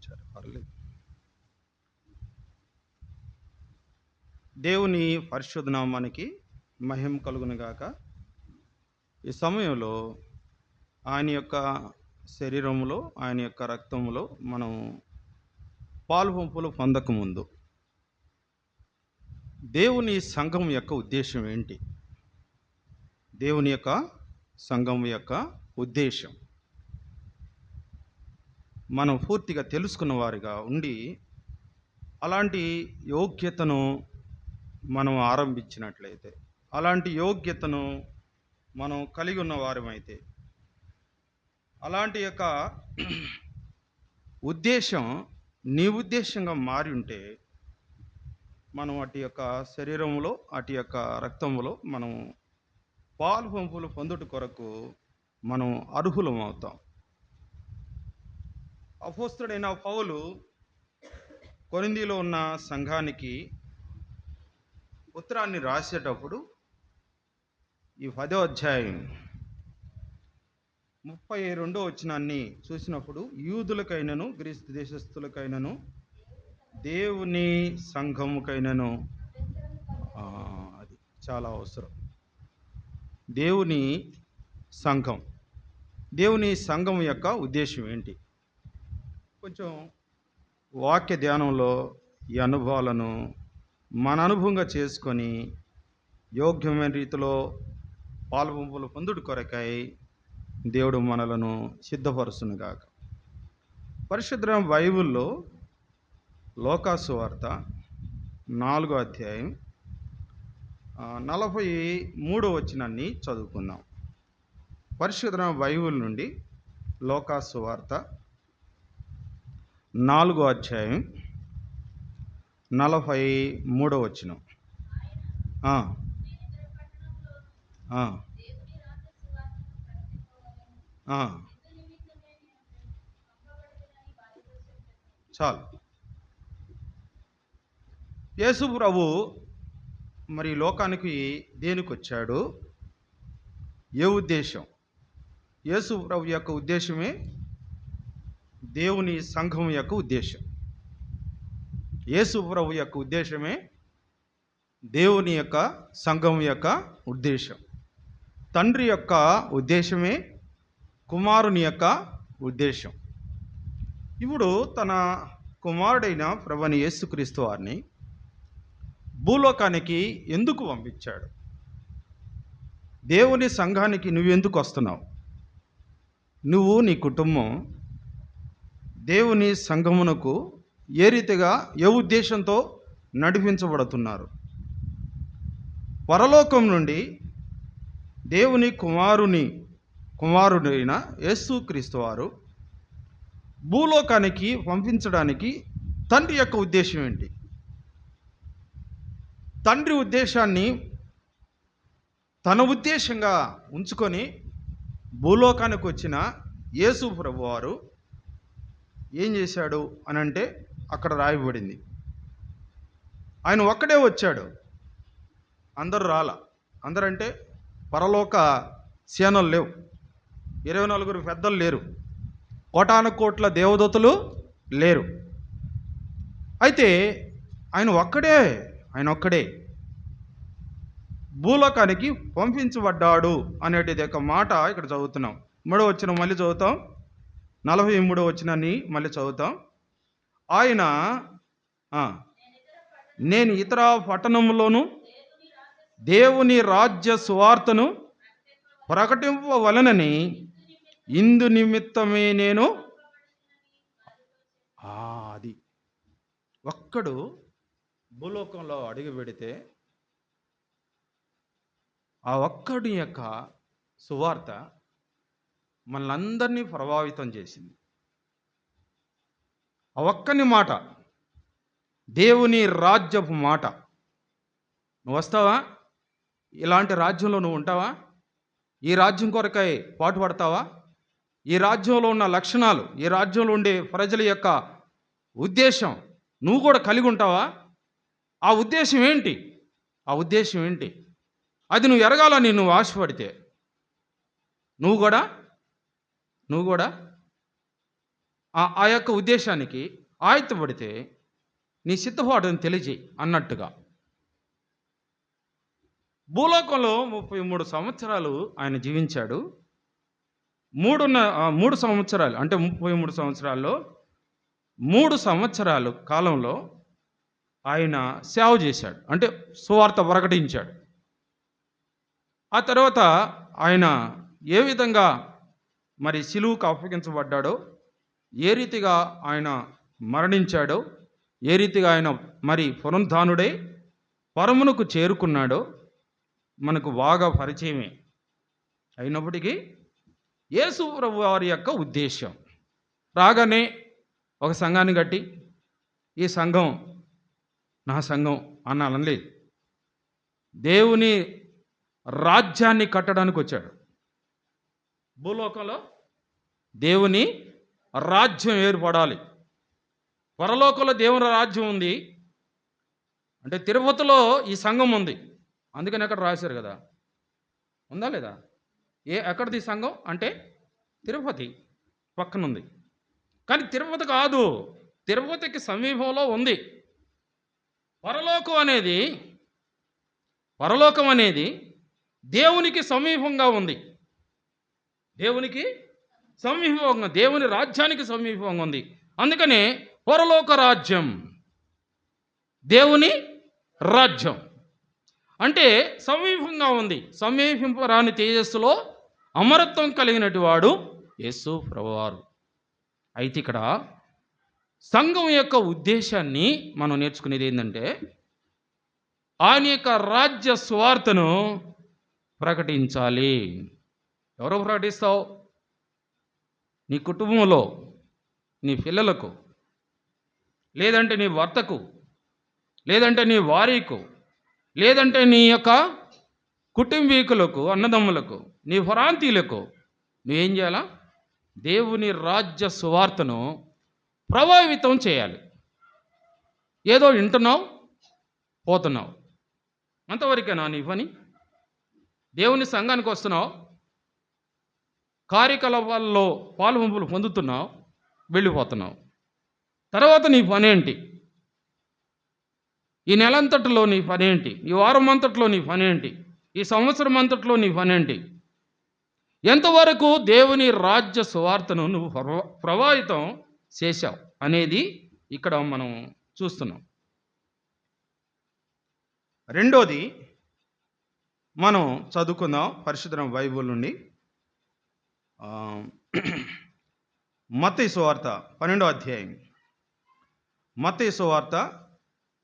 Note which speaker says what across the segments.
Speaker 1: వచ్చారు, పర్లేదు. దేవుని పరిశుద్ధ నామానికి మహిమ కలుగును గాక. ఈ సమయంలో ఆయన యొక్క శరీరములో, ఆయన యొక్క రక్తములో మనం పాలు పంపులు పొందకముందు దేవుని సంఘం యొక్క ఉద్దేశం ఏంటి? దేవుని యొక్క సంఘం యొక్క ఉద్దేశం మనం పూర్తిగా తెలుసుకున్న వారిగా ఉండి అలాంటి యోగ్యతను మనం ఆరంభించినట్లయితే, అలాంటి యోగ్యతను మనం కలిగి ఉన్న వారమైతే, అలాంటి యొక్క ఉద్దేశం నీ ఉద్దేశంగా మారి ఉంటే, మనం అటు యొక్క శరీరంలో, అటు యొక్క రక్తంలో మనం పాలు పంపులు పొందుట కొరకు మనం అర్హులం అవుతాం. అపోస్తలుడైన పౌలు కొరింథీలో ఉన్న సంఘానికి ఉత్తరాన్ని రాసేటప్పుడు ఈ 10వ అధ్యాయం 32వ వచనాన్ని చూసినప్పుడు, యూదులకైనను గ్రీసు దేశస్థులకైనను దేవుని సంఘముకైనను అది చాలా అవసరం. దేవుని సంఘం, దేవుని సంఘం యొక్క ఉద్దేశం ఏంటి? కొంచెం వాక్య ధ్యానంలో ఈ అనుభవాలను మన అనుభవంగా చేసుకొని యోగ్యమైన రీతిలో పాలుపంపులు పొందుడు కొరకై దేవుడు మనలను సిద్ధపరుచునుగాక. పరిశుద్ధ బైబిల్లో లోకాసు వార్త 4వ అధ్యాయం 43వ వచనాన్ని చదువుకుందాం. పరిశుద్ధ బైబిల్ నుండి లోకాసు వార్త 4వ అధ్యాయం 43వ వచనం. చాలు. యేసు ప్రభు మరి లోకానికి దేనికి వచ్చాడు? ఏ ఉద్దేశం? యేసు ప్రభు యొక్క ఉద్దేశమే దేవుని సంఘం యొక్క ఉద్దేశం. యేసు ప్రభు యొక్క ఉద్దేశమే దేవుని యొక్క సంఘం యొక్క ఉద్దేశం. తండ్రి యొక్క ఉద్దేశమే కుమారుని యొక్క ఉద్దేశం. ఇప్పుడు తన కుమారుడైన ప్రభువైన యేసుక్రీస్తు వారిని భూలోకానికి ఎందుకు పంపించాడు? దేవుని సంఘానికి నువ్వెందుకు వస్తున్నావు? నువ్వు, నీ కుటుంబం దేవుని సంఘమునకు ఏ రీతిగా, ఏ ఉద్దేశంతో నడిపించబడుతున్నారు? పరలోకం నుండి దేవుని కుమారుడైన యేసుక్రీస్తు వారు భూలోకానికి పంపించడానికి తండ్రి యొక్క ఉద్దేశం ఏంటి? తండ్రి ఉద్దేశాన్ని తన ఉద్దేశంగా ఉంచుకొని భూలోకానికి వచ్చిన యేసు ప్రభువారు ఏం చేశాడు అని అంటే అక్కడ రాయబడింది, ఆయన ఒక్కడే వచ్చాడు, అందరూ రాల. అందరంటే పరలోక సేనలు లేవు, 24 పెద్దలు లేరు, కోటాను కోట్ల దేవదూతలు లేరు. అయితే ఆయన ఒక్కడే భూలోకానికి పంపించబడ్డాడు అనేటిది ఒక మాట ఇక్కడ చదువుతున్నాం. 3వ వచనం మళ్ళీ చదువుతాం, 43వ వచనాన్ని మళ్ళీ చదువుతాం. ఆయన నేను ఇతర పట్టణంలోను దేవుని రాజ్య సువార్తను ప్రకటింపవలనని ఇందు నిమిత్తమే నేను. అది ఒక్కడు భూలోకంలో అడుగు పెడితే ఆ ఒక్కడి యొక్క సువార్త మనలందరినీ ప్రభావితం చేసింది. ఆ ఒక్కని మాట, దేవుని రాజ్యపు మాట. నువ్వు వస్తావా? ఇలాంటి రాజ్యంలో నువ్వు ఉంటావా? ఈ రాజ్యం కొరకై పాటుపడతావా? ఈ రాజ్యంలో ఉన్న లక్షణాలు, ఈ రాజ్యంలో ఉండే ప్రజల యొక్క ఉద్దేశం నువ్వు కూడా కలిగి ఉంటావా? ఆ ఉద్దేశం ఏంటి? అది నువ్వు ఎరగాలని నువ్వు ఆశపడితే నువ్వు కూడా ఆ యొక్క ఉద్దేశానికి ఆయత్తపడితే నీ సిద్ధపాటును తెలియజేయి అన్నట్టుగా. భూలోకంలో 33 సంవత్సరాలు ఆయన జీవించాడు. 3 సంవత్సరాలు అంటే 33 సంవత్సరాల్లో 3 సంవత్సరాలు కాలంలో ఆయన సేవ చేశాడు. అంటే సువార్త ప్రకటించాడు. ఆ తర్వాత ఆయన ఏ విధంగా మరి సిలువకు అప్పగించబడ్డాడో, ఏ రీతిగా ఆయన మరణించాడో, ఏ రీతిగా ఆయన మరి పునరుద్ధానుడై పరమునకు చేరుకున్నాడో మనకు బాగా పరిచయమే. అయినప్పటికీ యేసు ప్రభు వారి యొక్క ఉద్దేశం రాగానే ఒక సంఘాన్ని కట్టి ఈ సంఘం నా సంఘం అనాలని లేదు. దేవుని రాజ్యాన్ని కట్టడానికి వచ్చాడు. భూలోకంలో దేవుని రాజ్యం ఏర్పడాలి. పరలోకంలో దేవుని రాజ్యం ఉంది. అంటే తిరుపతిలో ఈ సంఘం ఉంది. అందుకని అక్కడ రాశారు కదా, ఉందా లేదా? ఎక్కడిది సంఘం అంటే తిరుపతి పక్కనుంది. కానీ తిరుపతి కాదు, తిరుపతికి సమీపంలో ఉంది. పరలోకం అనేది దేవునికి సమీపంగా ఉంది. దేవునికి సమీపంగా, దేవుని రాజ్యానికి సమీపంగా ఉంది. అందుకనే పరలోక రాజ్యం, దేవుని రాజ్యం అంటే సమీపంగా ఉంది. సమీపింపరాని తేజస్సులో అమరత్వం కలిగినటి వాడు యేసు ప్రభువారు. అయితే ఇక్కడ సంఘం యొక్క ఉద్దేశాన్ని మనం నేర్చుకునేది ఏంటంటే, ఆయన యొక్క రాజ్య సువార్తను ప్రకటించాలి. ఎవరో ప్రకటిస్తావు? నీ కుటుంబంలో నీ పిల్లలకు, లేదంటే నీ భర్తకు, లేదంటే నీ భార్యకు, లేదంటే నీ యొక్క కుటుంబీకులకు, అన్నదమ్ములకు, నీ ప్రాంతీయులకు నువ్వేం చేయాలా? దేవుని రాజ్య సువార్తను ప్రభావితం చేయాలి. ఏదో వింటున్నావు, పోతున్నావు, అంతవరకేనా నీ పని? దేవుని సంఘానికి వస్తున్నావు, కార్యకలాపాల్లో పాలుపంపులు పొందుతున్నావు, వెళ్ళిపోతున్నావు. తర్వాత నీ పని ఏంటి? ఈ నెలంతటిలో నీ పని ఏంటి? ఈ వారం అంతట్లో నీ పని ఏంటి? ఈ సంవత్సరం అంతట్లో నీ పని ఏంటి? ఎంతవరకు దేవుని రాజ్య సువార్తను నువ్వు ప్రభావితం చేశావు అనేది ఇక్కడ మనం చూస్తున్నాం. రెండోది మనం చదువుకుందాం పరిశుద్ధ బైబిల్ నుండి. మత్తయి సువార్త 12వ అధ్యాయం. మత్తయి సువార్త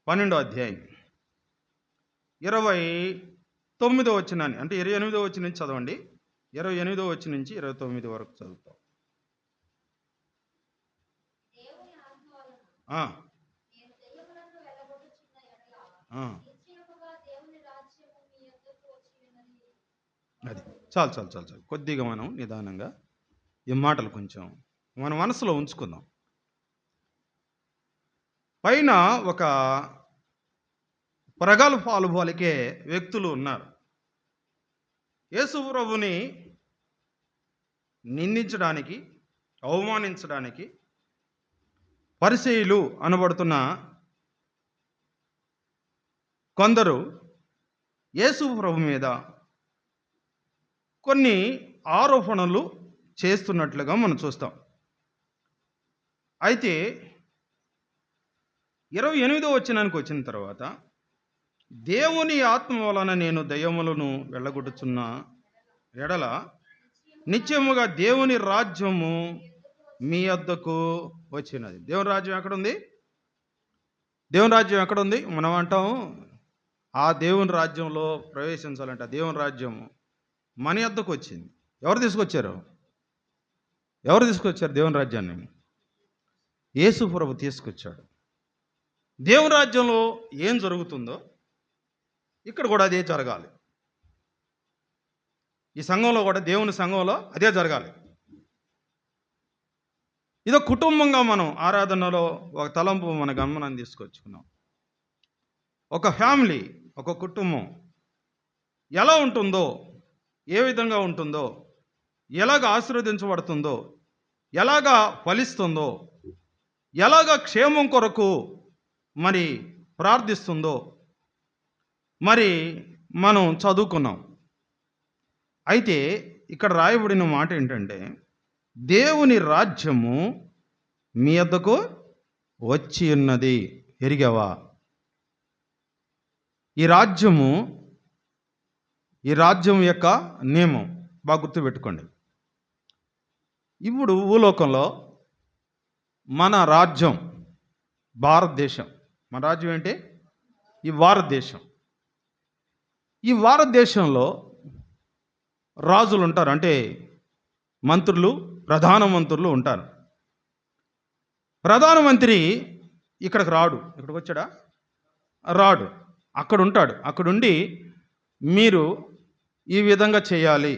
Speaker 1: 12వ అధ్యాయం 29వ వచనాన్ని, అంటే 28వ వచనం నుంచి చదవండి. 28వ వచనం నుంచి 29 వరకు చదువుతాం. అది చాలు. కొద్దిగా మనం నిదానంగా ఈ మాటలు కొంచెం మన మనసులో ఉంచుకుందాం. పైన ఒక ప్రగల్భాలు పలికే వ్యక్తులు ఉన్నారు. యేసు ప్రభుని నిందించడానికి, అవమానించడానికి పరిసయ్యులు అనబడుతున్న కొందరు యేసు ప్రభు మీద కొన్ని ఆరోపణలు చేస్తున్నట్లుగా మనం చూస్తాం. అయితే 28వ వచనానికి వచ్చిన తర్వాత, దేవుని ఆత్మ వలన నేను దయ్యములను వెళ్ళగొట్టుచున్న ఎడల నిత్యముగా దేవుని రాజ్యము మీ వద్దకు వచ్చినది. దేవుని రాజ్యం ఎక్కడుంది? దేవుని రాజ్యం ఎక్కడుంది? మనం అంటాం ఆ దేవుని రాజ్యంలో ప్రవేశించాలంటే దేవుని రాజ్యం మన వద్దకు వచ్చింది. ఎవరు తీసుకొచ్చారు దేవుని రాజ్యాన్ని? యేసు ప్రభు తీసుకొచ్చాడు. దేవుని రాజ్యంలో ఏం జరుగుతుందో ఇక్కడ కూడా అదే జరగాలి. ఈ సంఘంలో కూడా, దేవుని సంఘంలో అదే జరగాలి. ఇదో కుటుంబంగా మనం ఆరాధనలో ఒక తలంపు మన గమనాన్ని తీసుకొచ్చుకున్నాం. ఒక ఫ్యామిలీ, ఒక కుటుంబం ఎలా ఉంటుందో, ఏ విధంగా ఉంటుందో, ఎలాగ ఆశీర్వదించబడుతుందో ఎలాగా ఫలిస్తుందో, ఎలాగా క్షేమం కొరకు మరి ప్రార్థిస్తుందో మరి మనం చదువుకున్నాం. అయితే ఇక్కడ రాయబడిన మాట ఏంటంటే, దేవుని రాజ్యము మీ వద్దకు వచ్చి ఉన్నది. ఎరిగావా? ఈ రాజ్యం యొక్క నియమం బాగా గుర్తుపెట్టుకోండి. ఇప్పుడు భూలోకంలో మన రాజ్యం భారతదేశం. మన రాజ్యం ఏంటి? ఈ భారతదేశం. ఈ భారతదేశంలో రాజులు ఉంటారు, అంటే మంత్రులు, ప్రధానమంత్రులు ఉంటారు. ప్రధానమంత్రి ఇక్కడికి రాడు. ఇక్కడికి వచ్చాడా? రాడు. అక్కడ ఉంటాడు. అక్కడుండి మీరు ఈ విధంగా చేయాలి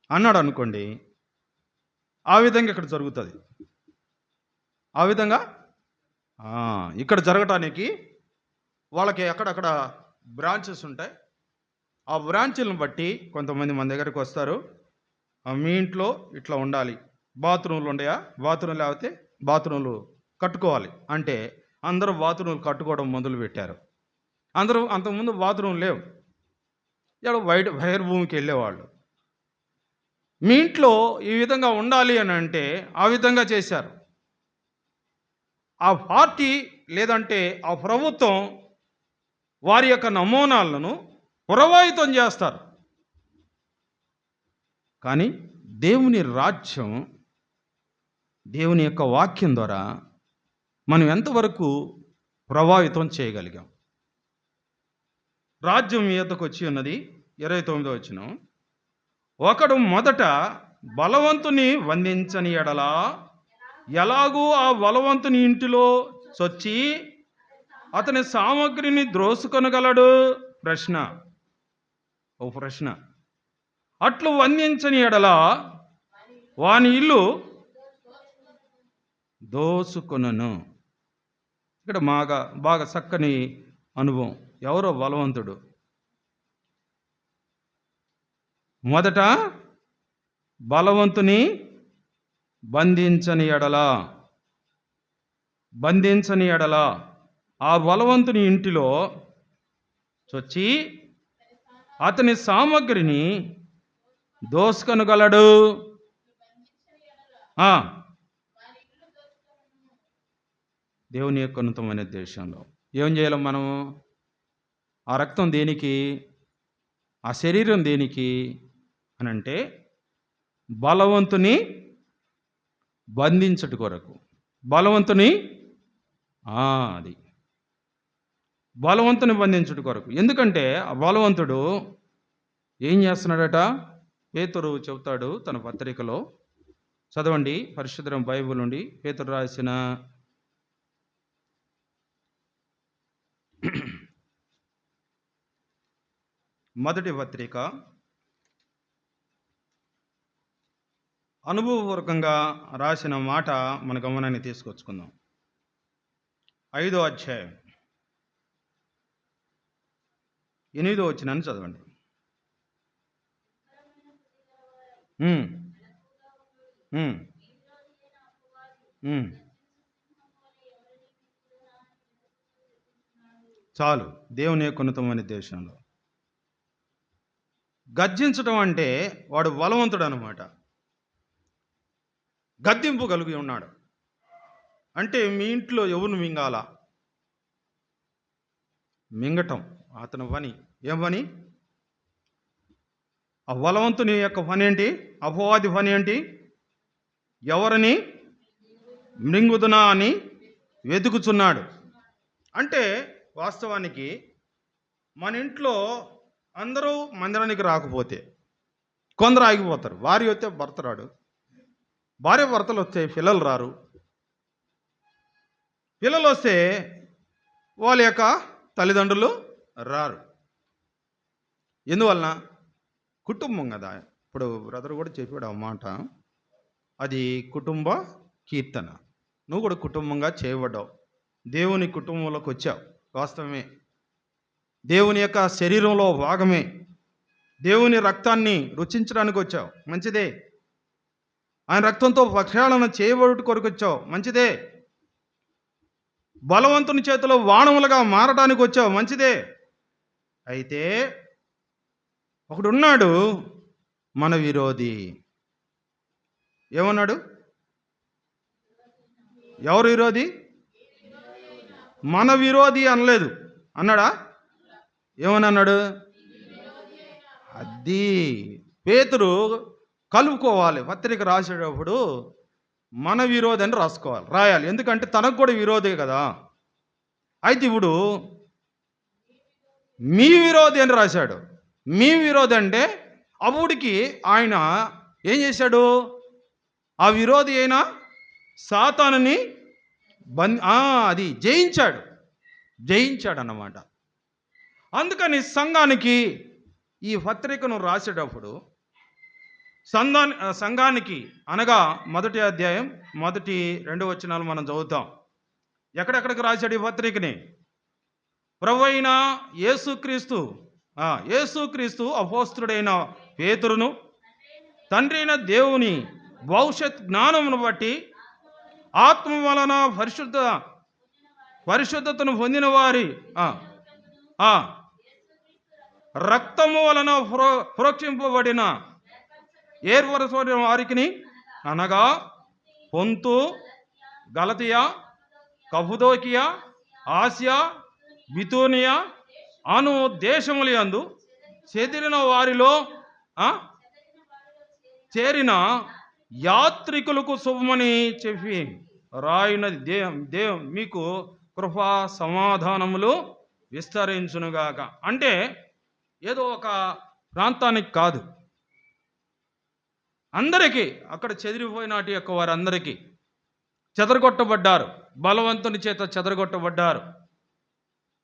Speaker 1: అన్నాడు అనుకోండి, ఆ విధంగా ఇక్కడ జరుగుతుంది. ఆ విధంగా ఇక్కడ జరగటానికి వాళ్ళకి అక్కడక్కడ బ్రాంచెస్ ఉంటాయి. ఆ బ్రాంచులను బట్టి కొంతమంది మన దగ్గరికి వస్తారు. మీ ఇంట్లో ఇట్లా ఉండాలి, బాత్రూమ్లు ఉన్నాయా? బాత్రూమ్ లేకపోతే బాత్రూమ్లు కట్టుకోవాలి అంటే అందరూ బాత్రూమ్లు కట్టుకోవడం మొదలు పెట్టారు. అందరూ అంతకుముందు బాత్రూమ్ లేవు, ఇక్కడ బయట భూమికి వెళ్ళేవాళ్ళు. మీ ఇంట్లో ఈ విధంగా ఉండాలి అని అంటే ఆ విధంగా చేశారు. ఆ పార్టీ లేదంటే ఆ ప్రభుత్వం వారి యొక్క నమూనాలను పురవాయితం చేస్తారు. కానీ దేవుని రాజ్యం, దేవుని యొక్క వాక్యం ద్వారా మనం ఎంతవరకు ప్రభావితం చేయగలిగాం? రాజ్యం మీ యొద్దకు వచ్చి ఉన్నది. 29వ వచనం, ఒకడు మొదట బలవంతుని వందించని ఎడల ఎలాగూ ఆ బలవంతుని ఇంటిలో చొచ్చి అతని సామగ్రిని ద్రోసుకొనగలడు. ప్రశ్న. అట్లు వందించని ఎడల వాని ఇల్లు దోసుకొనను. ఇక్కడ బాగా చక్కని అనుభవం. ఎవరో బలవంతుడు మొదట బలవంతుని బంధించని ఎడల ఆ బలవంతుని ఇంటిలో చొచ్చి అతని సామగ్రిని దోసుకొనగలడు. దేవుని యొక్క ఉన్నతమైన దేశంలో ఏం చేయాలి మనము? ఆ రక్తం దేనికి? ఆ శరీరం దేనికి అని అంటే బలవంతుని బంధించట కొరకు. బలవంతుని బంధించుట కొరకు. ఎందుకంటే ఆ బలవంతుడు ఏం చేస్తున్నాడట? పేతురు చెబుతాడు తన పత్రికలో. చదవండి, పరిశుద్ధ బైబిల్ నుండి పేతురు రాసిన మొదటి పత్రిక, అనుభవపూర్వకంగా రాసిన మాట మన గమనాన్ని తీసుకొచ్చుకుందాం. 5వ అధ్యాయం 8వ వచనాన్ని చదవండి. చాలు. దేవుని యొక్క ఉన్నతమైన దేశంలో గర్జించడం అంటే వాడు బలవంతుడు అన్నమాట. గద్దింపు కలిగి ఉన్నాడు అంటే మీ ఇంట్లో ఎవరిని మింగాలా? మింగటం అతని పని. ఏం పని? ఆ బలవంతుని యొక్క పని ఏంటి? అపవాది పని ఏంటి? ఎవరిని మృంగుదునా అని వెతుకుచున్నాడు. అంటే వాస్తవానికి మన ఇంట్లో అందరూ మందిరానికి రాకపోతే కొందరు ఆగిపోతారు. భార్య వస్తే భర్త రాడు, భార్య భర్తలు వస్తే పిల్లలు రారు, పిల్లలు వస్తే వాళ్ళ యొక్క తల్లిదండ్రులు రారు. ఎందువలన? కుటుంబం కదా. ఇప్పుడు బ్రదర్ కూడా చెప్పాడు ఆ మాట. అది కుటుంబ కీర్తన. నువ్వు కూడా కుటుంబంగా చేయబడ్డావు, దేవుని కుటుంబంలోకి వచ్చావు. వాస్తవమే, దేవుని యొక్క శరీరంలో భాగమే, దేవుని రక్తాన్ని రుచించడానికి వచ్చావు, మంచిదే. ఆయన రక్తంతో ప్రక్షాళన చేయబడుట కొరకు వచ్చావు, మంచిదే. బలవంతుని చేతిలో వాణములుగా మారడానికి వచ్చావు, మంచిదే. అయితే ఒకడున్నాడు మన విరోధి. ఏమన్నాడు? ఎవరు విరోధి? మన విరోధి అనలేదు, అన్నాడా? ఏమని అన్నాడు? అది పేతురు కలుపుకోవాలి. పత్రిక రాసేటప్పుడు మన విరోధి అని రాయాలి, ఎందుకంటే తనకు కూడా విరోధే కదా. అయితే ఇప్పుడు మీ విరోధి అని రాశాడు. మీ విరోధి అంటే అప్పుడికి ఆయన ఏం చేశాడు? ఆ విరోధి అయినా సాతానుని అది జయించాడు అన్నమాట. అందుకని సంఘానికి ఈ పత్రికను రాసేటప్పుడు సంఘానికి అనగా 1వ అధ్యాయం 1, 2 వచనాలు మనం చదువుతాం. ఎక్కడెక్కడికి రాశాడు ఈ పత్రికని? ప్రభువైన యేసుక్రీస్తు అపోస్తలుడైన పేతురును, తండ్రి అయిన దేవుని భవిష్యత్ జ్ఞానమును బట్టి ఆత్మ వలన పరిశుద్ధతను పొందిన వారి రక్తము వలన ప్రోక్షింపబడిన ఏర్పరచబడిన వారికి, అనగా పొంతు, గలతియా, కప్పుదోకియా, ఆసియా, బితూనియా అను దేశములందు చెదిరిన వారిలో చేరిన యాత్రికులకు శుభమని చెప్పి రాయినది మీకు కృపా సమాధానములు విస్తరించునుగాక. అంటే ఏదో ఒక ప్రాంతానికి కాదు, అందరికీ, అక్కడ చెదిరిపోయినాటి యొక్క వారందరికీ, చెదరగొట్టబడ్డారు, బలవంతుని చేత చెదరగొట్టబడ్డారు,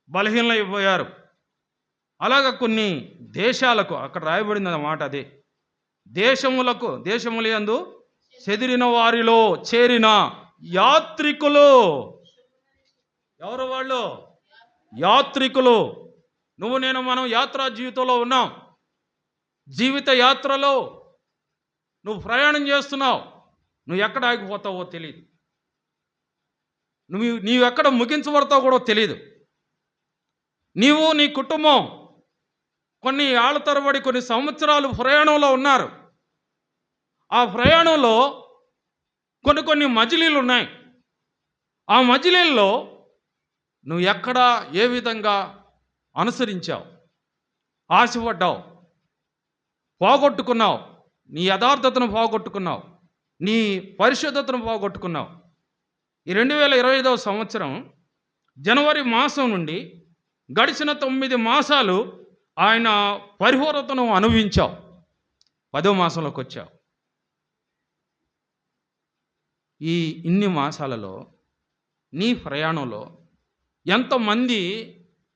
Speaker 1: బలహీనమైపోయారు. అలాగ కొన్ని దేశాలకు, అక్కడ రాయబడింది అన్నమాట, అదే దేశములందు చెదిరిన వారిలో చేరిన యాత్రికులు. ఎవరు వాళ్ళు? యాత్రికులు. మనం యాత్రా జీవితంలో ఉన్నాం. జీవిత యాత్రలో నువ్వు ప్రయాణం చేస్తున్నావు. నువ్వు ఎక్కడ ఆగిపోతావో తెలియదు, నీవెక్కడ ముగించబడతావో కూడా తెలియదు. నీవు, నీ కుటుంబం కొన్ని ఏళ్ల తరబడి, కొన్ని సంవత్సరాలు ప్రయాణంలో ఉన్నారు. ఆ ప్రయాణంలో కొన్ని మజిలీలు ఉన్నాయి. ఆ మజిలీల్లో నువ్వు ఎక్కడ ఏ విధంగా అనుసరించావు, ఆశపడ్డావు, పోగొట్టుకున్నావు, నీ యథార్థతను పోగొట్టుకున్నావు, నీ పరిశుద్ధతను పోగొట్టుకున్నావు. ఈ 2025వ సంవత్సరం జనవరి మాసం నుండి గడిచిన 9 మాసాలు ఆయన పరిపూర్ణతను అనుభవించావు. 10వ మాసంలోకి వచ్చావు. ఇన్ని మాసాలలో నీ ప్రయాణంలో ఎంతమంది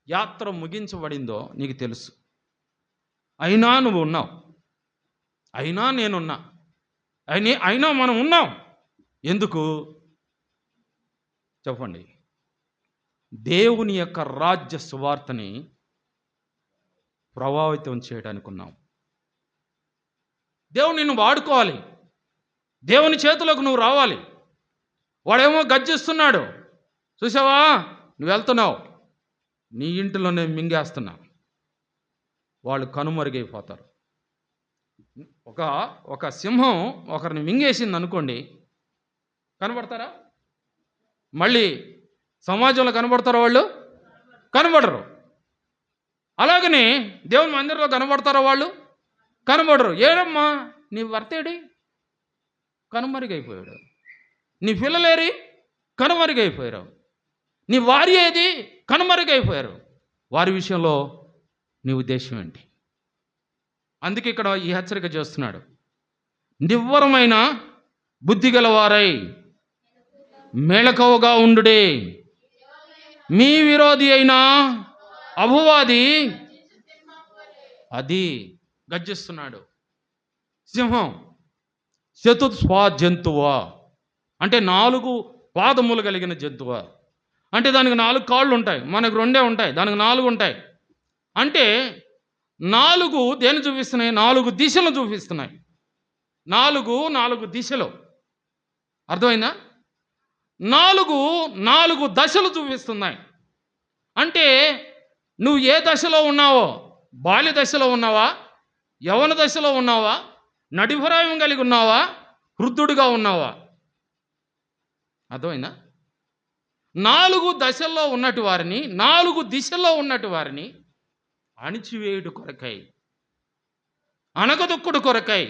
Speaker 1: యాత్ర ముగించబడిందో నీకు తెలుసు. అయినా నువ్వు ఉన్నావు, అయినా నేనున్నా, అయినా మనం ఉన్నాం. ఎందుకు చెప్పండి? దేవుని యొక్క రాజ్య సువార్తని ప్రభావితం చేయడానికి ఉన్నాం. దేవుడు నిన్ను వాడుకోవాలి, దేవుని చేతులకు నువ్వు రావాలి. వాడేమో గర్జిస్తున్నాడు, చూసావా, నువ్వు వెళ్తున్నావు, నీ ఇంటిలోనే మింగేస్తున్నా, వాళ్ళు కనుమరుగైపోతారు. ఒక సింహం ఒకరిని మింగేసింది అనుకోండి, కనబడతారా? మళ్ళీ సమాజంలో కనబడతారా? వాళ్ళు కనబడరు. అలాగనే దేవుని మందిరంలో కనబడతారా? వాళ్ళు కనబడరు. ఏడమ్మా నీ భర్తేడి? కనుమరుగైపోయాడు. నీ పిల్లలేరి? కనుమరుగైపోయారు. నీ వారి ఏది? కనుమరుగైపోయారు. వారి విషయంలో నీ ఉద్దేశం ఏంటి? అందుకే ఇక్కడ ఈ హెచ్చరిక చేస్తున్నాడు. నివ్వరమైన బుద్ధి గలవారై మేళకవుగా ఉండుడే, మీ విరోధి అయిన అపవాది అది గర్జిస్తున్నాడు. సింహం చతుస్వా జంతువా అంటే 4 పాదములు కలిగిన జంతువా. అంటే దానికి 4 కాళ్ళు ఉంటాయి, మనకు 2 ఉంటాయి, దానికి 4 ఉంటాయి. అంటే 4 దేన్ని చూపిస్తున్నాయి? 4 దిశలు చూపిస్తున్నాయి. నాలుగు దిశలు. అర్థమైందా? నాలుగు దశలు చూపిస్తున్నాయి. అంటే నువ్వు ఏ దశలో ఉన్నావో, బాల్య దశలో ఉన్నావా, యవన దశలో ఉన్నావా, నడిభరాయం కలిగి ఉన్నావా, వృద్ధుడిగా ఉన్నావా? అర్థమైందా? 4 దశల్లో ఉన్నట్టు వారిని, 4 దిశల్లో ఉన్నట్టు వారిని అణిచివేయుడు కొరకై, అణగదొక్కుడు కొరకై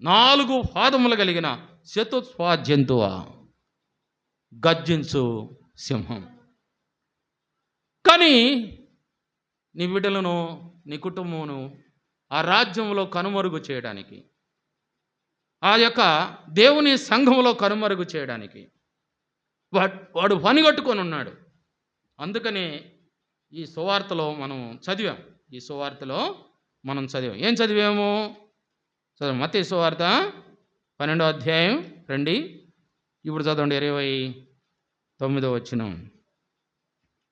Speaker 1: 4 పాదములు కలిగిన చతుస్వా జంతువా, గర్జించు సింహం. కానీ నీ బిడ్డలను, నీ కుటుంబమును ఆ రాజ్యంలో కనుమరుగు చేయడానికి, ఆ యొక్క దేవుని సంఘంలో కనుమరుగు చేయడానికి వాడు పనిగట్టుకొని ఉన్నాడు. అందుకనే ఈ సువార్తలో మనం చదివాం. ఏం చదివాము? చదివాం. మత్తయి సువార్త 12వ అధ్యాయం రండి. ఇప్పుడు చదవండి 29వ వచనం.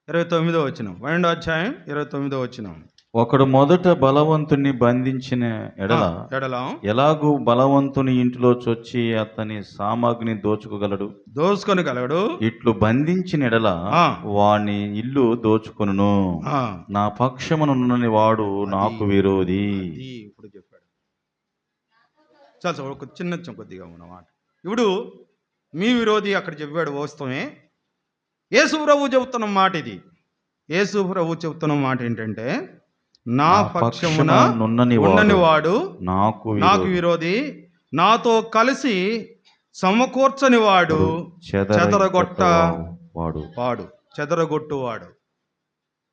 Speaker 1: 29వ వచనం, 12వ అధ్యాయం 29వ వచనం.
Speaker 2: ఒకడు మొదట బలవంతుని బంధించిన ఎడల ఎలాగూ బలవంతుని ఇంటిలో చొచ్చి అతని సామాగ్రిని దోచుకొనగలడు. ఇట్లు బంధించిన ఎడల వాని ఇల్లు దోచుకొనును. నా పక్షమునున్నని వాడు నాకు విరోధి.
Speaker 1: ఇప్పుడు చెప్పాడు. చాలా చిన్న కొద్దిగా ఉన్నమాట. ఇప్పుడు మీ విరోధి అక్కడ చెప్పాడు. వాస్తవమే. యేసు ప్రభు చెబుతున్న మాట ఇది. యేసు ప్రభు చెబుతున్న మాట ఏంటంటే, నా పక్షమున ఉన్నని వాడు నాకు విరోధి, నాతో కలిసి సమకూర్చని వాడు చెదరగొట్టువాడు.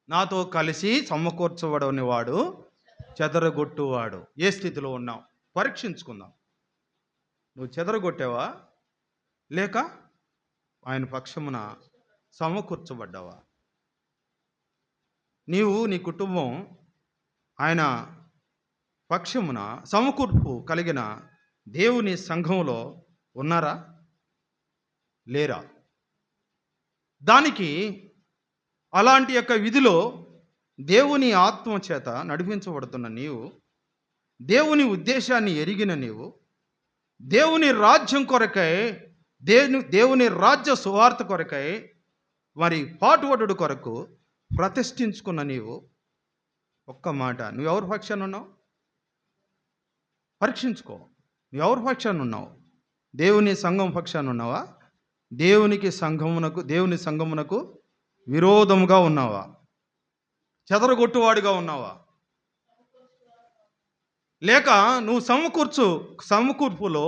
Speaker 1: నాతో కలిసి సమకూర్చబడని వాడు చెదరగొట్టువాడు. ఏ స్థితిలో ఉన్నావు పరీక్షించుకుందాం. నువ్వు చెదరగొట్టావా, లేక ఆయన పక్షమున సమకూర్చబడ్డావా? నీవు, నీ కుటుంబం ఆయన పక్షమున సమకూర్పు కలిగిన దేవుని సంఘంలో ఉన్నారా, లేరా? దానికి అలాంటి యొక్క విధిలో దేవుని ఆత్మ చేత నడిపించబడుతున్న నీవు, దేవుని ఉద్దేశాన్ని ఎరిగిన నీవు, దేవుని రాజ్యం కొరకై, దేవుని రాజ్య సువార్త కొరకై మరి పాటుపడుడు కొరకు ప్రతిష్ఠించుకున్న నీవు, ఒక్క మాట, నువ్వు ఎవరి పక్షాన్ని ఉన్నావు పరీక్షించుకో. నువ్వు ఎవరి పక్షాన్ని ఉన్నావు? దేవుని సంఘం పక్షాన్ని ఉన్నావా? దేవుని సంఘమునకు విరోధముగా ఉన్నావా? చెదరగొట్టువాడిగా ఉన్నావా? లేక నువ్వు సమకూర్పులో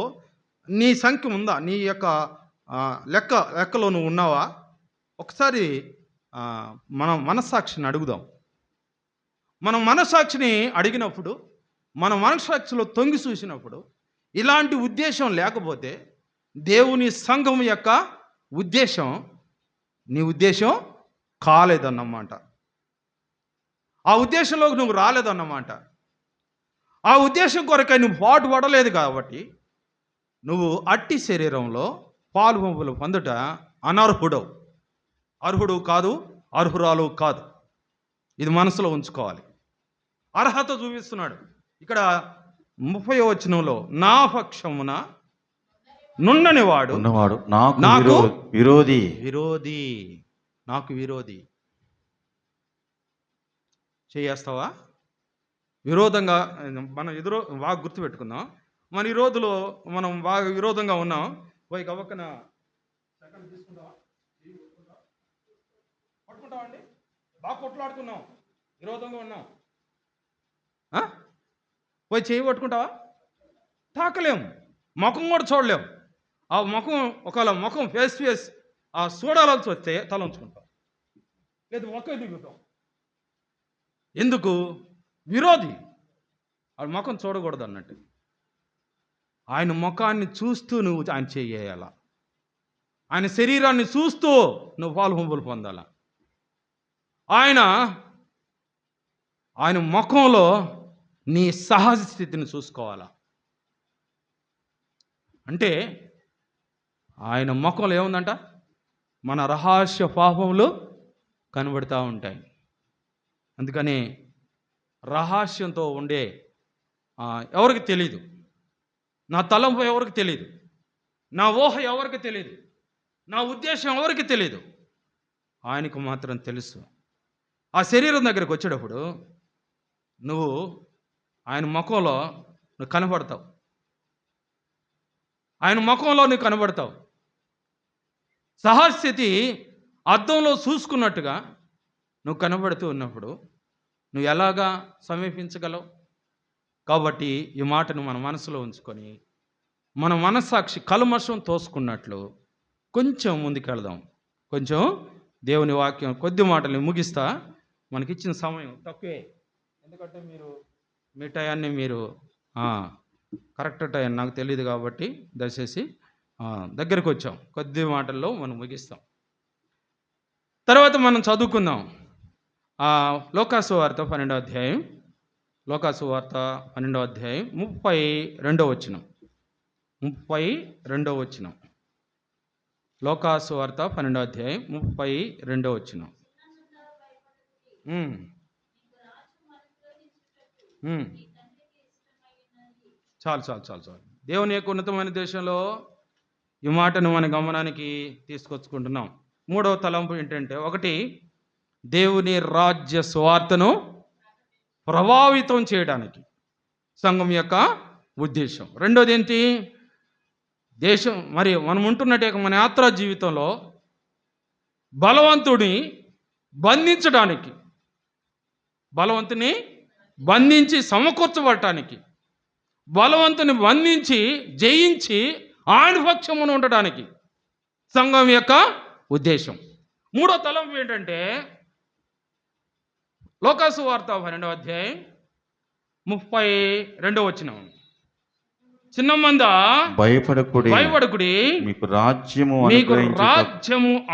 Speaker 1: నీ సంఖ్య ఉందా? నీ యొక్క లెక్కలో నువ్వు ఉన్నావా? ఒకసారి మనం మనస్సాక్షిని అడుగుదాం. మనం మనస్సాక్షిని అడిగినప్పుడు, మన మనస్సాక్షిలో తొంగి చూసినప్పుడు, ఇలాంటి ఉద్దేశం లేకపోతే దేవుని సంఘం యొక్క ఉద్దేశం నీ ఉద్దేశం కాలేదన్నమాట. ఆ ఉద్దేశంలోకి నువ్వు రాలేదన్నమాట. ఆ ఉద్దేశం కొరకై నువ్వు పాటుపడలేదు కాబట్టి నువ్వు అట్టి శరీరంలో పాలు పంపులు పొందుట అనర్హుడవు. అర్హుడు కాదు, అర్హురాలు కాదు. ఇది మనసులో ఉంచుకోవాలి. అర్హత చూపిస్తున్నాడు ఇక్కడ 30వ వచనంలో. నా పక్షమున నున్నని వాడు నాకు విరోధి. చేస్తావా? విరోధంగా మనం బాగా గుర్తుపెట్టుకుందాం. మన ఈ రోజులో మనం బాగా విరోధంగా ఉన్నాం. పోయి గవ్వకన సెకండ్ తీసుకుంటావా, పట్టుకుంటామండి. బాగా కొట్లాడుకున్నాం, విరోధంగా ఉన్నాం. పోయి చేయి పట్టుకుంటావా? తాకలేము. ముఖం కూడా చూడలేము. ఆ ముఖం, ఒకవేళ ముఖం ఫేస్ చూడాల్సి వస్తే తల ఉంచుకుంటాం, లేదు ఒకే దిగుతాం. ఎందుకు? విరోధి. ఆ ముఖం చూడకూడదు అన్నట్టు. ఆయన ముఖాన్ని చూస్తూ నువ్వు ఆయన చేయాల. ఆయన శరీరాన్ని చూస్తూ నువ్వు పాలు పంపులు పొందాల. ఆయన ముఖంలో నీ సహజ స్థితిని చూసుకోవాలా. అంటే ఆయన ముఖంలో ఏముందంట? మన రహస్య పాపములు కనబడుతూ ఉంటాయి. అందుకని రహస్యంతో ఉండే ఎవరికి తెలీదు. నా తలంపు ఎవరికి తెలియదు, నా ఊహ ఎవరికి తెలియదు, నా ఉద్దేశం ఎవరికి తెలియదు, ఆయనకు మాత్రం తెలుసు. ఆ శరీరం దగ్గరికి వచ్చేటప్పుడు నువ్వు ఆయన ముఖంలో నువ్వు కనబడతావు, ఆయన ముఖంలో నువ్వు కనబడతావు. సహస్థితి అద్దంలో చూసుకున్నట్టుగా నువ్వు కనబడుతూ ఉన్నప్పుడు నువ్వు ఎలాగా సమీపించగలవు? కాబట్టి ఈ మాటను మన మనసులో ఉంచుకొని మన మనస్సాక్షి కల్మషం తోసుకున్నట్లు కొంచెం ముందుకెళ్దాం. కొంచెం దేవుని వాక్యం కొద్ది మాటలు ముగిస్తా. మనకిచ్చిన సమయం తక్కువే, ఎందుకంటే మీరు మీ టయాన్ని మీరు కరెక్ట్ టైం నాకు తెలియదు కాబట్టి దయచేసి దగ్గరికి వచ్చాం. కొద్ది మాటల్లో మనం ముగిస్తాం. తర్వాత మనం చదువుకుందాం లోకాసు వార్త 12వ అధ్యాయం. లోకాసు వార్త 12వ అధ్యాయం 32వ వచనం. 32వ వచనం. లోకాసు వార్త 12వ అధ్యాయం 32వ వచనం. చాలు చాలు చాలు చాలు. దేవుని యొక్క ఉన్నతమైన దేశంలో ఈ మాటను మన గమనానికి తీసుకొచ్చుకుంటున్నాం. మూడవ తలంపు ఏంటంటే, ఒకటి దేవుని రాజ్య స్వార్థను ప్రభావితం చేయడానికి సంఘం యొక్క ఉద్దేశం. రెండోది ఏంటి? దేశం మరి మనం ఉంటున్నట్టు మన యాత్రా జీవితంలో బలవంతుడిని బంధించడానికి, బలవంతుని బంధించి సమకూర్చబడటానికి, బలవంతుని బంధించి జయించి ఆయన పక్షమున ఉండడానికి సంఘం యొక్క ఉద్దేశం. మూడో తలంపు ఏంటంటే లోకాసు వార్త 12వ అధ్యాయం 32వ వచనం. చిన్న మంద భయపడకుడి, మీకు రాజ్యము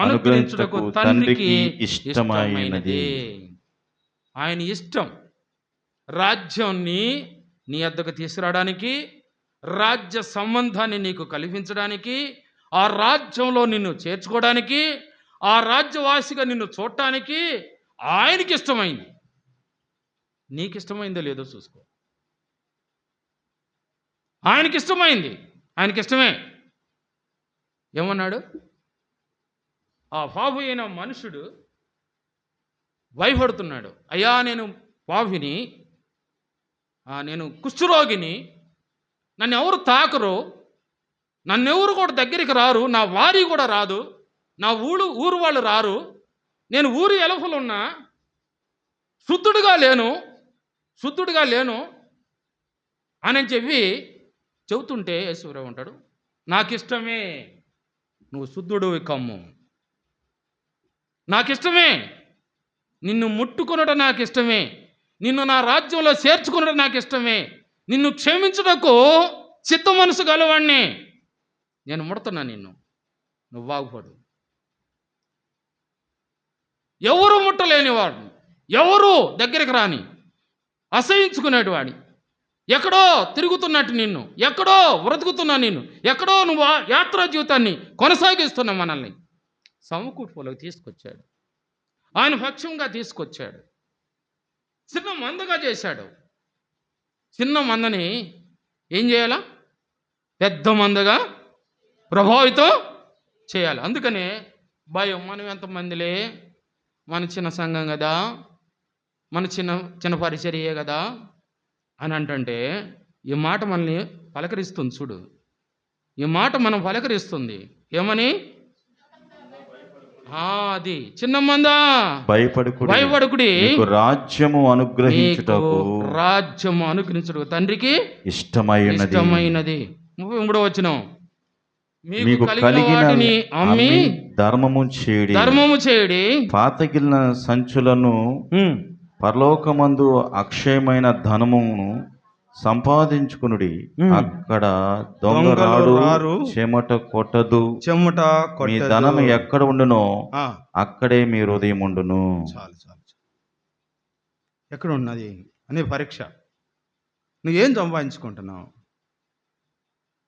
Speaker 1: అనుగ్రహించుటకు తండ్రికి ఇష్టమైనది. ఆయన ఇష్టం రాజ్యాన్ని నీ వద్దకు తీసుకురావడానికి, రాజ్య సంబంధాన్ని నీకు కల్పించడానికి, ఆ రాజ్యంలో నిన్ను చేర్చుకోవడానికి, ఆ రాజ్యవాసిగా నిన్ను చూడటానికి ఆయనకి ఇష్టమైంది. నీకు ఇష్టమైందో లేదో చూసుకో. ఆయనకి ఇష్టమైంది, ఆయనకి ఇష్టమే. ఏమన్నాడు? ఆ పాపి అయిన మనుషుడు భయపడుతున్నాడు. అయ్యా, నేను పాపిని, నేను కుష్ఠరోగిని, నన్ను ఎవరు తాకరు, నన్నెవరు కూడా దగ్గరికి రారు, నా వారి కూడా రాదు, నా ఊరు వాళ్ళు రారు, నేను ఊరి ఎలఫలున్నా, శుద్ధుడిగా లేను అని చెప్పి చెబుతుంటే యేసురావు ఉంటాడు, నాకిష్టమే, నువ్వు శుద్ధుడివి కమ్ము, నాకిష్టమే, నిన్ను ముట్టుకొనడం నాకు ఇష్టమే, నిన్ను నా రాజ్యంలో చేర్చుకునడం నాకు ఇష్టమే, నిన్ను క్షమించుటకు చిత్త మనసు గలవాణ్ణి, నేను ముడతున్నా నిన్ను, నువ్వు బాగుపడు. ఎవరు ముట్టలేని వాడిని, ఎవరు దగ్గరికి రాని, అసహించుకునేటివాడి, ఎక్కడో తిరుగుతున్నట్టు నిన్ను, ఎక్కడో బ్రతుకుతున్నా నిన్ను, ఎక్కడో నువ్వు యాత్రా జీవితాన్ని కొనసాగిస్తున్నా మనల్ని సమకూర్పులోకి తీసుకొచ్చాడు. ఆయన పక్షంగా తీసుకొచ్చాడు. చిన్న మందగా చేశాడు. చిన్న మందని ఏం చేయాలా? పెద్ద మందగా ప్రభావితం చేయాలి. అందుకనే భయం. మనం ఎంతమందిలే, మన చిన్న సంఘం కదా, మన చిన్న పరిచర్యే కదా అని అంటే ఈ మాట మనల్ని పలకరిస్తుంది. చూడు, ఈ మాట మనం పలకరిస్తుంది. ఏమని? అది చిన్న మందా భయపడకుడి, రాజ్యము అనుగ్రహించుటకు తండ్రికి ఇష్టమైనది. 33వ వచనం. మీకు కలిగిన వాటిని అమ్మి ధర్మము చేయుడి, పాతగిలిన సంచులను పరలోకమందు అక్షయమైన ధనమును సంపాదించుకునుడి, అక్కడ దొంగరాడు చెమట కొట్టదు, మీ ధనం ఎక్కడ ఉండునో అక్కడే మీ హృదయం ఉండును. చాలు. ఎక్కడ ఉన్నది అనే పరీక్ష. నువ్వేం సంపాదించుకుంటున్నావు?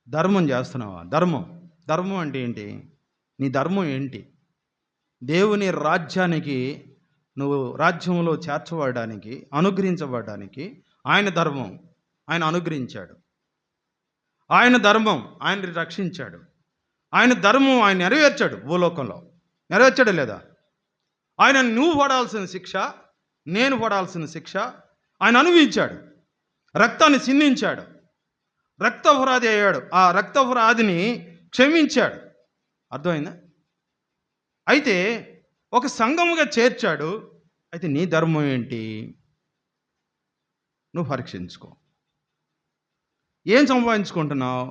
Speaker 1: ధర్మం చేస్తున్నావా? ధర్మం అంటే ఏంటి? నీ ధర్మం ఏంటి? దేవుని రాజ్యానికి నువ్వు రాజ్యంలో చేర్చబడడానికి, అనుగ్రహించబడడానికి ఆయన ధర్మం ఆయన అనుగ్రహించాడు. ఆయన ధర్మం ఆయన్ని రక్షించాడు. ఆయన ధర్మం ఆయన నెరవేర్చాడు. భూలోకంలో నెరవేర్చాడు లేదా? ఆయన నువ్వు పడాల్సిన శిక్ష, నేను పడాల్సిన శిక్ష ఆయన అనుభవించాడు. రక్తాన్ని సిందించాడు, రక్తపురాధి అయ్యాడు. ఆ రక్తపురాధిని క్షమించాడు. అర్థమైందా? అయితే ఒక సంఘముగా చేర్చాడు. అయితే నీ ధర్మం ఏంటి? నువ్వు పరీక్షించుకో. ఏం సంపాదించుకుంటున్నావు?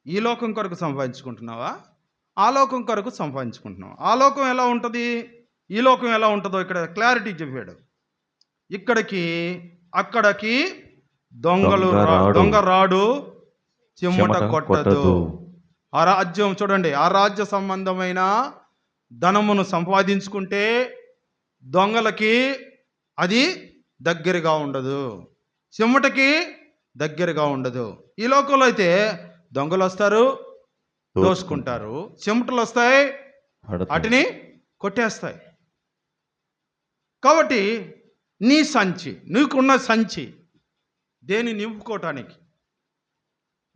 Speaker 1: ఈ లోకం కొరకు సంపాదించుకుంటున్నావా? ఆ లోకం కొరకు సంపాదించుకుంటున్నావా? ఆ లోకం ఎలా ఉంటుంది, ఈ లోకం ఎలా ఉంటుందో ఇక్కడ క్లారిటీ చెప్పాడు. ఇక్కడికి అక్కడికి దొంగ రాడు, చెమట కొట్టదు. ఆ రాజ్యం చూడండి, ఆ రాజ్య సంబంధమైన ధనమును సంపాదించుకుంటే దొంగలకి అది దగ్గరగా ఉండదు, చెమటకి దగ్గరగా ఉండదు. ఈ లోకంలో అయితే దొంగలు వస్తారు, దోసుకుంటారు, చెమటలు వస్తాయి, వాటిని కొట్టేస్తాయి. కాబట్టి నీ సంచి, నీకున్న సంచి దేన్ని నింపుకోవటానికి,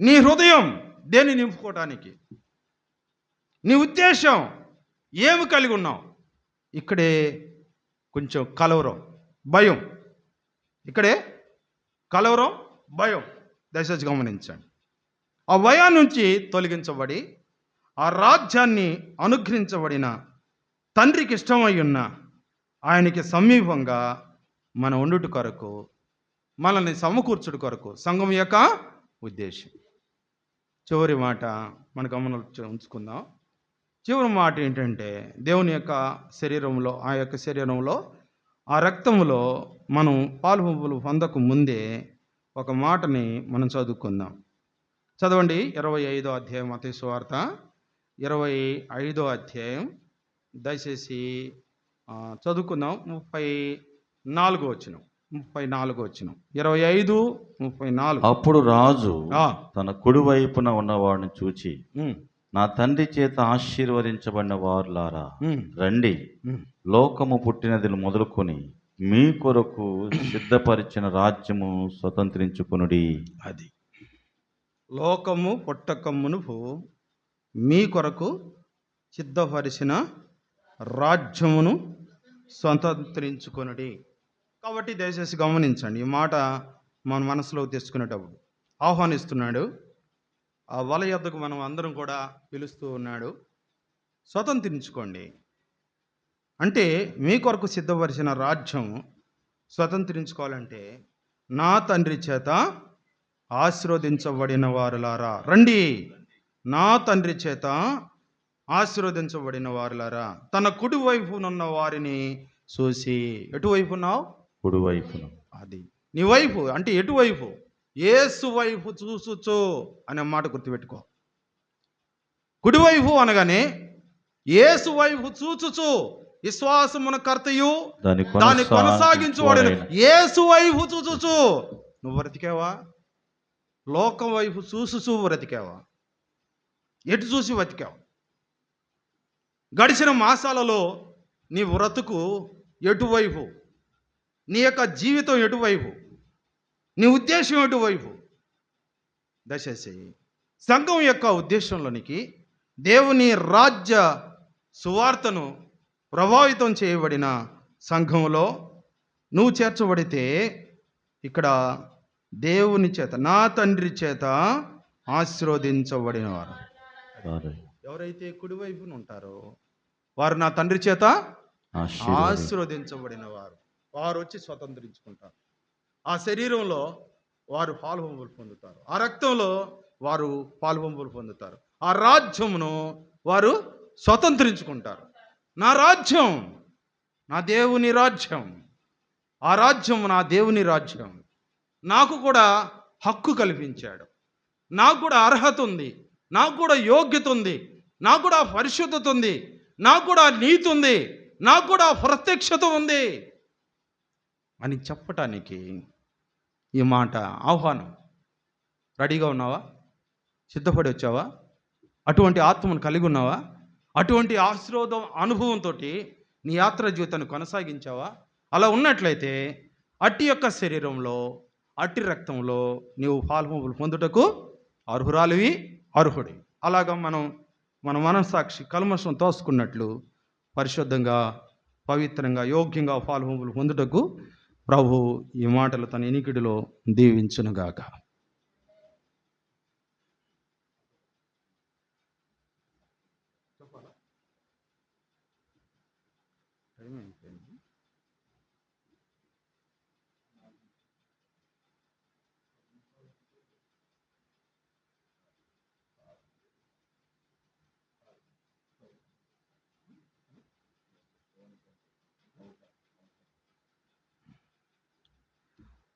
Speaker 1: నీ హృదయం దేన్ని నింపుకోవటానికి, నీ ఉద్దేశం ఏమి కలిగి ఉన్నావు? ఇక్కడే కొంచెం కలవరం, భయం. ఇక్కడే కలవరం, భయం. దయచేసి గమనించండి. ఆ భయం నుంచి తొలగించబడి ఆ రాజ్యాన్ని అనుగ్రహించబడిన తండ్రికి ఇష్టమై ఉన్న ఆయనకి సమీపంగా మన ఉండుట కొరకు, మనల్ని సమకూర్చుడు కొరకు సంఘం యొక్క ఉద్దేశం. చివరి మాట మన గమనంలో ఉంచుకుందాం. చివరి మాట ఏంటంటే, దేవుని యొక్క శరీరంలో, ఆ యొక్క శరీరంలో, ఆ రక్తంలో మనం పాలు పంపులు పొందక ముందే ఒక మాటని మనం చదువుకుందాం. చదవండి. 25వ అధ్యాయం, మత్తయి సువార్త 25వ అధ్యాయం. దయచేసి చదువుకుందాం. 34వ వచనం. 25:34.
Speaker 2: అప్పుడు రాజు తన కుడి వైపున ఉన్నవాడిని చూచి, నా తండ్రి చేత ఆశీర్వదించబడిన వారులారా, రండి, లోకము పుట్టినది మొదలుకొని మీ కొరకు సిద్ధపరిచిన రాజ్యము స్వతంత్రించుకొనుడి.
Speaker 1: అది లోకము పుట్టకమునుపు మీ కొరకు సిద్ధపరిచిన రాజ్యమును స్వతంత్రించుకొనుడి. కాబట్టి దయచేసి గమనించండి. ఈ మాట మన మనసులోకి తెచ్చుకునేటప్పుడు ఆహ్వానిస్తున్నాడు. ఆ వల యొద్దకు మనం అందరం కూడా పిలుస్తూ ఉన్నాడు. స్వతంత్రించుకోండి అంటే, మీ కొరకు సిద్ధపరిచిన రాజ్యం స్వతంత్రించుకోవాలంటే, నా తండ్రి చేత ఆశీర్వదించబడిన వారులారా రండి, నా తండ్రి చేత ఆశీర్వదించబడిన వారులారా. తన కుడి వైపునున్న వారిని చూసి, ఎటువైపు ఉన్నావు?
Speaker 2: కుడి వైపున.
Speaker 1: అది నీ వైపు అంటే ఎటువైపు? యేసు వైపు చూసుచు అనే మాట గుర్తుపెట్టుకో. కుడివైపు అనగానే యేసు వైపు చూచుచు, విశ్వాసమున కర్తయు దాన్ని కొనసాగించువాడు యేసు వైపు చూచుచు. నువ్వు బ్రతికావా? లోకం వైపు చూసుచూ బ్రతికావా? ఎటు చూసి బ్రతికావు? గడిచిన మాసాలలో నీ బ్రతుకు ఎటువైపు? నీ యొక్క జీవితం ఎటువైపు? నీ ఉద్దేశం ఎటువైపు? దయచేసి సంఘం యొక్క ఉద్దేశంలోనికి, దేవుని రాజ్య సువార్తను ప్రభావితం చేయబడిన సంఘంలో నువ్వు చేర్చబడితే, ఇక్కడ దేవుని చేత, నా తండ్రి చేత ఆశీర్వదించబడిన వారు ఎవరైతే కుడివైపున ఉంటారో వారు నా తండ్రి చేత ఆశీర్వదించబడిన వారు. వారు వచ్చి స్వతంత్రించుకుంటారు. ఆ శరీరంలో వారు పాలుపంపులు పొందుతారు, ఆ రక్తంలో వారు పాలుపంపులు పొందుతారు, ఆ రాజ్యమును వారు స్వతంత్రించుకుంటారు. నా రాజ్యం నా దేవుని రాజ్యం, ఆ రాజ్యం నా దేవుని రాజ్యం. నాకు కూడా హక్కు కల్పించాడు, నాకు కూడా అర్హత ఉంది, నాకు కూడా యోగ్యత ఉంది, నాకు కూడా పరిశుద్ధత ఉంది, నాకు కూడా నీతి ఉంది, నాకు కూడా ప్రత్యక్షత ఉంది అని చెప్పటానికి ఈ మాట ఆహ్వానం. రెడీగా ఉన్నావా? సిద్ధపడి వచ్చావా? అటువంటి ఆత్మను కలిగి ఉన్నావా? అటువంటి ఆశీర్వాదం అనుభవంతో నీ యాత్ర జీవితాన్ని కొనసాగించావా? అలా ఉన్నట్లయితే అట్టి యొక్క శరీరంలో, అట్టి రక్తంలో నీవు పాలుపంపులు పొందుటకు అర్హురాలివి, అర్హుడి. అలాగా మనం మన మనస్సాక్షి కల్మషం తోసుకున్నట్లు పరిశుద్ధంగా, పవిత్రంగా, యోగ్యంగా ఫలములు పొందుటకు ప్రభు ఈ మాటలు తన ఇనికిడిలో దీవించునుగాక.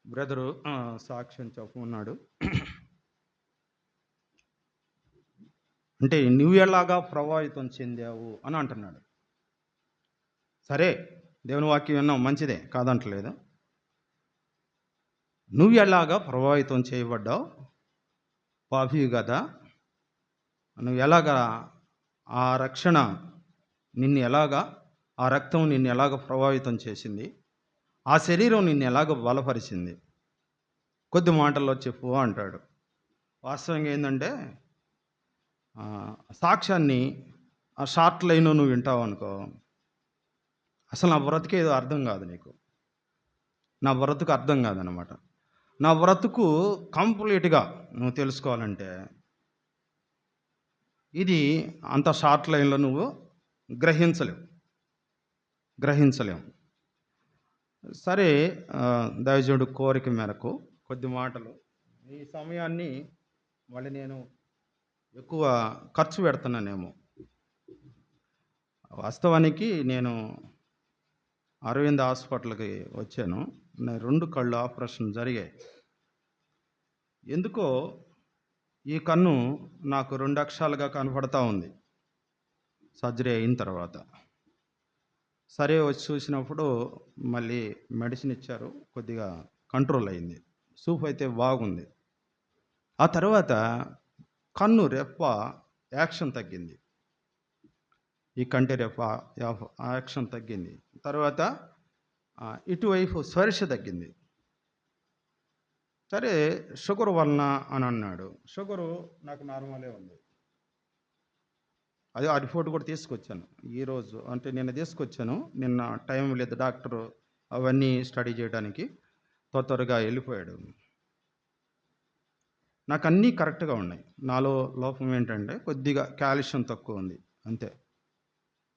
Speaker 1: బ్రదరు సాక్ష్యం చెప్పమన్నాడు. అంటే నువ్వు ఎలాగా ప్రభావితం చెందావు అని అంటున్నాడు. సరే, దేవుని వాక్యం విన్నాం, మంచిదే, కాదంటలేదు. నువ్వు ఎలాగా ప్రభావితం చేయబడ్డావు? పాపివి కదా, నువ్వు ఎలాగా ఆ రక్షణ నిన్ను ఎలాగా, ఆ రక్తం నిన్ను ఎలాగ ప్రభావితం చేసింది, ఆ శరీరం నిన్ను ఎలాగ బలపరిచింది, కొద్ది మాటల్లో చెప్పు అంటాడు. వాస్తవంగా ఏంటంటే సాక్ష్యాన్ని ఆ షార్ట్ లైన్ నువ్వు వింటావు అనుకో, అసలు నా బ్రతుకు ఏదో అర్థం కాదు నీకు. నా బ్రతుకు అర్థం కాదనమాట. నా బ్రతుకు కంప్లీట్గా నువ్వు తెలుసుకోవాలంటే ఇది అంత షార్ట్ లైన్లో నువ్వు గ్రహించలేవు. సరే, దైవజనుడు కోరిక మేరకు కొద్ది మాటలు, ఈ సమయాన్ని మళ్ళీ నేను ఎక్కువ ఖర్చు పెడుతున్నానేమో. వాస్తవానికి నేను అరవింద్ హాస్పిటల్కి వచ్చాను. నా 2 కళ్ళు ఆపరేషన్ జరిగాయి. ఎందుకో ఈ కన్ను నాకు 2 అక్షరాలుగా కనపడతా ఉంది సర్జరీ అయిన తర్వాత. సరే, వచ్చి చూసినప్పుడు మళ్ళీ మెడిసిన్ ఇచ్చారు, కొద్దిగా కంట్రోల్ అయింది, చూపు అయితే బాగుంది. ఆ తర్వాత కన్ను రెప్ప యాక్షన్ తగ్గింది, ఈ కంటి రెప్ప యాక్షన్ తగ్గింది. తర్వాత ఇటువైపు స్పర్శ తగ్గింది. సరే, షుగర్ వలన అని అన్నాడు. షుగరు నాకు నార్మలే ఉంది. అదే ఆ రిపోర్ట్ కూడా తీసుకొచ్చాను ఈరోజు, అంటే నిన్న తీసుకొచ్చాను. నిన్న టైం లేదు, డాక్టరు అవన్నీ స్టడీ చేయడానికి త్వరగా వెళ్ళిపోయాడు. నాకు అన్నీ కరెక్ట్గా ఉన్నాయి. నాలో లోపం ఏంటంటే కొద్దిగా కాల్షియం తక్కువ ఉంది, అంతే.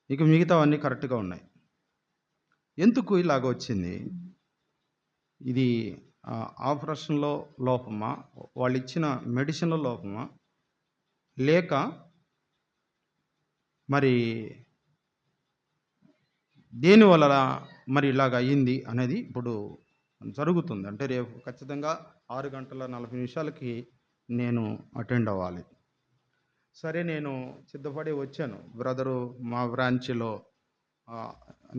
Speaker 1: ఇక మిగతావన్నీ కరెక్ట్గా ఉన్నాయి. ఎందుకు ఇలాగ వచ్చింది? ఇది ఆపరేషన్లో లోపమా, వాళ్ళు ఇచ్చిన మెడిసిన్లో లోపమా, లేక మరి దేనివల్ల మరి ఇలాగ అయ్యింది అనేది ఇప్పుడు జరుగుతుంది. అంటే రేపు ఖచ్చితంగా 6:40 నేను అటెండ్ అవ్వాలి. సరే, నేను సిద్ధపడి వచ్చాను. బ్రదరు మా బ్రాంచ్లో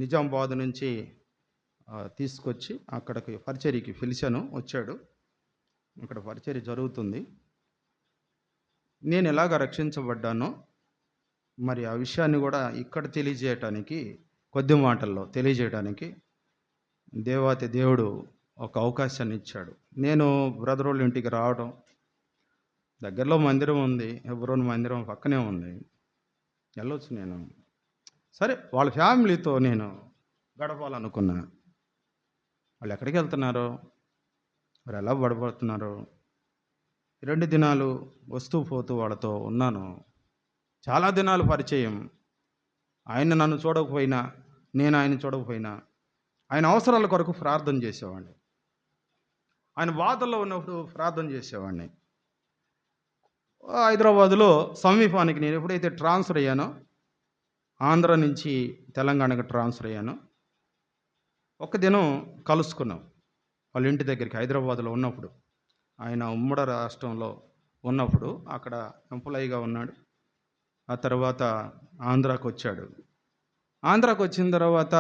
Speaker 1: నిజామాబాద్ నుంచి తీసుకొచ్చి అక్కడికి పరిచర్యకి పిలిచాను, వచ్చాడు. ఇక్కడ పరిచర్య జరుగుతుంది. నేను ఎలాగ రక్షించబడ్డానో మరి ఆ విషయాన్ని కూడా ఇక్కడ తెలియజేయటానికి, కొద్ది మాటల్లో తెలియజేయడానికి దేవాతి దేవుడు ఒక అవకాశాన్ని ఇచ్చాడు. నేను బ్రదర్ వాళ్ళ ఇంటికి రావడం, దగ్గరలో మందిరం ఉంది, హెబ్రోన్ మందిరం పక్కనే ఉంది, వెళ్ళొచ్చు నేను. సరే, వాళ్ళ ఫ్యామిలీతో నేను గడపాలనుకున్నా. వాళ్ళు ఎక్కడికి వెళ్తున్నారు, మరి ఎలా పడిపోతున్నారు, 2 దినాలు వస్తూ పోతూ వాళ్ళతో ఉన్నాను. చాలా దినాలు పరిచయం. ఆయన నన్ను చూడకపోయినా, నేను ఆయన చూడకపోయినా, ఆయన అవసరాల కొరకు ప్రార్థన చేసేవాడిని. ఆయన బాధల్లో ఉన్నప్పుడు ప్రార్థన చేసేవాడిని. హైదరాబాదులో సమీపానికి నేను ఎప్పుడైతే ట్రాన్స్ఫర్ అయ్యానో, ఆంధ్ర నుంచి తెలంగాణకి ట్రాన్స్ఫర్ అయ్యానో, ఒక దినం కలుసుకున్నాం వాళ్ళ ఇంటి దగ్గరికి. హైదరాబాద్లో ఉన్నప్పుడు, ఆయన ఉమ్మడి రాష్ట్రంలో ఉన్నప్పుడు అక్కడ ఎంప్లాయీగా ఉన్నాడు. ఆ తర్వాత ఆంధ్రాకి వచ్చాడు. ఆంధ్రాకి వచ్చిన తర్వాత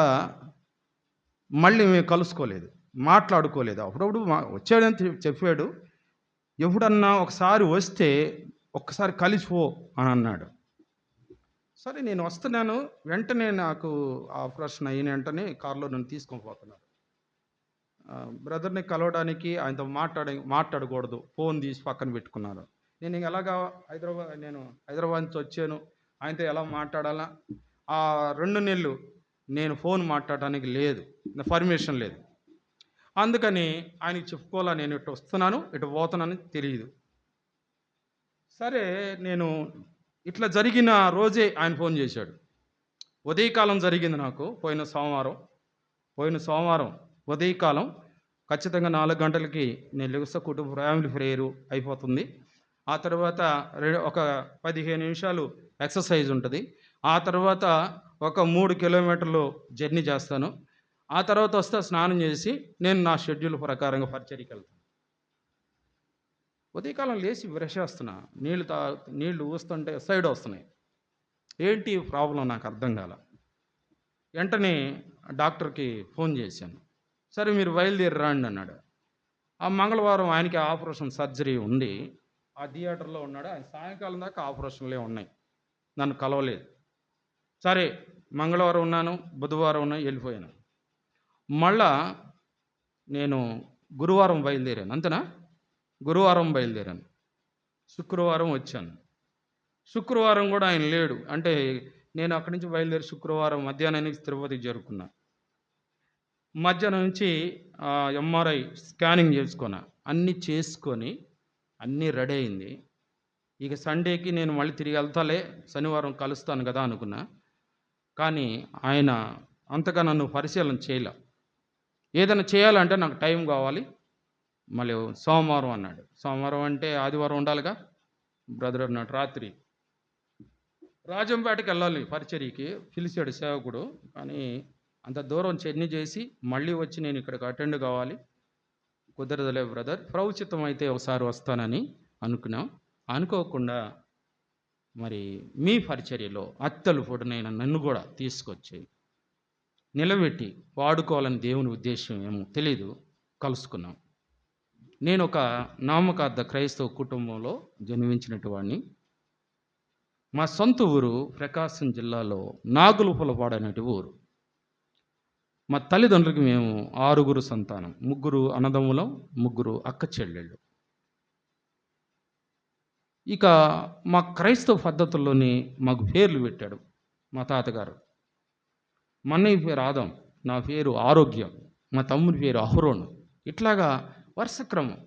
Speaker 1: మళ్ళీ మేము కలుసుకోలేదు, మాట్లాడుకోలేదు. అప్పుడప్పుడు వచ్చాడని చెప్పాడు. ఎప్పుడన్నా ఒకసారి వస్తే ఒక్కసారి కలిసిపో అని అన్నాడు. సరే, నేను వస్తున్నాను. వెంటనే నాకు ఆపరేషన్ అయిన వెంటనే కారులో నన్ను తీసుకొని పోతున్నాడు. బ్రదర్ని కలవడానికి ఆయనతో మాట్లాడకూడదు, ఫోన్ తీసి పక్కన పెట్టుకున్నారు. నేను ఇంక ఎలాగా హైదరాబాద్ నుంచి వచ్చాను, ఆయనతో ఎలా మాట్లాడాలా, ఆ 2 నెలలు నేను ఫోన్ మాట్లాడడానికి లేదు, నా పర్మిషన్ లేదు. అందుకని ఆయనకి చెప్పుకోవాలా, నేను ఇటు వస్తున్నాను ఇటు పోతున్నాను తెలియదు. సరే, నేను ఇట్లా జరిగిన రోజే ఆయన ఫోన్ చేశాడు. ఉదయకాలం జరిగింది నాకు, పోయిన సోమవారం ఉదయకాలం ఖచ్చితంగా 4 గంటలకి నేను లెగుస్తా, కుటుంబ ఫ్యామిలీ ప్రేయరు అయిపోతుంది. ఆ తర్వాత ఒక 15 నిమిషాలు ఎక్సర్సైజ్ ఉంటుంది. ఆ తర్వాత ఒక 3 కిలోమీటర్లు జర్నీ చేస్తాను. ఆ తర్వాత వస్తా, స్నానం చేసి నేను నా షెడ్యూల్ ప్రకారంగా పరిచర్యకి వెళ్తాను. ఉదయకాలం లేచి బ్రష్ చేస్తున్నా, నీళ్లు ఊస్తుంటే సైడ్ వస్తున్నాయి. ఏంటి ప్రాబ్లం నాకు అర్థం కాల. వెంటనే డాక్టర్కి ఫోన్ చేశాను. సరే మీరు బయలుదేరి రండి అన్నాడు. ఆ మంగళవారం ఆయనకి ఆపరేషన్ సర్జరీ ఉంది, ఆ థియేటర్లో ఉన్నాడు. ఆయన సాయంకాలం దాకా ఆపరేషన్లే ఉన్నాయి, నన్ను కలవలేదు. సరే, మంగళవారం ఉన్నాను, బుధవారం ఉన్నాను, వెళ్ళిపోయాను. మళ్ళా నేను గురువారం బయలుదేరాను, అంతేనా? గురువారం బయలుదేరాను, శుక్రవారం వచ్చాను. శుక్రవారం కూడా ఆయన లేడు. అంటే నేను అక్కడి నుంచి బయలుదేరి శుక్రవారం మధ్యాహ్నానికి తిరుపతికి చేరుకున్నా. మధ్యాహ్నం నుంచి ఎంఆర్ఐ స్కానింగ్ చేసుకున్నా, అన్నీ చేసుకొని అన్నీ రెడీ అయింది. ఇక సండేకి నేను మళ్ళీ తిరిగి వెళ్తాలే, శనివారం కలుస్తాను కదా అనుకున్నా. కానీ ఆయన అంతగా నన్ను పరిశీలన చేయలే. ఏదైనా చేయాలంటే నాకు టైం కావాలి, మళ్ళీ సోమవారం అన్నాడు. సోమవారం అంటే ఆదివారం ఉండాలిగా. బ్రదర్ అన్నాడు, రాత్రి రాజంపేటకి వెళ్ళాలి పరిచర్యకి, పిలిచాడు సేవకుడు. కానీ అంత దూరం జర్నీ చేసి మళ్ళీ వచ్చి నేను ఇక్కడికి అటెండ్ కావాలి, కుదరదులే బ్రదర్, ప్రౌచితం అయితే ఒకసారి వస్తానని అనుకున్నాం. అనుకోకుండా మరి మీ పరిచర్యలో అత్తలుపుడునైన నన్ను కూడా తీసుకొచ్చి నిలబెట్టి వాడుకోవాలని దేవుని ఉద్దేశం ఏమో తెలీదు, కలుసుకున్నాం. నేను ఒక నామకార్థ క్రైస్తవ కుటుంబంలో జన్మించినటు వాడిని. మా సొంత ఊరు ప్రకాశం జిల్లాలో నాగులుపులపాడు అనేటి ఊరు. మా తల్లిదండ్రులకి మేము 6 సంతానం, 3 అన్నదమ్ములం, 3 అక్క చెల్లెళ్ళు. ఇక మా క్రైస్తవ పద్ధతుల్లోని మాకు పేర్లు పెట్టాడు మా తాతగారు. మా అన్నయ్య పేరు ఆదం, నా పేరు ఆరోగ్యం, మా తమ్ముడి పేరు అహరోను. ఇట్లాగా వరుసక్రమం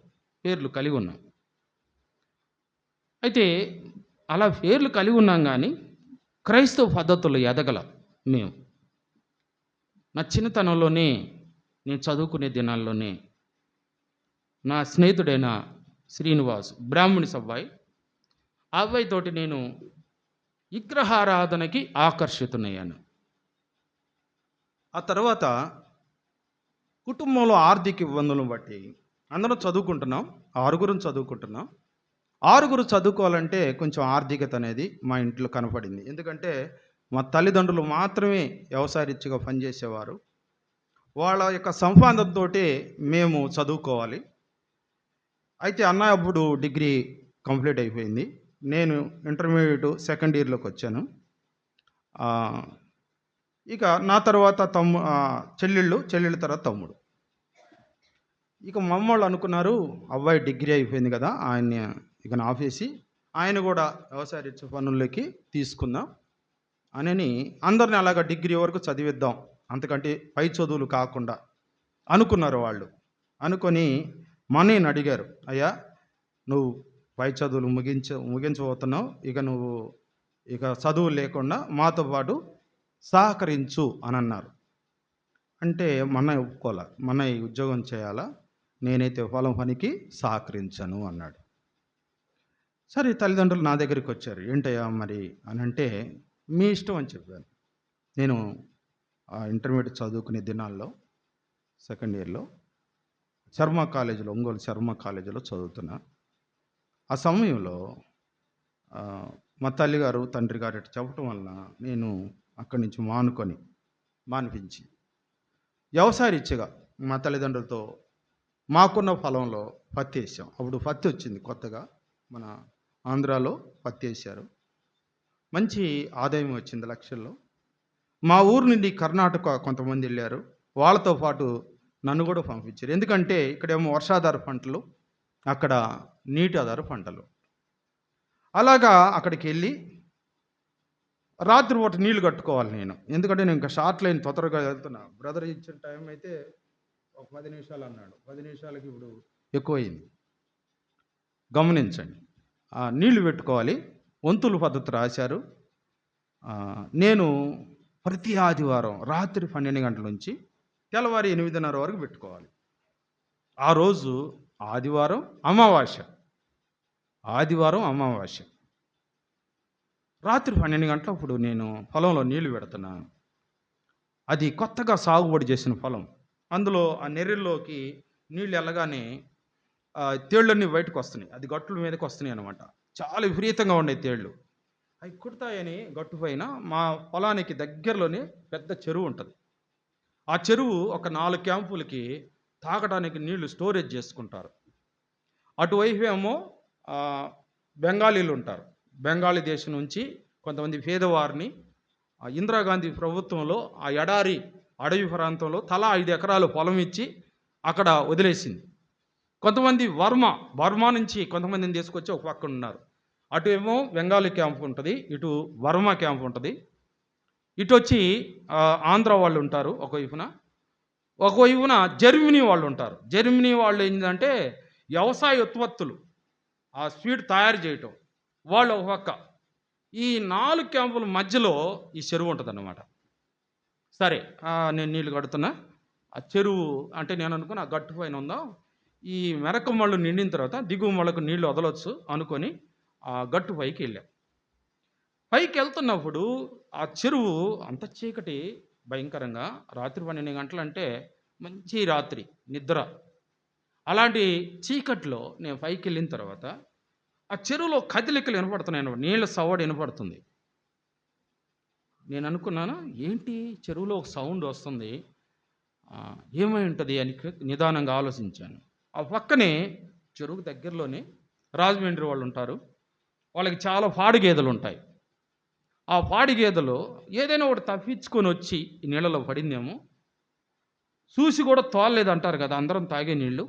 Speaker 1: పేర్లు కలిగి ఉన్నాం. అయితే అలా పేర్లు కలిగి ఉన్నాం, కానీ క్రైస్తవ పద్ధతుల్లో ఎదగల మేము. నా చిన్నతనంలోనే, నేను చదువుకునే దినాల్లోనే నా స్నేహితుడైన శ్రీనివాస్, బ్రాహ్మణి అబ్బాయి, ఆ అబ్బాయితోటి నేను విగ్రహారాధనకి ఆకర్షితునయ్యాను. ఆ తర్వాత కుటుంబంలో ఆర్థిక ఇబ్బందులను బట్టి అందరం చదువుకుంటున్నాం, 6 చదువుకుంటున్నాం. 6 చదువుకోవాలంటే కొంచెం ఆర్థికత అనేది మా ఇంట్లో కనపడింది. ఎందుకంటే మా తల్లిదండ్రులు మాత్రమే వ్యవసాయ రీత్యా పనిచేసేవారు. వాళ్ళ యొక్క సంపాదనతో మేము చదువుకోవాలి. అయితే అన్నయ్య అప్పుడు డిగ్రీ కంప్లీట్ అయిపోయింది, నేను ఇంటర్మీడియట్ సెకండ్ ఇయర్లోకి వచ్చాను. ఇక నా తర్వాత చెల్లెళ్ళు తర్వాత తమ్ముడు. ఇక మా అమ్మోళ్ళు అనుకున్నారు, అబ్బాయి డిగ్రీ అయిపోయింది కదా, ఆయన్ని ఇక ఆపేసి ఆయన కూడా వ్యవసాయ రీత్యా పనుల్లోకి తీసుకుందాం అని అందరిని అలాగ డిగ్రీ వరకు చదివిద్దాం, అంతకంటే పై చదువులు కాకుండా అనుకున్నారు వాళ్ళు. అనుకొని మనీని అడిగారు, అయ్యా నువ్వు పై చదువులు ముగించబోతున్నావు, ఇక నువ్వు ఇక చదువు లేకుండా మాతో పాటు సహకరించు అని అన్నారు. అంటే మన్నయ్య ఒప్పుకోలే, మన్నయ్య ఉద్యోగం చేయాలా, నేనైతే పొలం పనికి సహకరించను అన్నాడు. సరే, తల్లిదండ్రులు నా దగ్గరికి వచ్చారు, ఏంటయ్యా మరి అని అంటే, మీ ఇష్టం అని చెప్పాను. నేను ఇంటర్మీడియట్ చదువుకునే దినాల్లో సెకండ్ ఇయర్లో ఒంగోలు శర్మ కాలేజీలో చదువుతున్నా. ఆ సమయంలో మా తల్లిగారు తండ్రి గారు ఇట్లా చెప్పటం వలన నేను అక్కడి నుంచి మానిపించి వ్యవసాయ రీత్యగా మా తల్లిదండ్రులతో మాకున్న పొలంలో పత్తి వేసాం. అప్పుడు పత్తి వచ్చింది కొత్తగా, మన ఆంధ్రాలో పత్తి వేశారు, మంచి ఆదాయం వచ్చింది లక్షల్లో. మా ఊరు నుండి కర్ణాటక కొంతమంది వెళ్ళారు, వాళ్ళతో పాటు నన్ను కూడా పంపించారు. ఎందుకంటే ఇక్కడేమో వర్షాధార పంటలు, అక్కడ నీటి ఆధార పంటలు. అలాగా అక్కడికి వెళ్ళి రాత్రి పూట నీళ్లు కట్టుకోవాలి నేను, ఎందుకంటే నేను ఇంకా షార్ట్ లైన్ తొందరగా వెళ్తున్నా. బ్రదర్ ఇచ్చిన టైం అయితే ఒక 10 నిమిషాలు అన్నాడు, 10 నిమిషాలకి ఇప్పుడు ఎక్కువైంది. గమనించండి, నీళ్లు పెట్టుకోవాలి, వంతుల పద్ధతి రాశారు. నేను ప్రతి ఆదివారం రాత్రి 12 గంటల నుంచి తెల్లవారి 8:30 వరకు పెట్టుకోవాలి. ఆ రోజు ఆదివారం అమావాస్య, రాత్రి 12 గంటలప్పుడు నేను పొలంలో నీళ్లు పెడుతున్నాను. అది కొత్తగా సాగుబడి చేసిన పొలం. అందులో ఆ నెర్రెల్లోకి నీళ్ళు వెళ్ళగానే తేళ్ళన్నీ బయటకు వస్తున్నాయి. అది గట్టుల మీదకి వస్తున్నాయి అనమాట. చాలా విపరీతంగా ఉండే తేళ్ళు. అవి కుడతాయని గట్టు పైన మా పొలానికి దగ్గరలోనే పెద్ద చెరువు ఉంటుంది. ఆ చెరువు ఒక 4 క్యాంపులకి తాగడానికి నీళ్లు స్టోరేజ్ చేసుకుంటారు. అటువైపు ఏమో బెంగాలీలు ఉంటారు. బెంగాలీ దేశం నుంచి కొంతమంది పేదవారిని ఇందిరాగాంధీ ప్రభుత్వంలో ఆ అడవి ప్రాంతంలో తలా 5 ఎకరాలు పొలం ఇచ్చి అక్కడ వదిలేసింది. కొంతమంది బర్మా నుంచి కొంతమందిని తీసుకొచ్చి ఒక పక్కన ఉన్నారు. అటు ఏమో బెంగాలీ క్యాంప్ ఉంటుంది, ఇటు బర్మా క్యాంప్ ఉంటుంది. ఇటు వచ్చి ఆంధ్ర వాళ్ళు ఉంటారు ఒకవైపున జర్మనీ వాళ్ళు ఉంటారు. జర్మనీ వాళ్ళు ఏంటంటే వ్యవసాయ ఉత్పత్తులు, ఆ స్వీట్ తయారు చేయటం, వాళ్ళు ఒక పక్క. ఈ 4 క్యాంపుల మధ్యలో ఈ చెరువు ఉంటుంది అన్నమాట. సరే, నేను నీళ్ళు కడుతున్నా. ఆ చెరువు అంటే నేను అనుకుని ఆ గట్టు పైన ఉందాం, ఈ మెరక మళ్ళు నిండిన తర్వాత దిగువ మళ్ళకు నీళ్లు వదలొచ్చు అనుకొని ఆ గట్టు పైకి వెళ్ళాం. పైకి వెళ్తున్నప్పుడు ఆ చెరువు అంత చీకటి, భయంకరంగా. రాత్రి 12 గంటలు అంటే మంచి రాత్రి నిద్ర. అలాంటి చీకట్లో నేను పైకి వెళ్ళిన తర్వాత ఆ చెరువులో కదలికలు వినపడుతున్నాయి, నీళ్ళ సవ్వడి వినపడుతుంది. నేను అనుకున్నాను, ఏంటి చెరువులో ఒక సౌండ్ వస్తుంది, ఏమై ఉంటుంది అని నిదానంగా ఆలోచించాను. ఆ పక్కనే చెరువుకు దగ్గరలోనే రాజమండ్రి వాళ్ళు ఉంటారు. వాళ్ళకి చాలా పాడి గేదెలు ఉంటాయి. ఆ పాడి గేదెలు ఏదైనా ఒకటి తప్పించుకొని వచ్చి ఈ నీళ్ళలో పడిందేమో, చూసి కూడా తోలలేదు అంటారు కదా అందరం తాగే నీళ్ళు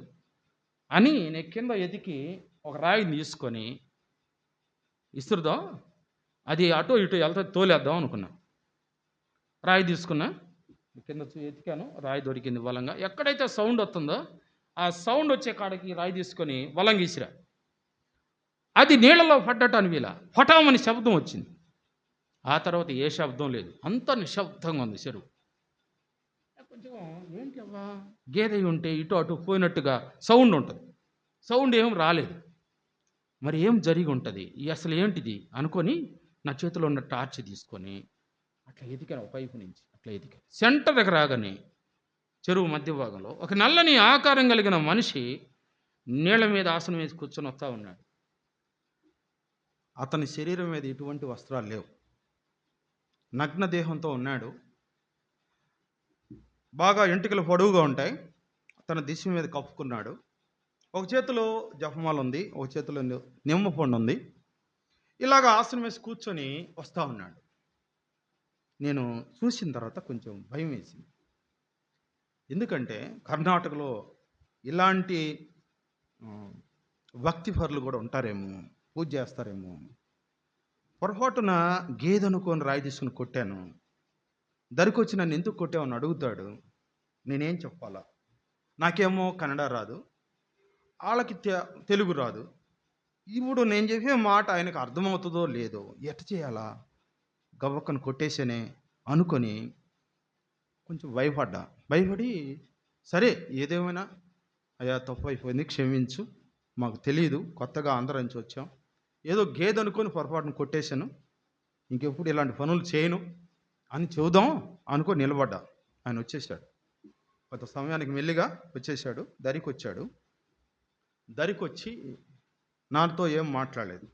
Speaker 1: అని, నేను కింద ఎతికి ఒక రాయిని తీసుకొని ఇసురుదాం, అది అటో ఇటో వెళ్తా తోలేద్దాం అనుకున్నా. రాయి తీసుకున్నా, కింద ఎతికాను, రాయి దొరికింది బలంగా. ఎక్కడైతే సౌండ్ వస్తుందో ఆ సౌండ్ వచ్చే కాడికి రాయి తీసుకొని బలంగా ఇసిరా. అది నీళ్ళలో పడ్డటానికి వీల పటామని శబ్దం వచ్చింది. ఆ తర్వాత ఏ శబ్దం లేదు, అంత నిశ్శబ్దంగా ఉంది చెరువు. కొంచెం ఏంటి అవ్వా, గేదె ఉంటే ఇటు అటు పోయినట్టుగా సౌండ్ ఉంటుంది, సౌండ్ ఏం రాలేదు. మరి ఏం జరిగి ఉంటుంది, అసలు ఏంటిది అనుకొని నా చేతిలో ఉన్న టార్చ్ తీసుకొని అట్లా ఎతికాను, పైపు నుంచి అట్లా ఎతికాను. సెంటర్కి రాగానే చెరువు మధ్య భాగంలో ఒక నల్లని ఆకారం కలిగిన మనిషి నీళ్ల మీద ఆసనం వేసి కూర్చొని వస్తూ ఉన్నాడు. అతని శరీరం మీద ఎటువంటి వస్త్రాలు లేవు, నగ్న దేహంతో ఉన్నాడు. బాగా ఎంటికలు పొడవుగా ఉంటాయి. తన దిశ మీద కప్పుకున్నాడు. ఒక చేతిలో జపమాల ఉంది, ఒక చేతిలో నిమ్మ పండు ఉంది. ఇలాగ ఆసనం వేసి కూర్చొని వస్తూ ఉన్నాడు. నేను చూసిన తర్వాత కొంచెం భయం వేసింది. ఎందుకంటే కర్ణాటకలో ఇలాంటి భక్తిపరులు కూడా ఉంటారేమో, పూజ చేస్తారేమో. పొరపాటున గేదె అనుకొని రాయి తీసుకుని కొట్టాను. దరికొచ్చి నన్ను ఎందుకు కొట్టావని అడుగుతాడు. నేనేం చెప్పాలా? నాకేమో కన్నడ రాదు, వాళ్ళకి తెలుగు రాదు. ఇప్పుడు నేను చెప్పే మాట ఆయనకు అర్థమవుతుందో లేదో, ఎట్ట చేయాలా? గవ్వక్కను కొట్టేసానే అనుకొని కొంచెం భయపడి సరే ఏదేమైనా అయ్యా తప్పు అయిపోయింది, క్షమించు, మాకు తెలియదు, కొత్తగా ఆంధ్ర నుంచి వచ్చాం, ఏదో గేదె అనుకొని పొరపాటును కొట్టేశాను, ఇంకెప్పుడు ఇలాంటి పనులు చేయను అని చెబుదాం అనుకొని నిలబడ్డా. ఆయన వచ్చేసాడు. కొంత సమయానికి మెల్లిగా వచ్చేసాడు, దరికొచ్చాడు. దరికొచ్చి నాతో ఏం మాట్లాడలేదు.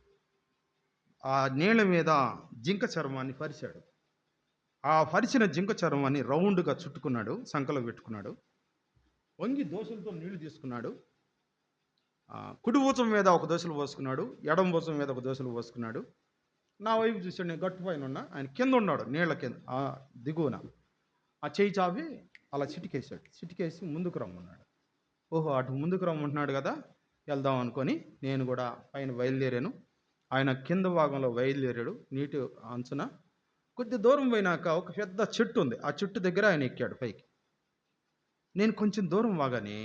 Speaker 1: ఆ నీళ్ళ మీద జింక చర్మాన్ని పరిచాడు. ఆ పరిచిన జింక చర్మాన్ని రౌండ్గా చుట్టుకున్నాడు, సంకలో పెట్టుకున్నాడు. వంగి దోశలతో నీళ్లు తీసుకున్నాడు. కుడి భుజం మీద ఒక దోశలు పోసుకున్నాడు, ఎడమ భుజం మీద ఒక దోశలు పోసుకున్నాడు. నా వైపు చూసాడు, నేను గట్టు పైన ఉన్నా, ఆయన కింద ఉన్నాడు, నీళ్ళ కింద దిగువన. ఆ చేయి చాపి అలా చిటికేసాడు. చిటికేసి ముందుకు రమ్మన్నాడు. ఓహో, అటు ముందుకు రమ్మంటున్నాడు కదా, వెళ్దాం అనుకొని నేను కూడా పైన బయలుదేరాను. ఆయన కింద భాగంలో బయలుదేరాడు నీటి అంచున. కొద్ది దూరం పోయినాక ఒక పెద్ద చెట్టు ఉంది. ఆ చెట్టు దగ్గర ఆయన ఎక్కాడు పైకి. నేను కొంచెం దూరం వాగానే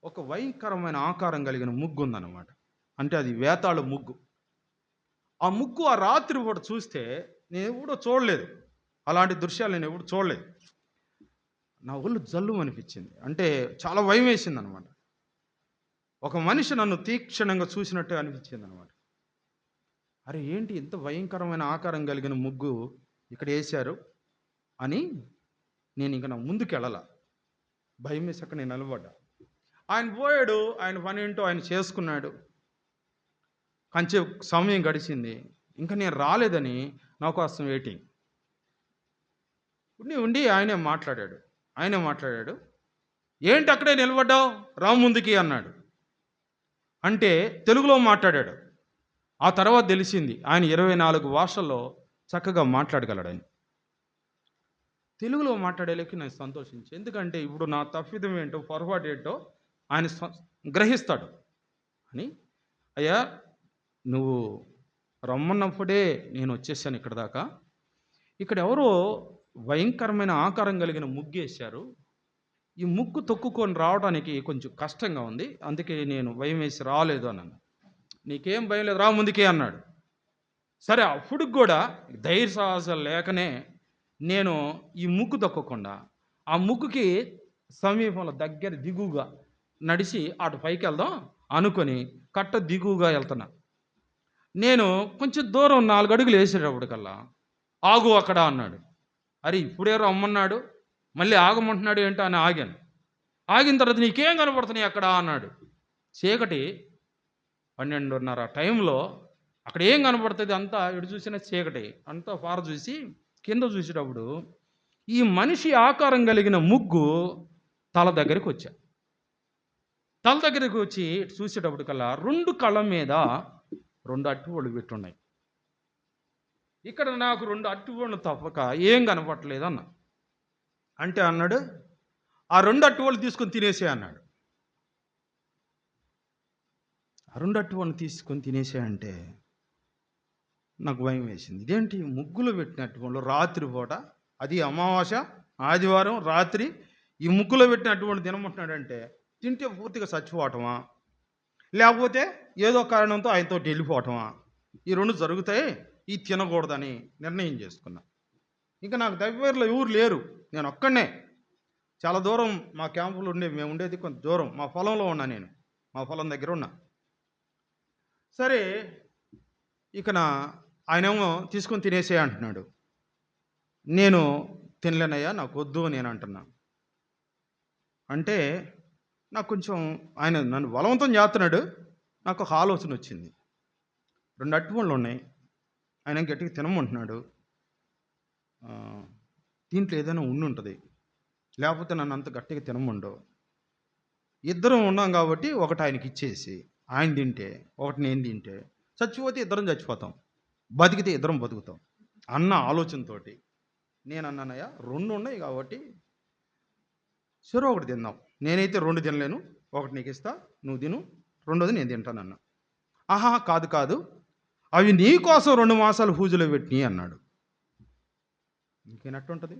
Speaker 1: ఒక భయంకరమైన ఆకారం కలిగిన ముగ్గు ఉందన్నమాట. అంటే అది వేతాళ ముగ్గు. ఆ ముగ్గు ఆ రాత్రి పూట చూస్తే నేను ఎప్పుడూ చూడలేదు. అలాంటి దృశ్యాలు నేను ఎప్పుడు చూడలేదు. నా ఒళ్ళు జల్లు అనిపించింది. అంటే చాలా భయం వేసింది అనమాట. ఒక మనిషి నన్ను తీక్షణంగా చూసినట్టే అనిపించింది అనమాట. అరే ఏంటి ఇంత భయంకరమైన ఆకారం కలిగిన ముగ్గు ఇక్కడ వేశారు అని నేను ఇంక నా ముందుకు వెళ్ళాల. భయం వేసి అక్కడ నేను నిలబడ్డా. ఆయన పోయాడు, ఆయన పని ఏంటో ఆయన చేసుకున్నాడు. కొంచెం సమయం గడిచింది. ఇంకా నేను రాలేదని నా కోసం వెయిటింగ్. ఉండి ఆయనే మాట్లాడాడు. ఏంటి అక్కడే నిలబడ్డావు, రా ముందుకి అన్నాడు. అంటే తెలుగులో మాట్లాడాడు. ఆ తర్వాత తెలిసింది ఆయన 24 భాషల్లో చక్కగా మాట్లాడగలడని. తెలుగులో మాట్లాడేలేకి నేను సంతోషించి, ఎందుకంటే ఇప్పుడు నా తప్పిదం ఏంటో పొరపాటు ఏంటో ఆయన గ్రహిస్తాడు అని. అయ్యా నువ్వు రమ్మన్నప్పుడే నేను వచ్చేసాను ఇక్కడ దాకా. ఇక్కడ ఎవరో భయంకరమైన ఆకారం కలిగిన ముగ్గు వేశారు. ఈ ముగ్గు తొక్కుకొని రావడానికి కొంచెం కష్టంగా ఉంది, అందుకే నేను భయం వేసి రాలేదు అన్నాను. నీకేం భయం లేదు, రా ముందుకే అన్నాడు. సరే అప్పుడు కూడా ధైర్య సాహసాలు లేకనే నేను ఈ ముగ్గు తొక్కకుండా ఆ ముగ్గుకి సమీపంలో దగ్గర దిగువగా నడిచి అటు పైకి వెళ్దాం అనుకొని కట్ట దిగువగా వెళ్తున్నా. నేను కొంచెం దూరం 4 అడుగులు వేసేటప్పటికల్లా ఆగు అక్కడ అన్నాడు. అరే ఇప్పుడే రమ్మన్నాడు, మళ్ళీ ఆగమంటున్నాడు ఏంటో అని ఆగాను. ఆగిన తర్వాత నీకేం కనపడుతున్నాయి అక్కడ అన్నాడు. చీకటి 12:30 టైంలో అక్కడ ఏం కనపడుతుంది, అంతా ఎటు చూసినా చీకటి. అంతా పార చూసి కింద చూసేటప్పుడు ఈ మనిషి ఆకారం కలిగిన ముగ్గు తల దగ్గరికి వచ్చా. తల దగ్గరికి వచ్చి చూసేటప్పటికల్లా 2 కళ్ళ మీద 2 అట్టిపళ్ళు పెట్టున్నాయి. ఇక్కడ నాకు 2 అట్టిపళ్ళు తప్పక ఏం కనపడలేదు అన్న. అంటే అన్నాడు, ఆ 2 అట్టిపళ్ళు తీసుకొని తినేసే అన్నాడు. ఆ 2 అట్టిపళ్ళు తీసుకొని తినేసే అంటే నాకు భయం వేసింది. ఇదేంటి ముగ్గులో పెట్టిన అట్టిపళ్ళు రాత్రి పూట, అది అమావాస్య ఆదివారం రాత్రి ఈ ముగ్గులో పెట్టిన అట్టిపళ్ళు తినమంటున్నాడంటే తింటే పూర్తిగా చచ్చిపోవటమా, లేకపోతే ఏదో కారణంతో ఆయనతో వెళ్ళిపోవటమా, ఈ 2 జరుగుతాయి. ఈ తినకూడదని నిర్ణయం చేసుకున్నా. ఇంకా నాకు దగ్గరలో ఎవరు లేరు, నేను ఒక్కడనే. చాలా దూరం మా క్యాంపులు మేము ఉండేది కొంత దూరం. మా పొలంలో ఉన్నా, నేను మా పొలం దగ్గర ఉన్నా. సరే ఇక ఆయనేమో తీసుకొని తినేసే అంటున్నాడు. నేను తినలేనయ్యా, నాకు వద్దు నేను అంటున్నా. అంటే నాకు కొంచెం ఆయన నన్ను బలవంతం చేస్తున్నాడు. నాకు ఒక ఆలోచన వచ్చింది. 2 అట్టిపళ్ళు ఉన్నాయి, ఆయన గట్టిగా తినమంటున్నాడు. దీంట్లో ఏదైనా ఉంటుంది, లేకపోతే నన్ను అంత గట్టిగా తినమండవు. ఇద్దరం ఉన్నాం కాబట్టి ఒకటి ఆయనకి ఇచ్చేసి ఆయన తింటే ఒకటి నేను తింటే చచ్చిపోతే ఇద్దరం చచ్చిపోతాం, బతికితే ఇద్దరం బతుకుతాం అన్న ఆలోచనతో నేను అన్నానయ్యా 2 ఉన్నాయి కాబట్టి సరే ఒకటి తిందాం. నేనైతే 2 తినలేను, ఒకటి నీకు ఇస్తా, నువ్వు తిను, 2వది నేను తింటానన్నా. ఆహా కాదు, అవి నీ కోసం 2 మాసాలు పూజలో పెట్టినాయి అన్నాడు. ఇంకేనట్టు ఉంటుంది,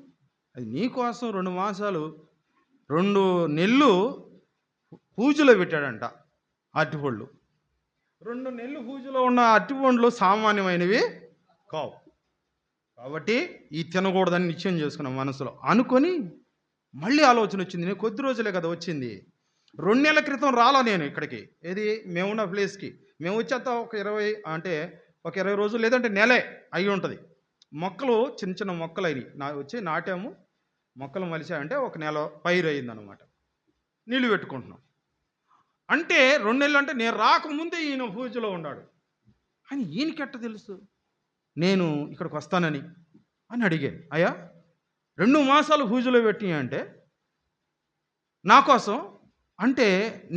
Speaker 1: అది నీ కోసం 2 మాసాలు 2 నెలలు పూజలో పెట్టాడంట అరటిపళ్ళు. 2 నెలలు పూజలో ఉన్న అరటిపండ్లు సామాన్యమైనవి కావు. కాబట్టి ఈ తినకూడదని నిశ్చయం చేసుకున్నాం మనసులో అనుకొని. మళ్ళీ ఆలోచన వచ్చింది. నేను కొద్ది రోజులే కదా వచ్చింది, 2 నెలల క్రితం రాలా నేను ఇక్కడికి, ఏది మేమున్న ప్లేస్కి. మేము వచ్చేంత ఒక 20 రోజులు లేదంటే నెలే అయి ఉంటుంది. మొక్కలు చిన్న మొక్కలు అయినాయి, వచ్చి నాటాము, మొక్కలు మలిచాయంటే ఒక నెల పైరు అయిందనమాట. నీళ్ళు పెట్టుకుంటున్నాం. అంటే 2 నెలలు అంటే నేను రాకముందే ఈయన పూజలో ఉన్నాడు అని ఈయనకెట్ట తెలుసు నేను ఇక్కడికి వస్తానని అని అడిగాను. అయ్యా 2 మాసాలు పూజలో పెట్టి అంటే నా కోసం, అంటే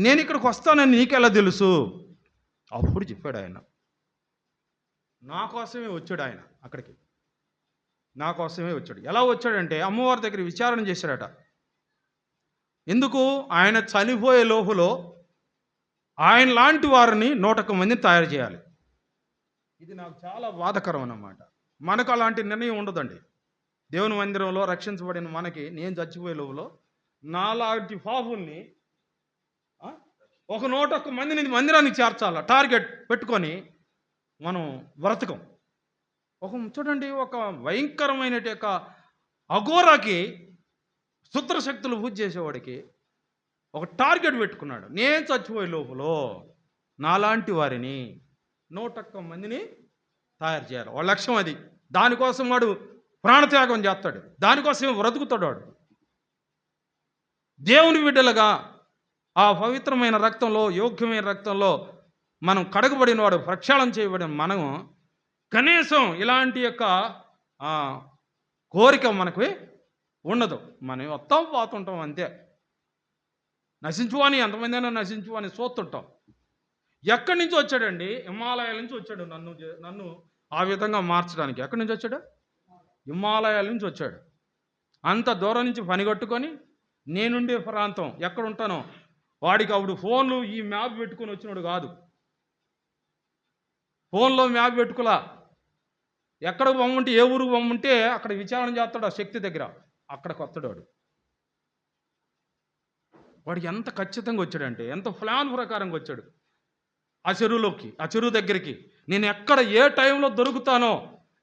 Speaker 1: నేను ఇక్కడికి వస్తానని నీకెలా తెలుసు? అప్పుడు చెప్పాడు ఆయన, నా కోసమే వచ్చాడు ఆయన అక్కడికి, నా కోసమే వచ్చాడు. ఎలా వచ్చాడంటే అమ్మవారి దగ్గర విచారణ చేశాడట. ఎందుకు? ఆయన చనిపోయే లోపులో ఆయన లాంటి వారిని 101 మందిని తయారు చేయాలి. ఇది నాకు చాలా బాధకరం అన్నమాట. మనకు అలాంటి నిర్ణయం ఉండదండి. దేవుని మందిరంలో రక్షించబడిన మనకి, నేను చచ్చిపోయే లోపల నాలాంటి పాపుల్ని ఆ, ఒక 101 మందిని మందిరానికి చేర్చాల టార్గెట్ పెట్టుకొని మనం బ్రతకం. చూడండి, ఒక భయంకరమైన యొక్క అఘోరాకి శుద్రశక్తులు పూజ చేసేవాడికి ఒక టార్గెట్ పెట్టుకున్నాడు. నేను చచ్చిపోయే లోపల నాలాంటి వారిని 101 మందిని తయారు చేయాలి. వాళ్ళ లక్ష్యం అది. దానికోసం వాడు ప్రాణత్యాగం చేస్తాడు, దానికోసం బ్రతుకుతాడు వాడు. దేవుని బిడ్డలుగా ఆ పవిత్రమైన రక్తంలో, యోగ్యమైన రక్తంలో మనం కడగబడిన వాడు, ప్రక్షాళన చేయబడిన మనం కనీసం ఇలాంటి యొక్క కోరిక మనకు ఉండదు. మనం మొత్తం పోతుంటాం అంతే. నశించువాని, ఎంతమంది అయినా నశించువాని చూస్తుంటాం. ఎక్కడి నుంచి వచ్చాడండి? హిమాలయాల నుంచి వచ్చాడు నన్ను ఆ విధంగా మార్చడానికి. ఎక్కడి నుంచి వచ్చాడు? హిమాలయాల నుంచి వచ్చాడు. అంత దూరం నుంచి పని కట్టుకొని, నేనుండే ప్రాంతం ఎక్కడ ఉంటానో వాడికి అప్పుడు ఫోన్లు ఈ మ్యాప్ పెట్టుకొని వచ్చినాడు కాదు. ఫోన్లో మ్యాప్ పెట్టుకోలా. ఎక్కడ బొమ్మంటే, ఏ ఊరు బొమ్మంటే అక్కడ విచారణ చేస్తాడు ఆ శక్తి దగ్గర. అక్కడికి వస్తాడు వాడు. వాడికి ఎంత ఖచ్చితంగా వచ్చాడంటే, ఎంత ప్లాన్ ప్రకారంగా వచ్చాడు ఆ చెరువులోకి, ఆ చెరువు దగ్గరికి. నేను ఎక్కడ ఏ టైంలో దొరుకుతానో,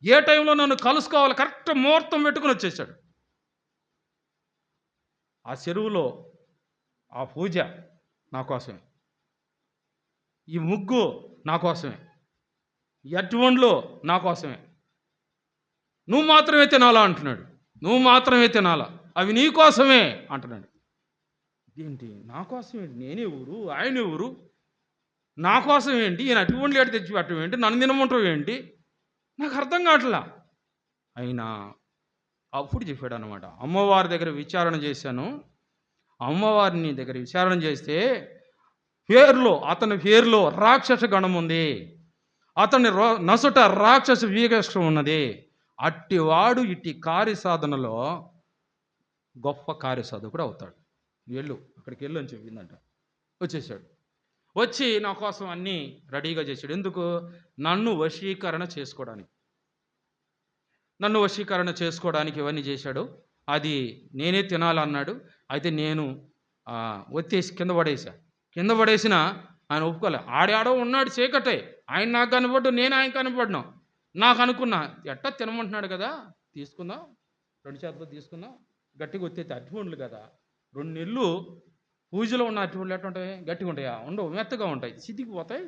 Speaker 1: ఏ టైంలో నన్ను కలుసుకోవాలి, కరెక్ట్ ముహూర్తం పెట్టుకుని వచ్చేసాడు. ఆ చెరువులో ఆ పూజ నా కోసమే, ఈ ముగ్గు నా కోసమే, ఈ అటువంటిలో నా కోసమే. నువ్వు మాత్రమే తినాలా అంటున్నాడు. నువ్వు మాత్రమే తినాలా, అవి నీ కోసమే అంటున్నాడు. ఏంటి నా కోసం ఏంటి? నేనే ఊరు, ఆయన ఊరు, నా కోసం ఏంటి? ఈయన అటువంటి ఏడు తెచ్చి పెట్టడం ఏంటి? నన్ను తినమంటావు ఏంటి? నాకు అర్థం కావట్లా. అయినా అప్పుడు చెప్పాడు అనమాట, అమ్మవారి దగ్గర విచారణ చేశాను. అమ్మవారిని దగ్గర విచారణ చేస్తే అతని పేరులో రాక్షస గణం ఉంది, అతని నసుట రాక్షస వీగక్షం ఉన్నది. అట్టివాడు ఇట్టి కార్యసాధనలో గొప్ప కార్యసాధకుడు అవుతాడు. అక్కడికి వెళ్ళు అని చెప్పిందంట. వచ్చేసాడు. వచ్చి నా కోసం అన్నీ రెడీగా చేశాడు. ఎందుకు? నన్ను వశీకరణ చేసుకోవడానికి. నన్ను వశీకరణ చేసుకోవడానికి ఇవన్నీ చేశాడు. అది నేనే తినాలన్నాడు. అయితే నేను ఒత్తేసి కింద పడేసిన ఆయన ఒప్పుకోలే. ఆడాడో ఉన్నాడు చీకటే, ఆయన నాకు కనపడ్డు, నేను ఆయన కనపడ్డాను. నాకు అనుకున్నా, ఎట్టా తినమంటున్నాడు కదా, తీసుకుందాం, 2 చేతులు తీసుకుందాం, గట్టిగా ఒత్తేస్తే అరటిపండ్లు కదా, 2 నెలలు పూజలో ఉన్న అరటిపండ్లు ఎట్లా ఉంటాయి? గట్టిగా ఉంటాయా? ఉండవు, మెత్తగా ఉంటాయి, చితికిపోతాయి,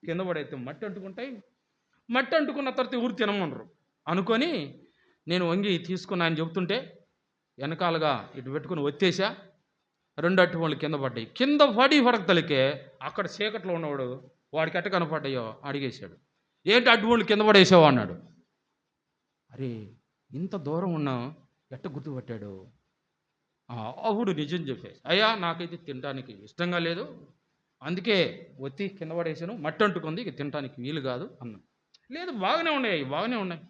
Speaker 1: కింద పడైతే మట్టి అంటుకుంటాయి. మట్టి అంటుకున్న తర్వాత ఊరు తినమనరు అనుకొని నేను వంగి తీసుకుని ఆయన చెబుతుంటే వెనకాలగా ఇటు పెట్టుకుని ఒత్తేసా. 2 అరటిపండ్లు కింద పడ్డాయి. కింద పడకతలికే అక్కడ చీకట్లో ఉన్నవాడు, వాడికి ఎట్ట కనపడ్డాయో అడిగేశాడు. ఏంటి అరటిపండ్లు కింద పడేసావు అన్నాడు. అరే, ఇంత దూరం ఉన్నా ఎట్ట గుర్తుపట్టాడు? అప్పుడు నిజం చెప్పేసి, అయ్యా నాకైతే తినడానికి ఇష్టంగా లేదు, అందుకే ఒత్తి కింద పడేసాను, మట్టి అంటుకుంది, ఇక తినడానికి వీలు కాదు అన్నా. లేదు, బాగానే ఉన్నాయి,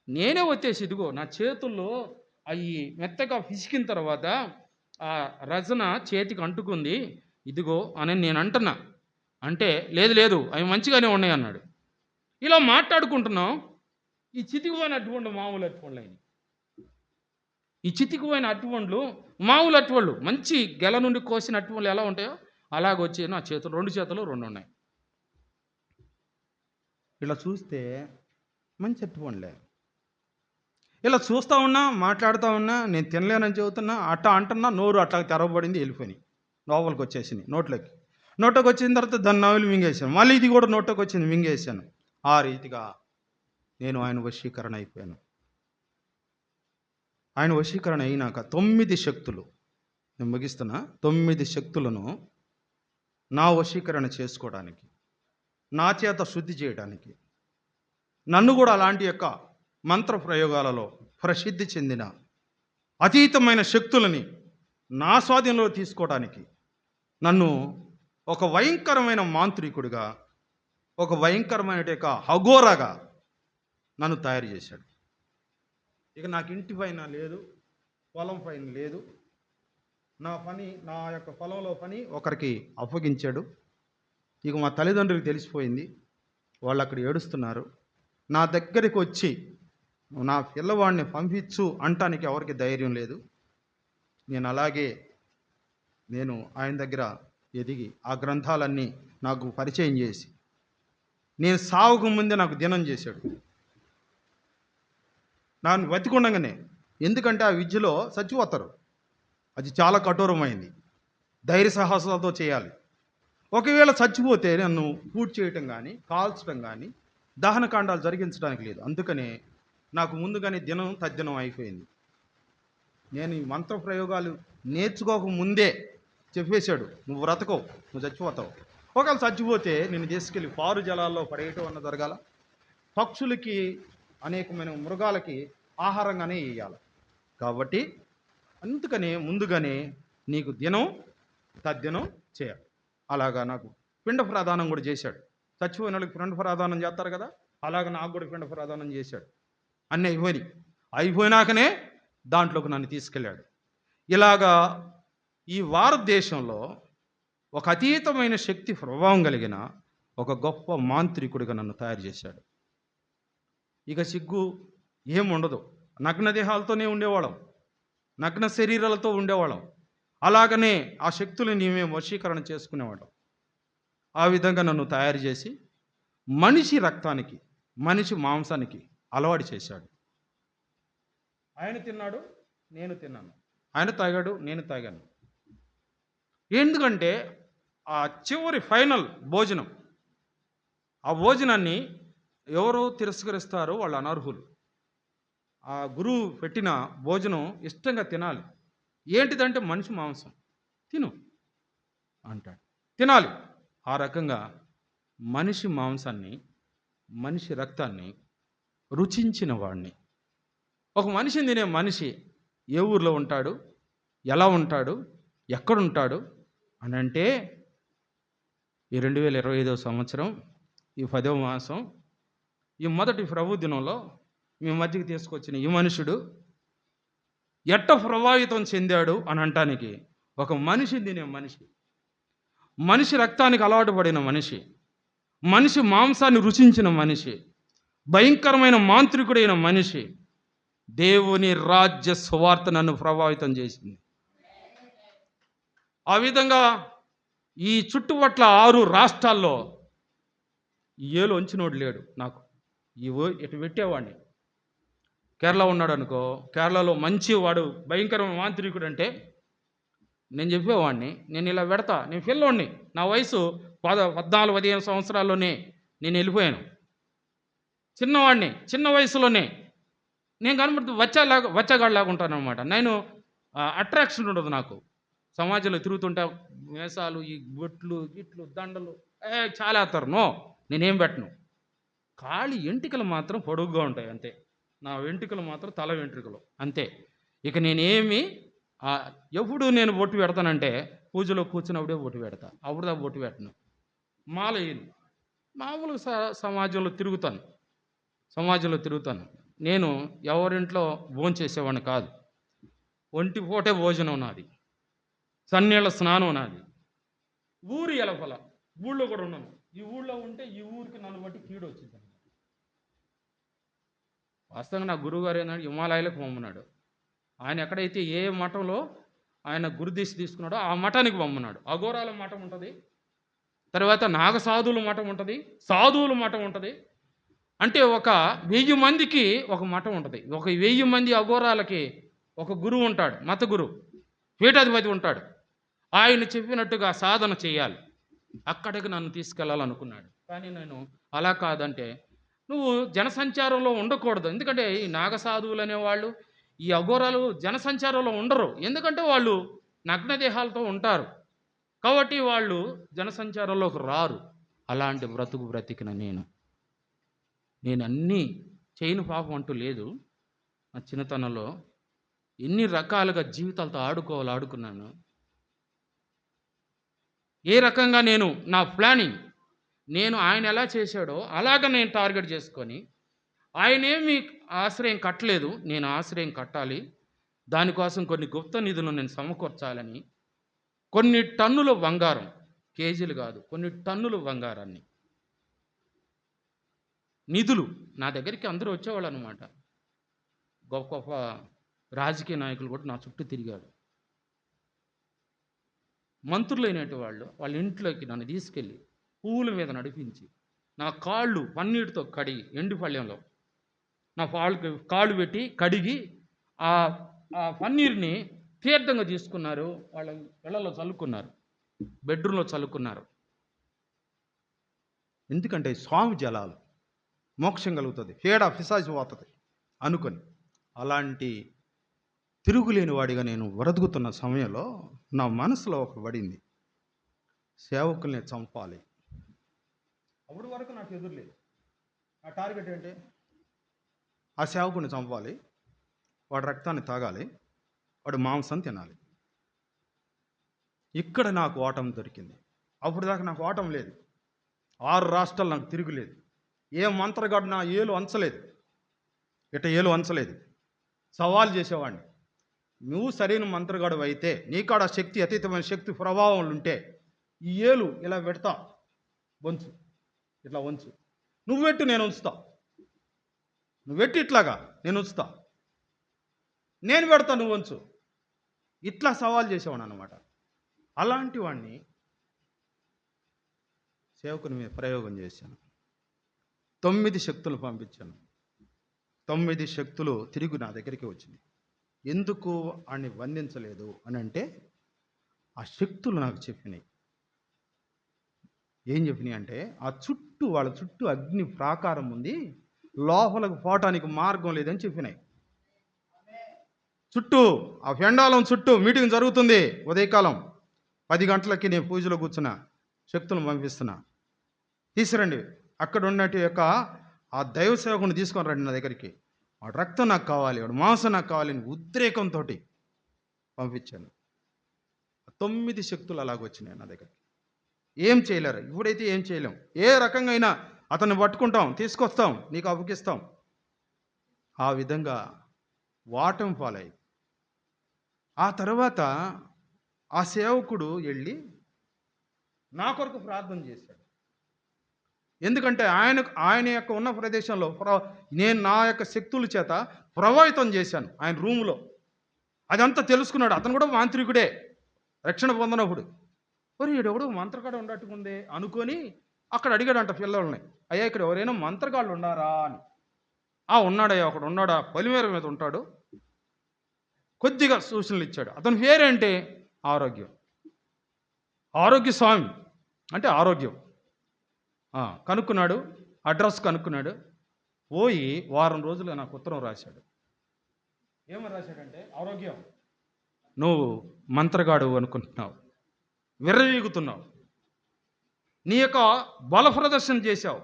Speaker 1: నేనే వచ్చేసి ఇదిగో నా చేతుల్లో అవి మెత్తగా పిసికిన తర్వాత ఆ రచన చేతికి అంటుకుంది, ఇదిగో అని నేను అంటున్నా. అంటే లేదు అవి మంచిగానే ఉన్నాయి అన్నాడు. ఇలా మాట్లాడుకుంటున్నాం. ఈ చితికిపోయిన అటువంటి మామూలు అరటిపండ్లు అయినాయి. ఈ చితికిపోయిన అరటిపండ్లు మామూలు అరటిపండ్లు, మంచి గెల నుండి కోసిన అరటిపండ్లు ఎలా ఉంటాయో అలాగొచ్చి నా చేతులు, 2 చేతులు 2 ఉన్నాయి. ఇలా చూస్తే మంచి అరటిపండ్లే. ఇలా చూస్తూ ఉన్నా, మాట్లాడుతూ ఉన్నా, నేను తినలేనని చెబుతున్నా, అట్టా అంటున్నా, నోరు అట్లా తెరవబడింది, వెళ్ళిపోయినాయి, లోపలికి వచ్చేసినాయి నోట్లోకి వచ్చిన తర్వాత దాన్ని నవ్వులు మింగేసాను. మళ్ళీ ఇది కూడా నోట్లోకి వచ్చింది, మింగేసాను. ఆ రీతిగా నేను ఆయన వశీకరణ అయిపోయాను. ఆయన వశీకరణ అయినాక 9 శక్తులు, నేను ముగిస్తున్నా, 9 శక్తులను నా వశీకరణ చేసుకోవడానికి, నా చేత శుద్ధి చేయడానికి, నన్ను కూడా అలాంటి యొక్క మంత్ర ప్రయోగాలలో ప్రసిద్ధి చెందిన అతీతమైన శక్తులని నా స్వాధీనంలో తీసుకోవడానికి నన్ను ఒక భయంకరమైన మాంత్రికుడిగా, ఒక భయంకరమైన యొక్క అఘోరాగా నన్ను తయారు చేశాడు. ఇక నాకు ఇంటి పైన లేదు, పొలం పైన లేదు, నా యొక్క పొలంలో పని ఒకరికి అప్పగించాడు. ఇక మా తల్లిదండ్రులకు తెలిసిపోయింది. వాళ్ళు అక్కడ ఏడుస్తున్నారు. నా దగ్గరికి వచ్చి "నువ్వు నా పిల్లవాడిని పంపించు" అంటానికి ఎవరికి ధైర్యం లేదు. నేను ఆయన దగ్గర ఎదిగి ఆ గ్రంథాలన్నీ నాకు పరిచయం చేసి, నేను సావుకు ముందే నాకు దినం చేశాడు. నన్ను బతికుండగానే, ఎందుకంటే ఆ విద్యలో చచ్చిపోతారు, అది చాలా కఠోరమైంది, ధైర్య సాహసాలతో చేయాలి. ఒకవేళ చచ్చిపోతే నన్ను పూర్తి చేయటం కానీ, కాల్చడం కానీ, దహనకాండాలు జరిగించడానికి లేదు. అందుకనే నాకు ముందుగానే దినం తద్దినం అయిపోయింది. నేను ఈ మంత్ర ప్రయోగాలు నేర్చుకోక ముందే చెప్పేశాడు, నువ్వు బ్రతకవు, నువ్వు చచ్చిపోతావు. ఒకవేళ చచ్చిపోతే నేను తీసుకెళ్ళి పారు జలాల్లో పడేయటం అన్న జరగాల, పక్షులకి అనేకమైన మృగాలకి ఆహారంగానే వేయాలి. కాబట్టి అందుకనే ముందుగానే నీకు దినం తద్దినం చేయాలి. అలాగా నాకు పిండ ప్రదానం కూడా చేశాడు. చచ్చిపోయిన వాళ్ళకి పిండ ప్రదానం చేస్తారు కదా, అలాగ నాకు కూడా పిండ ప్రదానం చేశాడు. అన్నీ అయిపోయినాకనే దాంట్లోకి నన్ను తీసుకెళ్ళాడు. ఇలాగా ఈ భారతదేశంలో ఒక అతీతమైన శక్తి ప్రభావం కలిగిన ఒక గొప్ప మాంత్రికుడిగా నన్ను తయారు చేశాడు. ఇక సిగ్గు ఏముండదు, నగ్న దేహాలతోనే ఉండేవాళ్ళం, నగ్న శరీరాలతో ఉండేవాళ్ళం. అలాగనే ఆ శక్తులని మేము వశీకరణ చేసుకునేవాళ్ళం. ఆ విధంగా నన్ను తయారు చేసి మనిషి రక్తానికి, మనిషి మాంసానికి అలవాటు చేశాడు. ఆయన తిన్నాడు, నేను తిన్నాను. ఆయన తాగాడు, నేను తాగాను. ఎందుకంటే ఆ చివరి ఫైనల్ భోజనం, ఆ భోజనాన్ని ఎవరు తిరస్కరిస్తారో వాళ్ళు అనర్హులు. ఆ గురువు పెట్టిన భోజనం ఇష్టంగా తినాలి. ఏంటిదంటే మనిషి మాంసం, తిను అంటాడు, తినాలి. ఆ రకంగా మనిషి మాంసాన్ని, మనిషి రక్తాన్ని రుచించిన వాడిని. ఒక మనిషిని తినే మనిషి ఏ ఊర్లో ఉంటాడు, ఎలా ఉంటాడు, ఎక్కడుంటాడు అని అంటే, ఈ 2025 సంవత్సరం ఈ 10వ మాసం ఈ మొదటి ప్రభు దినంలో మీ మధ్యకి తీసుకొచ్చిన ఈ మనుషుడు ఎట్ట ప్రభావితం చెందాడు అని అంటానికి, ఒక మనిషిని తినే మనిషి, మనిషి రక్తానికి అలవాటు పడిన మనిషి, మనిషి మాంసాన్ని రుచించిన మనిషి, భయంకరమైన మాంత్రికుడైన మనిషి, దేవుని రాజ్య సువార్త నన్ను ప్రభావితం చేసింది. ఆ విధంగా ఈ చుట్టుపట్ల 6 రాష్ట్రాల్లో ఏలు వంచినోడు లేడు నాకు. ఇటు పెట్టేవాడిని. కేరళ ఉన్నాడు అనుకో, కేరళలో మంచి వాడు భయంకరమైన మాంత్రికుడు అంటే నేను చెప్పేవాడిని, నేను ఇలా పెడతా, నేను పిల్లోడిని, నా వయసు 14-15 సంవత్సరాల్లోనే నేను వెళ్ళిపోయాను. చిన్నవాడిని, చిన్న వయసులోనే నేను కనబడుతూ వచ్చగాడిలాగా ఉంటాను అనమాట. నేను అట్రాక్షన్ ఉండదు నాకు. సమాజంలో తిరుగుతుంటా వేషాలు, ఈ బొట్లు గిట్లు దండలు చాలా వేస్తారు. నేనేం పెట్టను. కాళి వెంట్రుకలు మాత్రం పొడుగ్గా ఉంటాయి అంతే. నా వెంట్రుకలు మాత్రం తల వెంట్రుకలు అంతే. ఇక నేనేమి ఎప్పుడు నేను బొట్టు పెడతానంటే పూజలో కూర్చున్నప్పుడే బొట్టు పెడతా, అప్పుడుదా బొట్టు పెట్టను. మాల వేయను. మామూలుగా సమాజంలో తిరుగుతాను. నేను ఎవరింట్లో భోంచేసేవాడిని కాదు. ఒంటి పూటే భోజనం నాది, సన్నీళ్ళ స్నానం నాది. ఊరి ఎలపల ఊళ్ళో కూడా ఉన్నాను. ఈ ఊళ్ళో ఉంటే ఈ ఊరికి నన్ను బట్టి కీడు వచ్చింది. వాస్తవంగా నా గురువుగారు ఏంటంటే హిమాలయాలకు పంపున్నాడు. ఆయన ఎక్కడైతే ఏ మఠంలో ఆయన గురుదీక్ష తీసుకున్నాడో ఆ మఠానికి పంపున్నాడు. అఘోరాల మఠం ఉంటుంది, తర్వాత నాగసాధువుల మఠం ఉంటుంది, సాధువుల మఠం ఉంటుంది. అంటే ఒక 1000 మందికి ఒక మఠం ఉంటుంది. ఒక 1000 మంది అఘోరాలకి ఒక గురువు ఉంటాడు, మత గురువు, పీఠాధిపతి ఉంటాడు. ఆయన చెప్పినట్టుగా సాధన చేయాలి. అక్కడికి నన్ను తీసుకెళ్ళాలనుకున్నాడు. కానీ నేను అలా కాదంటే, నువ్వు జనసంచారంలో ఉండకూడదు. ఎందుకంటే ఈ నాగసాధువులు అనేవాళ్ళు, ఈ అఘోరాలు జనసంచారంలో ఉండరు. ఎందుకంటే వాళ్ళు నగ్నదేహాలతో ఉంటారు. కాబట్టి వాళ్ళు జనసంచారంలోకి రారు. అలాంటి బ్రతికిన నేను అన్నీ చేయని పాపం అంటూ లేదు. నా చిన్నతనంలో ఎన్ని రకాలుగా జీవితాలతో ఆడుకున్నాను. ఏ రకంగా నా ప్లానింగ్, నేను ఆయన ఎలా చేశాడో అలాగ నేను టార్గెట్ చేసుకొని, ఆయనేమి ఆశ్రయం కట్టలేదు, నేను ఆశ్రయం కట్టాలి, దానికోసం కొన్ని గుప్త నిధులు నేను సమకూర్చాలని కొన్ని టన్నుల బంగారం, కేజీలు కాదు, కొన్ని టన్నుల బంగారాన్ని నిధులు నా దగ్గరికి అందరూ వచ్చేవాళ్ళు అనమాట. గొప్ప గొప్ప రాజకీయ నాయకులు కూడా నా చుట్టూ తిరిగారు. మంత్రులైనటు వాళ్ళు వాళ్ళ ఇంట్లోకి నన్ను తీసుకెళ్ళి పువ్వుల మీద నడిపించి నా కాళ్ళు పన్నీటితో కడిగి ఎండు పళ్ళెంలో నా కాళ్ళు పెట్టి కడిగి ఆ ఆ పన్నీరుని తీర్థంగా తీసుకున్నారు. వాళ్ళ ఇళ్లలో చల్లుకున్నారు, బెడ్రూమ్లో చల్లుకున్నారు. ఎందుకంటే స్వామి జలాలు మోక్షం కలుగుతుంది, పేడ పిశాచి పోతుంది అనుకొని. అలాంటి తిరుగులేని వాడిగా నేను బ్రతుకుతున్న సమయంలో నా మనసులో ఒక పడింది, సేవకుల్ని చంపాలి. అప్పటి వరకు నాకు ఎదురులేదు. నా టార్గెట్ ఏంటి? ఆ సేవకుని చంపాలి, వాడి రక్తాన్ని తాగాలి, వాడు మాంసం తినాలి. ఇక్కడ నాకు ఓటం దొరికింది. అప్పుడు దాకా నాకు ఓటం లేదు. 6 రాష్ట్రాలు నాకు తిరుగులేదు. ఏ మంత్రగాడు నా ఏలు వంచలేదు, ఏలు వంచలేదు. సవాల్ చేసేవాడిని, నువ్వు సరైన మంత్రగాడు అయితే, నీకాడ శక్తి, అతీతమైన శక్తి ప్రభావం ఉంటే ఈ ఏలు ఇలా పెడతా, వంచు, ఇట్లా వంచు, నువ్వు పెట్టు నేను ఉంచుతా, నువ్వు పెట్టి ఇట్లాగా నేను ఉంచుతా, నేను పెడతా నువ్వు వంచు, ఇట్లా సవాల్ చేసేవాడు అనమాట. అలాంటి వాడిని సేవకుని మీద ప్రయోగం చేశాను. 9 శక్తులు పంపించాను. 9 శక్తులు తిరిగి నా దగ్గరికి వచ్చింది. ఎందుకు వాడిని బంధించలేదు అని అంటే, ఆ శక్తులు నాకు చెప్పినాయి. ఏం చెప్పినాయి అంటే, వాళ్ళ చుట్టూ అగ్ని ప్రాకారం ఉంది, లోపలకు పోవటానికి మార్గం లేదని చెప్పినాయి. చుట్టూ ఆ పెండాలం చుట్టూ మీటింగ్ జరుగుతుంది. ఉదయకాలం 10 గంటలకి నేను పూజలో కూర్చున్నా, శక్తులను పంపిస్తున్నా, తీసుకురండి, అక్కడ ఉన్నట్టు యొక్క ఆ దైవ సేవకుని తీసుకొని రండి నా దగ్గరికి, వాడు రక్తం నాకు కావాలి, వాడు మాంసం నాకు కావాలి అని ఉద్రేకంతో పంపించాను. 9 శక్తులు అలాగొచ్చినాయి నా దగ్గరికి. ఏం చేయలేరు, ఇప్పుడైతే ఏం చేయలేం. ఏ రకంగా అయినా అతన్ని పట్టుకుంటాం, తీసుకొస్తాం, నీకు అప్పగిస్తాం. ఆ విధంగా వాటం పాలయ్యి, ఆ తర్వాత ఆ సేవకుడు వెళ్ళి నా కొరకు ప్రార్థన చేశాడు. ఎందుకంటే ఆయన యొక్క ఉన్న ప్రదేశంలో నేను నా యొక్క శక్తుల చేత ప్రభావితం చేశాను. ఆయన రూములో అదంతా తెలుసుకున్నాడు. అతను కూడా మాంత్రికుడే, రక్షణ పొందనప్పుడు. మరి ఈడెవడో మంత్రగాడు ఉండట్టుకుందే అనుకొని అక్కడ అడిగాడంట పిల్లల్ని, అయ్యా ఇక్కడ ఎవరైనా మంత్రగాళ్ళు ఉన్నారా అని. ఉన్నాడయ్యా, ఒకడు ఉన్నాడా, పొలిమేర మీద ఉంటాడు, కొద్దిగా సూచనలు ఇచ్చాడు. అతని పేరేంటి? ఆరోగ్య స్వామి అంటే ఆరోగ్యం. కనుక్కున్నాడు, అడ్రస్ కనుక్కున్నాడు, పోయి వారం రోజులు నాకు ఉత్తరం రాశాడు. ఏమని రాశాడంటే, ఆరోగ్యం, నువ్వు మంత్రగాడు అనుకుంటున్నావు, విర్రవీగుతున్నావు, నీ యొక్క బల ప్రదర్శన చేశావు,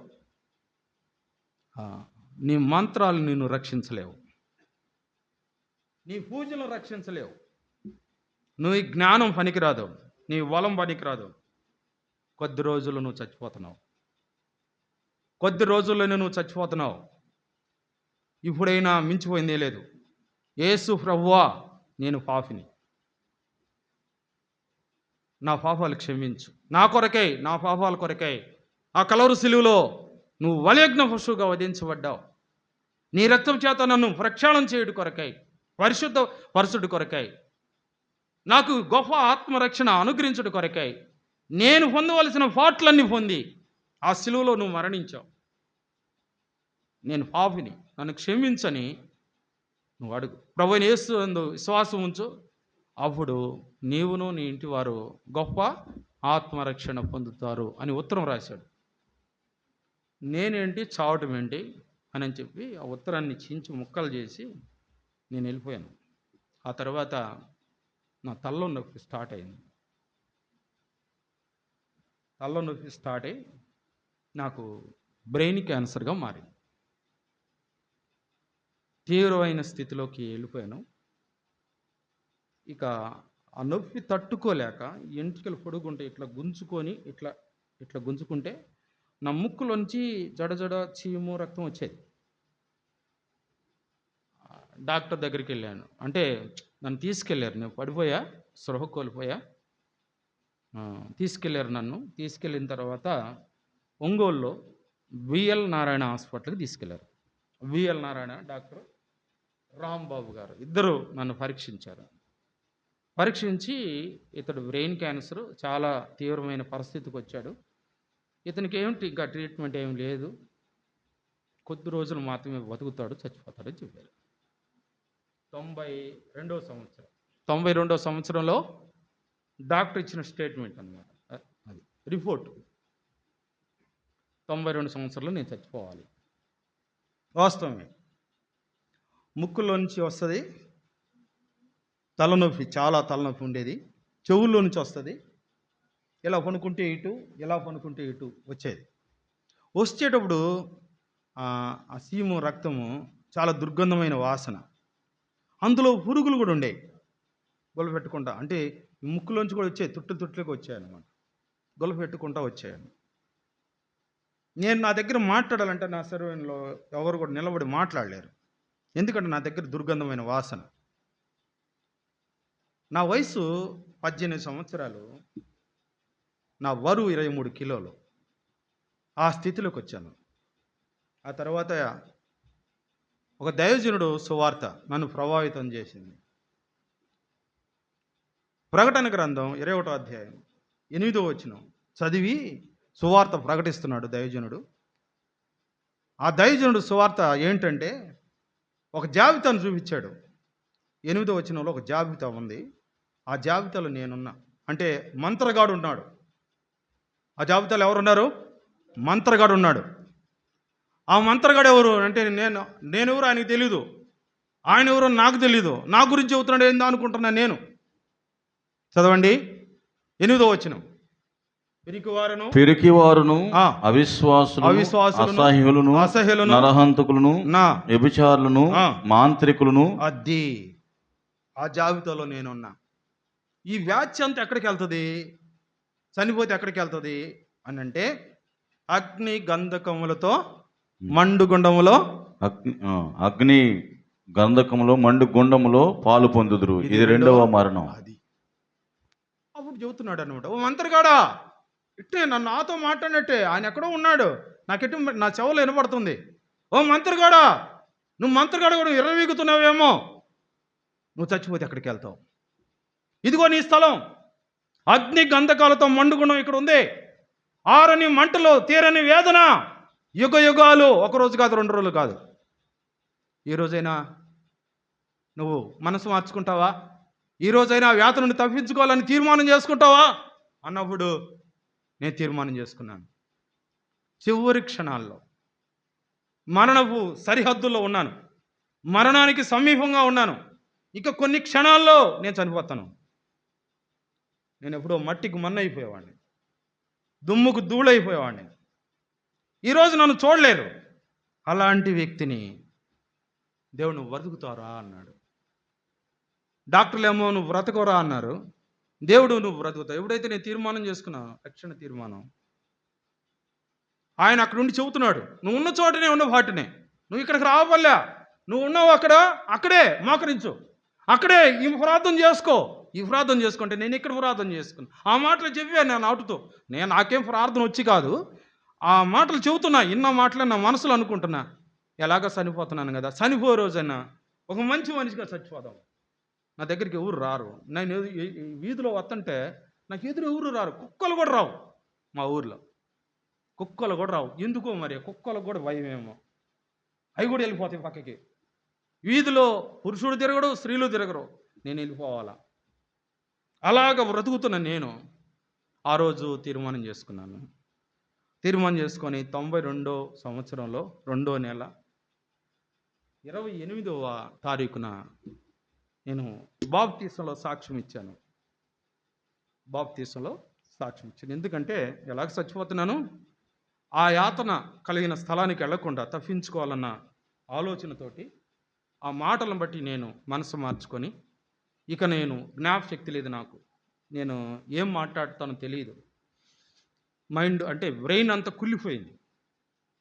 Speaker 1: నీ మంత్రాలు నిన్ను రక్షించలేవు, నీ పూజలు రక్షించలేవు, నువ్వు జ్ఞానం పనికిరాదు, నీ బలం పనికిరాదు, కొద్ది రోజులు నువ్వు చచ్చిపోతున్నావు, కొద్ది రోజుల్లోనే నువ్వు చచ్చిపోతున్నావు, ఇప్పుడైనా మించిపోయిందే లేదు. యేసు ప్రభువా, నేను పాపిని, నా పాపాలు క్షమించు, నా కొరకై, నా పాపాల కొరకై ఆ కలవరు సిలువలో నువ్వు వలయజ్ఞ పశువుగా వధించబడ్డావు, నీ రక్తం చేత నన్ను ప్రక్షాళన చేయుడు కొరకై, పరుషుడు కొరకై, నాకు గొప్ప ఆత్మరక్షణ అనుగ్రహించుడు కొరకై నేను పొందవలసిన పాటలన్నీ పొంది ఆ సిలువలో నువ్వు మరణించావు, నేను పాపిని, నన్ను క్షమించని నువ్వు అడుగు, ప్రభువైన యేసు యందు విశ్వాసం ఉంచు, అప్పుడు నీవును నీ ఇంటి వారు గొప్ప ఆత్మరక్షణ పొందుతారు అని ఉత్తరం రాశాడు. నేనేంటి చావటం ఏంటి అని చెప్పి ఆ ఉత్తరాన్ని చించి ముక్కలు చేసి నేను వెళ్ళిపోయాను. ఆ తర్వాత నా తలలో నొప్పి స్టార్ట్ అయింది. తలలో నొప్పి స్టార్ట్ అయ్యి నాకు బ్రెయిన్ క్యాన్సర్గా మారింది. తీవ్రమైన స్థితిలోకి వెళ్ళిపోయాను. ఇక ఆ నొప్పి తట్టుకోలేక ఎంట్రుకలు పొడుగుంటే ఇట్లా గుంజుకొని ఇట్లా గుంజుకుంటే నా ముక్కులోంచి జడజడ చీము రక్తం వచ్చేది. డాక్టర్ దగ్గరికి వెళ్ళాను, అంటే నన్ను తీసుకెళ్ళారు, నేను పడిపోయా, స్పృహ కోల్పోయా, తీసుకెళ్ళారు. నన్ను తీసుకెళ్ళిన తర్వాత ఒంగోలులో విఎల్ నారాయణ హాస్పిటల్కి తీసుకెళ్లారు. విఎల్ నారాయణ డాక్టర్, రాంబాబు గారు ఇద్దరు నన్ను పరీక్షించారు. పరీక్షించి ఇతడు బ్రెయిన్ క్యాన్సర్, చాలా తీవ్రమైన పరిస్థితికి వచ్చాడు, ఇతనికి ఏమిటి ఇంకా ట్రీట్మెంట్ ఏమి లేదు, కొద్ది రోజులు మాత్రమే బతుకుతాడు, చచ్చిపోతాడని చెప్పారు. 92వ సంవత్సరం 92వ సంవత్సరంలో డాక్టర్ ఇచ్చిన స్టేట్మెంట్ అన్నమాట, అది రిపోర్ట్. 92 సంవత్సరాలు నేను చచ్చిపోవాలి. వాస్తవమే. ముక్కులో నుంచి వస్తుంది తలనొప్పి, చాలా తలనొప్పి ఉండేది. చెవుల్లో నుంచి వస్తుంది, ఇలా పనుకుంటే ఇటు, ఇలా పనుకుంటే ఇటు వచ్చేది. వచ్చేటప్పుడు ఆ సీము రక్తము చాలా దుర్గంధమైన వాసన, అందులో పురుగులు కూడా ఉండేవి. గొల్ల పెట్టుకుంటా, అంటే ముక్కులోంచి కూడా వచ్చాయి, తుట్టులోకి వచ్చాయన్నమాట, గొల్ల పెట్టుకుంటా వచ్చాయని. నేను నా దగ్గర మాట్లాడాలంటే నా సర్వేలో ఎవరు కూడా నిలబడి మాట్లాడలేరు, ఎందుకంటే నా దగ్గర దుర్గంధమైన వాసన. నా వయసు 18 సంవత్సరాలు, నా బరువు 23 కిలోలు. ఆ స్థితిలోకి వచ్చాను. ఆ తర్వాత ఒక దైవజనుడు సువార్త నన్ను ప్రభావితం చేసింది. ప్రకటన గ్రంథం 21వ అధ్యాయం 8వ వచనం చదివి సువార్త ప్రకటిస్తున్నాడు దైవజనుడు. ఆ దైవజనుడు సువార్త ఏంటంటే ఒక జాబితాను చూపించాడు. 8వ వచనంలో ఒక జాబితా ఉంది. ఆ జాబితాలో నేనున్నా. అంటే మంత్రగాడు ఉన్నాడు. ఆ జాబితాలో ఎవరున్నారు? మంత్రగాడు ఉన్నాడు. ఆ మంత్రగాడు ఎవరు అంటే నేనెవరు ఆయనకు తెలీదు, ఆయన ఎవరో నాకు తెలీదు. నా గురించి చెబుతున్నాడు ఏందా అనుకుంటున్నాను నేను. చదవండి 8వ వచనం.
Speaker 2: పిరికివారును అవిశ్వాసులను అసహ్యులను నరహంతకులను వ్యభిచారులను మాంత్రికులను.
Speaker 1: అది ఆ జాబితాలో నేనున్నా. ఈ వ్యాధి అంతా ఎక్కడికి వెళ్తుంది, చనిపోతే ఎక్కడికి వెళ్తుంది అని అంటే అగ్ని గంధకములతో మండుగుండములో,
Speaker 2: అగ్ని గంధకములో మండుగుండములో పాలు పొందుదురు. ఇది 2వ మరణం.
Speaker 1: అది అప్పుడు చెబుతున్నాడు అనమాట. ఓ మంత్రగాడా, ఇట్టే నన్ను నాతో మాట్లాడినట్టే ఆయన ఎక్కడో ఉన్నాడు, నాకెట్టు నా చెవులు వినపడుతుంది. ఓ మంత్రగాడా, నువ్వు మంత్రగాడ కూడా విర్రవీగుతున్నావేమో, నువ్వు చచ్చిపోతే ఎక్కడికి వెళ్తావు. ఇదిగో నీ స్థలం, అగ్ని గంధకాలతో మండుగుండం ఇక్కడ ఉంది. ఆరని మంటలో తీరని వేదన, యుగ యుగాలు, ఒకరోజు కాదు 2 రోజులు కాదు. ఈ రోజైనా నువ్వు మనసు మార్చుకుంటావా? ఈ రోజైనా ఆ వ్యాధి నుండి తప్పించుకోవాలని తీర్మానం చేసుకుంటావా అన్నప్పుడు నేను తీర్మానం చేసుకున్నాను. చివరి క్షణాల్లో మరణపు సరిహద్దుల్లో ఉన్నాను, మరణానికి సమీపంగా ఉన్నాను. ఇక కొన్ని క్షణాల్లో నేను చనిపోతాను. నేను ఎప్పుడో మట్టికి మన్నైపోయేవాడిని, దుమ్ముకు ధూళైపోయేవాడిని. ఈరోజు నన్ను చూడలేరు. అలాంటి వ్యక్తిని దేవుడు నువ్వు బ్రతుకుతారా అన్నాడు. డాక్టర్లు ఏమో నువ్వు బ్రతకరా అన్నారు. దేవుడు నువ్వు బ్రతుకుతావు. ఎప్పుడైతే నేను తీర్మానం చేసుకున్నాను, రక్షణ తీర్మానం, ఆయన అక్కడ ఉండి చెబుతున్నాడు, నువ్వు ఉన్న చోటనే ఉన్న వాటినే, నువ్వు ఇక్కడికి రావల్లా, నువ్వు ఉన్నావు అక్కడే మోకరించు, అక్కడే ఈ ప్రార్థన చేసుకో. ఈ ప్రార్థన చేసుకుంటే నేను ఇక్కడ ప్రార్థన చేసుకున్నాను. ఆ మాటలు చెప్పాను నేను నాటుతో. నాకేం ప్రార్థన వచ్చి కాదు, ఆ మాటలు చెబుతున్నా. ఇన్న మాటలు నా మనసులో అనుకుంటున్నా, ఎలాగ చనిపోతున్నాను కదా, చనిపోయే రోజైనా ఒక మంచి మనిషిగా చచ్చిపోదాం. నా దగ్గరికి ఎవరు రారు. నేను వీధిలో వస్తుంటే నాకు ఎదురు ఎవరు రారు. కుక్కలు కూడా రావు. మా ఊర్లో కుక్కలు కూడా రావు. ఎందుకో మరి, కుక్కలకు కూడా భయమేమో, అవి కూడా వెళ్ళిపోతాయి పక్కకి. వీధిలో పురుషుడు తిరగడు, స్త్రీలు తిరగరు, నేను వెళ్ళిపోవాలా. అలాగ బ్రతుకుతున్న నేను ఆ రోజు తీర్మానం చేసుకున్నాను. తీర్మానం చేసుకొని 92వ సంవత్సరంలో 2వ నెల 28వ తారీఖున నేను బాప్తీసంలో సాక్ష్యం ఇచ్చాను. ఎందుకంటే ఎలాగ చచ్చిపోతున్నాను, ఆ యాతన కలిగిన స్థలానికి వెళ్లకుండా తప్పించుకోవాలన్న ఆలోచనతోటి ఆ మాటలను బట్టి నేను మనసు మార్చుకొని, ఇక నేను జ్ఞాపశక్తి లేదు నాకు, నేను ఏం మాట్లాడుతానో తెలియదు. మైండ్ అంటే బ్రెయిన్ అంతా కుళ్ళిపోయింది,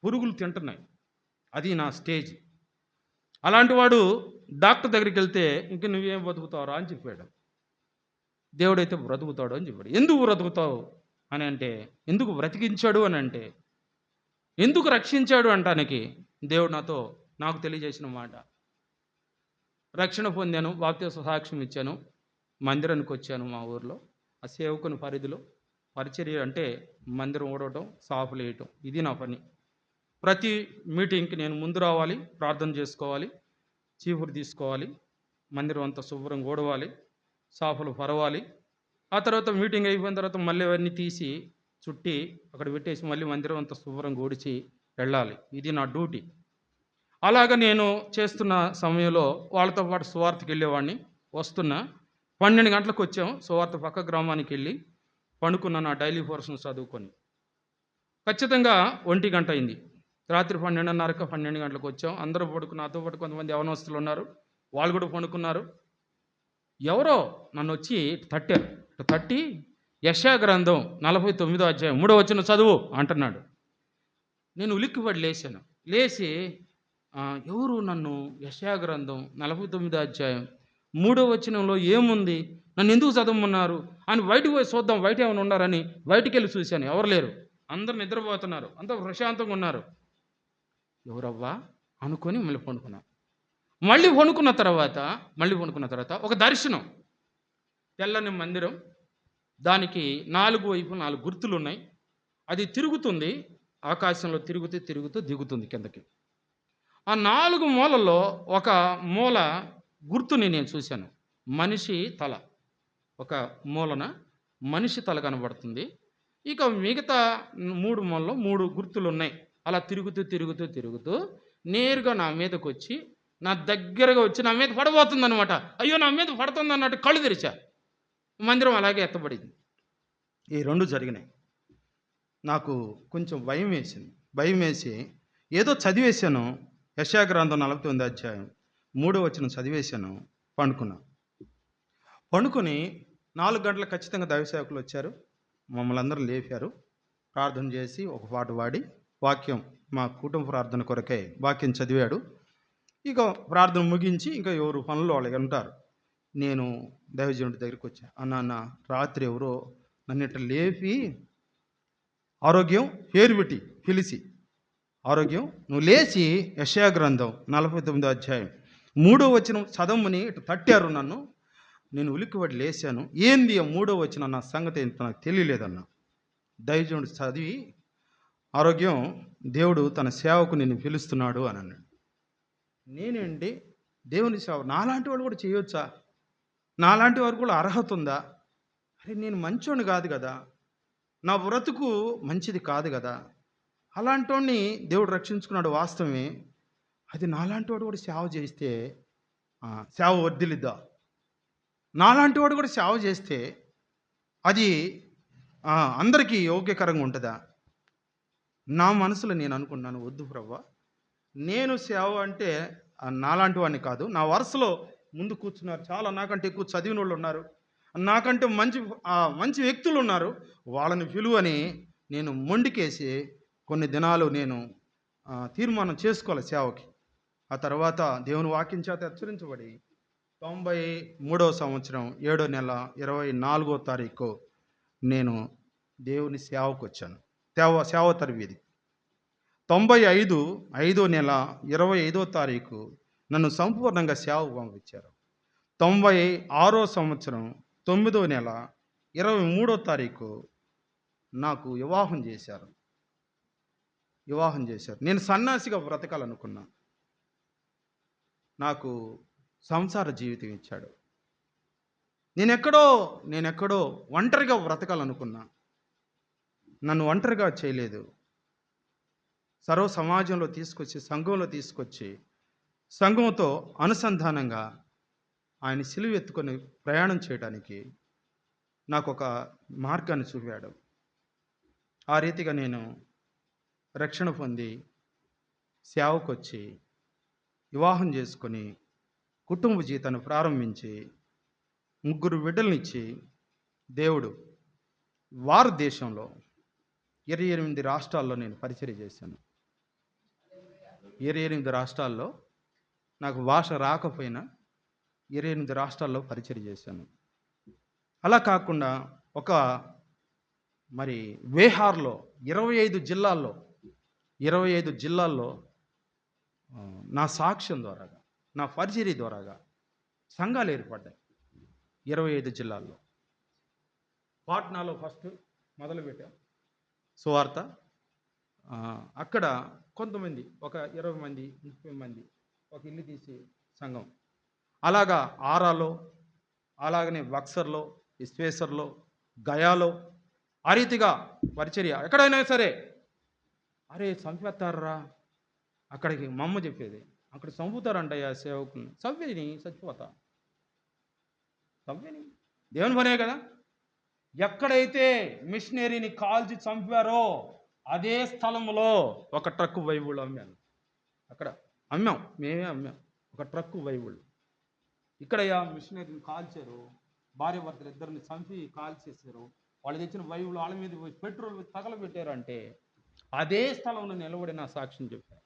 Speaker 1: పురుగులు తింటున్నాయి. అది నా స్టేజ్. అలాంటి వాడు డాక్టర్ దగ్గరికి వెళ్తే ఇంక నువ్వేం బ్రతుకుతావురా అని చెప్పాడు. దేవుడైతే బ్రతుకుతాడు అని చెప్పాడు. ఎందుకు బ్రతుకుతావు అని అంటే, ఎందుకు బ్రతికించాడు అని అంటే, ఎందుకు రక్షించాడు అంటానికి దేవుడు నాకు తెలియజేసిన మాట. రక్షణ పొందాను, బాప్తిస్మ సాక్ష్యం ఇచ్చాను, మందిరానికి వచ్చాను. మా ఊర్లో ఆ సేవకుని పరిధిలో పరిచర్య అంటే మందిరం ఊడవటం, సాఫులు వేయటం, ఇది నా పని. ప్రతి మీటింగ్కి నేను ముందు రావాలి, ప్రార్థన చేసుకోవాలి, చీపురు తీసుకోవాలి, మందిరం అంతా శుభ్రంగా ఊడవాలి, సాఫులు పరవాలి. ఆ తర్వాత మీటింగ్ అయిపోయిన తర్వాత మళ్ళీ అవన్నీ తీసి చుట్టి అక్కడ పెట్టేసి మళ్ళీ మందిరం అంతా శుభ్రంగా ఊడిచి వెళ్ళాలి. ఇది నా డ్యూటీ. అలాగ నేను చేస్తున్న సమయంలో వాళ్ళతో పాటు సువార్తకి వెళ్ళేవాడిని. వస్తున్నా 12 గంటలకు వచ్చాం. సువార్త పక్క గ్రామానికి వెళ్ళి పండుకున్న నా డైలీ పోర్షన్ చదువుకొని. ఖచ్చితంగా 1 గంట అయింది. రాత్రి 12:30 12 గంటలకు వచ్చాం. అందరూ పడుకున్న, నాతో పాటు కొంతమంది యవనస్తులు ఉన్నారు, వాళ్ళు కూడా పండుకున్నారు. ఎవరో నన్ను వచ్చి తట్టారు. తట్టి యెషయా గ్రంథం 49వ అధ్యాయం 3వ వచనం చదువు అంటున్నాడు. నేను ఉలిక్కిపడి లేచాను. లేచి ఎవరు నన్ను యెషయా గ్రంథం 49వ అధ్యాయం 3వ వచనంలో ఏముంది, నన్ను ఎందుకు చదవమన్నారు అని బయటకు పోయి చూద్దాం, బయట ఏమైనా ఉన్నారని బయటికి వెళ్ళి చూశాను. ఎవరు లేరు, అందరు నిద్రపోతున్నారు, అందరూ ప్రశాంతంగా ఉన్నారు. ఎవరవ్వా అనుకొని మళ్ళీ పండుకున్నాను. మళ్ళీ పండుకున్న తర్వాత ఒక దర్శనం. తెల్లని మందిరం, దానికి 4 వైపులు 4 గుర్తులు ఉన్నాయి. అది తిరుగుతుంది, ఆకాశంలో తిరుగుతూ దిగుతుంది కిందకి. ఆ 4 మూలల్లో ఒక మూల గుర్తుని నేను చూశాను. మనిషి తల, ఒక మూలన మనిషి తల కనబడుతుంది. ఇక మిగతా 3 మూలలో 3 గుర్తులు ఉన్నాయి. అలా తిరుగుతూ నేరుగా నా మీదకి వచ్చి, నా దగ్గరగా వచ్చి నా మీద పడబోతుంది అనమాట. అయ్యో నా మీద పడుతుంది అన్నట్టు కళ్ళు తెరిచా. మందిరం అలాగే ఎత్తబడింది. ఈ 2 జరిగినాయి. నాకు కొంచెం భయం వేసి ఏదో చదివేశాను. యెషయా గ్రంథం 49వ అధ్యాయం 3వ వచనం చదివేశాను. పండుకొని 4 గంటలకు ఖచ్చితంగా దైవ సేవకులు వచ్చారు. మమ్మల్ని అందరూ లేపారు. ప్రార్థన చేసి ఒక పాట పాడి వాక్యం, మా కుటుంబ ప్రార్థన కొరకే వాక్యం చదివాడు. ఇక ప్రార్థన ముగించి ఇంకా ఎవరు పనులు వాళ్ళకి ఉంటారు. నేను దైవజనుడి దగ్గరికి వచ్చా. అన్న రాత్రి ఎవరో నన్ను ఇట్లా లేపి ఆరోగ్యం పేరు పెట్టి పిలిచి, ఆరోగ్యం నువ్వు లేచి యెషయా గ్రంథం 49వ అధ్యాయం 3వ వచనం చదవమని ఇటు తట్టారు నన్ను. నేను ఉలిక్కిపడి లేచాను. ఏంది ఆ 3వ వచనం, నా సంగతి ఏంటో నాకు తెలియలేదన్న. దైవజనుడు చదివి, ఆరోగ్యం దేవుడు తన సేవకు నిన్ను పిలుస్తున్నాడు అని అన్నాడు. నేనేంటి దేవుని సేవ నాలాంటి వాళ్ళు కూడా చేయొచ్చా? నాలాంటి వారు కూడా అర్హత ఉందా? అరే నేను మంచోని కాదు కదా, నా బ్రతుకు మంచిది కాదు కదా. అలాంటి వాడిని దేవుడు రక్షించుకున్నాడు వాస్తవమే. అది నాలాంటి వాడు కూడా సేవ చేస్తే సేవ వర్ధిల్లిద్దా? నాలాంటి వాడు కూడా సేవ చేస్తే అది అందరికీ యోగ్యకరంగా ఉంటుందా? నా మనసులో నేను అనుకున్నాను, వద్దు ప్రభువా, నేను సేవ అంటే నాలాంటి వాడిని కాదు. నా వరుసలో ముందు కూర్చున్నారు, చాలా నాకంటే ఎక్కువ చదివిన వాళ్ళు ఉన్నారు, నాకంటే మంచి వ్యక్తులు ఉన్నారు, వాళ్ళని పిలువని నేను మొండికేసి కొన్ని దినాలు నేను తీర్మానం చేసుకోవాలి సేవకి. ఆ తర్వాత దేవుని వాక్యం చేత హెచ్చరించబడి 93వ సంవత్సరం 7వ నెల 24వ తారీఖు నేను దేవుని సేవకు వచ్చాను. సేవ తరబేది 95 5వ నెల 25వ తారీఖు నన్ను సంపూర్ణంగా సేవకు పంపించారు. 96వ సంవత్సరం 9వ నెల 23వ తారీఖు నాకు వివాహం చేశారు. నేను సన్యాసిగా బ్రతకాలనుకున్నా. నాకు సంసార జీవితం ఇచ్చాడు. నేనెక్కడో ఒంటరిగా బ్రతకాలనుకున్నా. నన్ను ఒంటరిగా చేయలేదు. సర్వ సమాజంలో తీసుకొచ్చి, సంఘంలో తీసుకొచ్చి, సంఘంతో అనుసంధానంగా ఆయన సిలువ ఎత్తుకొని ప్రయాణం చేయడానికి నాకు ఒక మార్గాన్ని చూపాడు. ఆ రీతిగా నేను రక్షణ పొంది సేవకు వచ్చి వివాహం చేసుకొని కుటుంబ జీవితాన్ని ప్రారంభించి 3 బిడ్డలనిచ్చి దేవుడు భారతదేశంలో 28 రాష్ట్రాల్లో నేను పరిచర్య చేశాను. 28 రాష్ట్రాల్లో నాకు భాష రాకపోయినా 28 రాష్ట్రాల్లో పరిచర్య చేశాను. అలా కాకుండా బీహార్లో 25 జిల్లాల్లో 25 జిల్లాల్లో నా సాక్ష్యం ద్వారాగా, నా పరిచర్య ద్వారాగా సంఘాలు ఏర్పడ్డాయి 25 జిల్లాల్లో. పాట్నాలో ఫస్ట్ మొదలుపెట్టాం సువార్త. అక్కడ కొంతమంది ఒక 20 మంది 30 మంది ఒక ఇల్లు తీసి సంఘం. అలాగా ఆరాలో, అలాగనే బక్సర్లో, ఇస్వేసర్లో, గయాలో ఆ రీతిగా పరిచర్య. ఎక్కడైనా సరే అరే చంపేస్తారా, అక్కడికి మా అమ్మ చెప్పేది, అక్కడ చంపుతారంటయ్యా సేవకుని. చంపేని చచ్చిపోతా, చంపేని దేవుని పనే కదా. ఎక్కడైతే మిషనరీని కాల్చి చంపారో అదే స్థలంలో ఒక ట్రక్కు బైబుల్ అమ్మాను. అక్కడ మేమే అమ్మాం ఒక ట్రక్కు బైబుల్. ఇక్కడ మిషనరీని కాల్చారు, భార్య భర్తలు ఇద్దరిని చంపి కాల్చేశారు. వాళ్ళు తెచ్చిన బైబుల్ వాళ్ళ మీద పెట్రోల్ తగలబెట్టారంటే అదే స్థలంలో నిలబడి నా సాక్ష్యం చెప్పారు.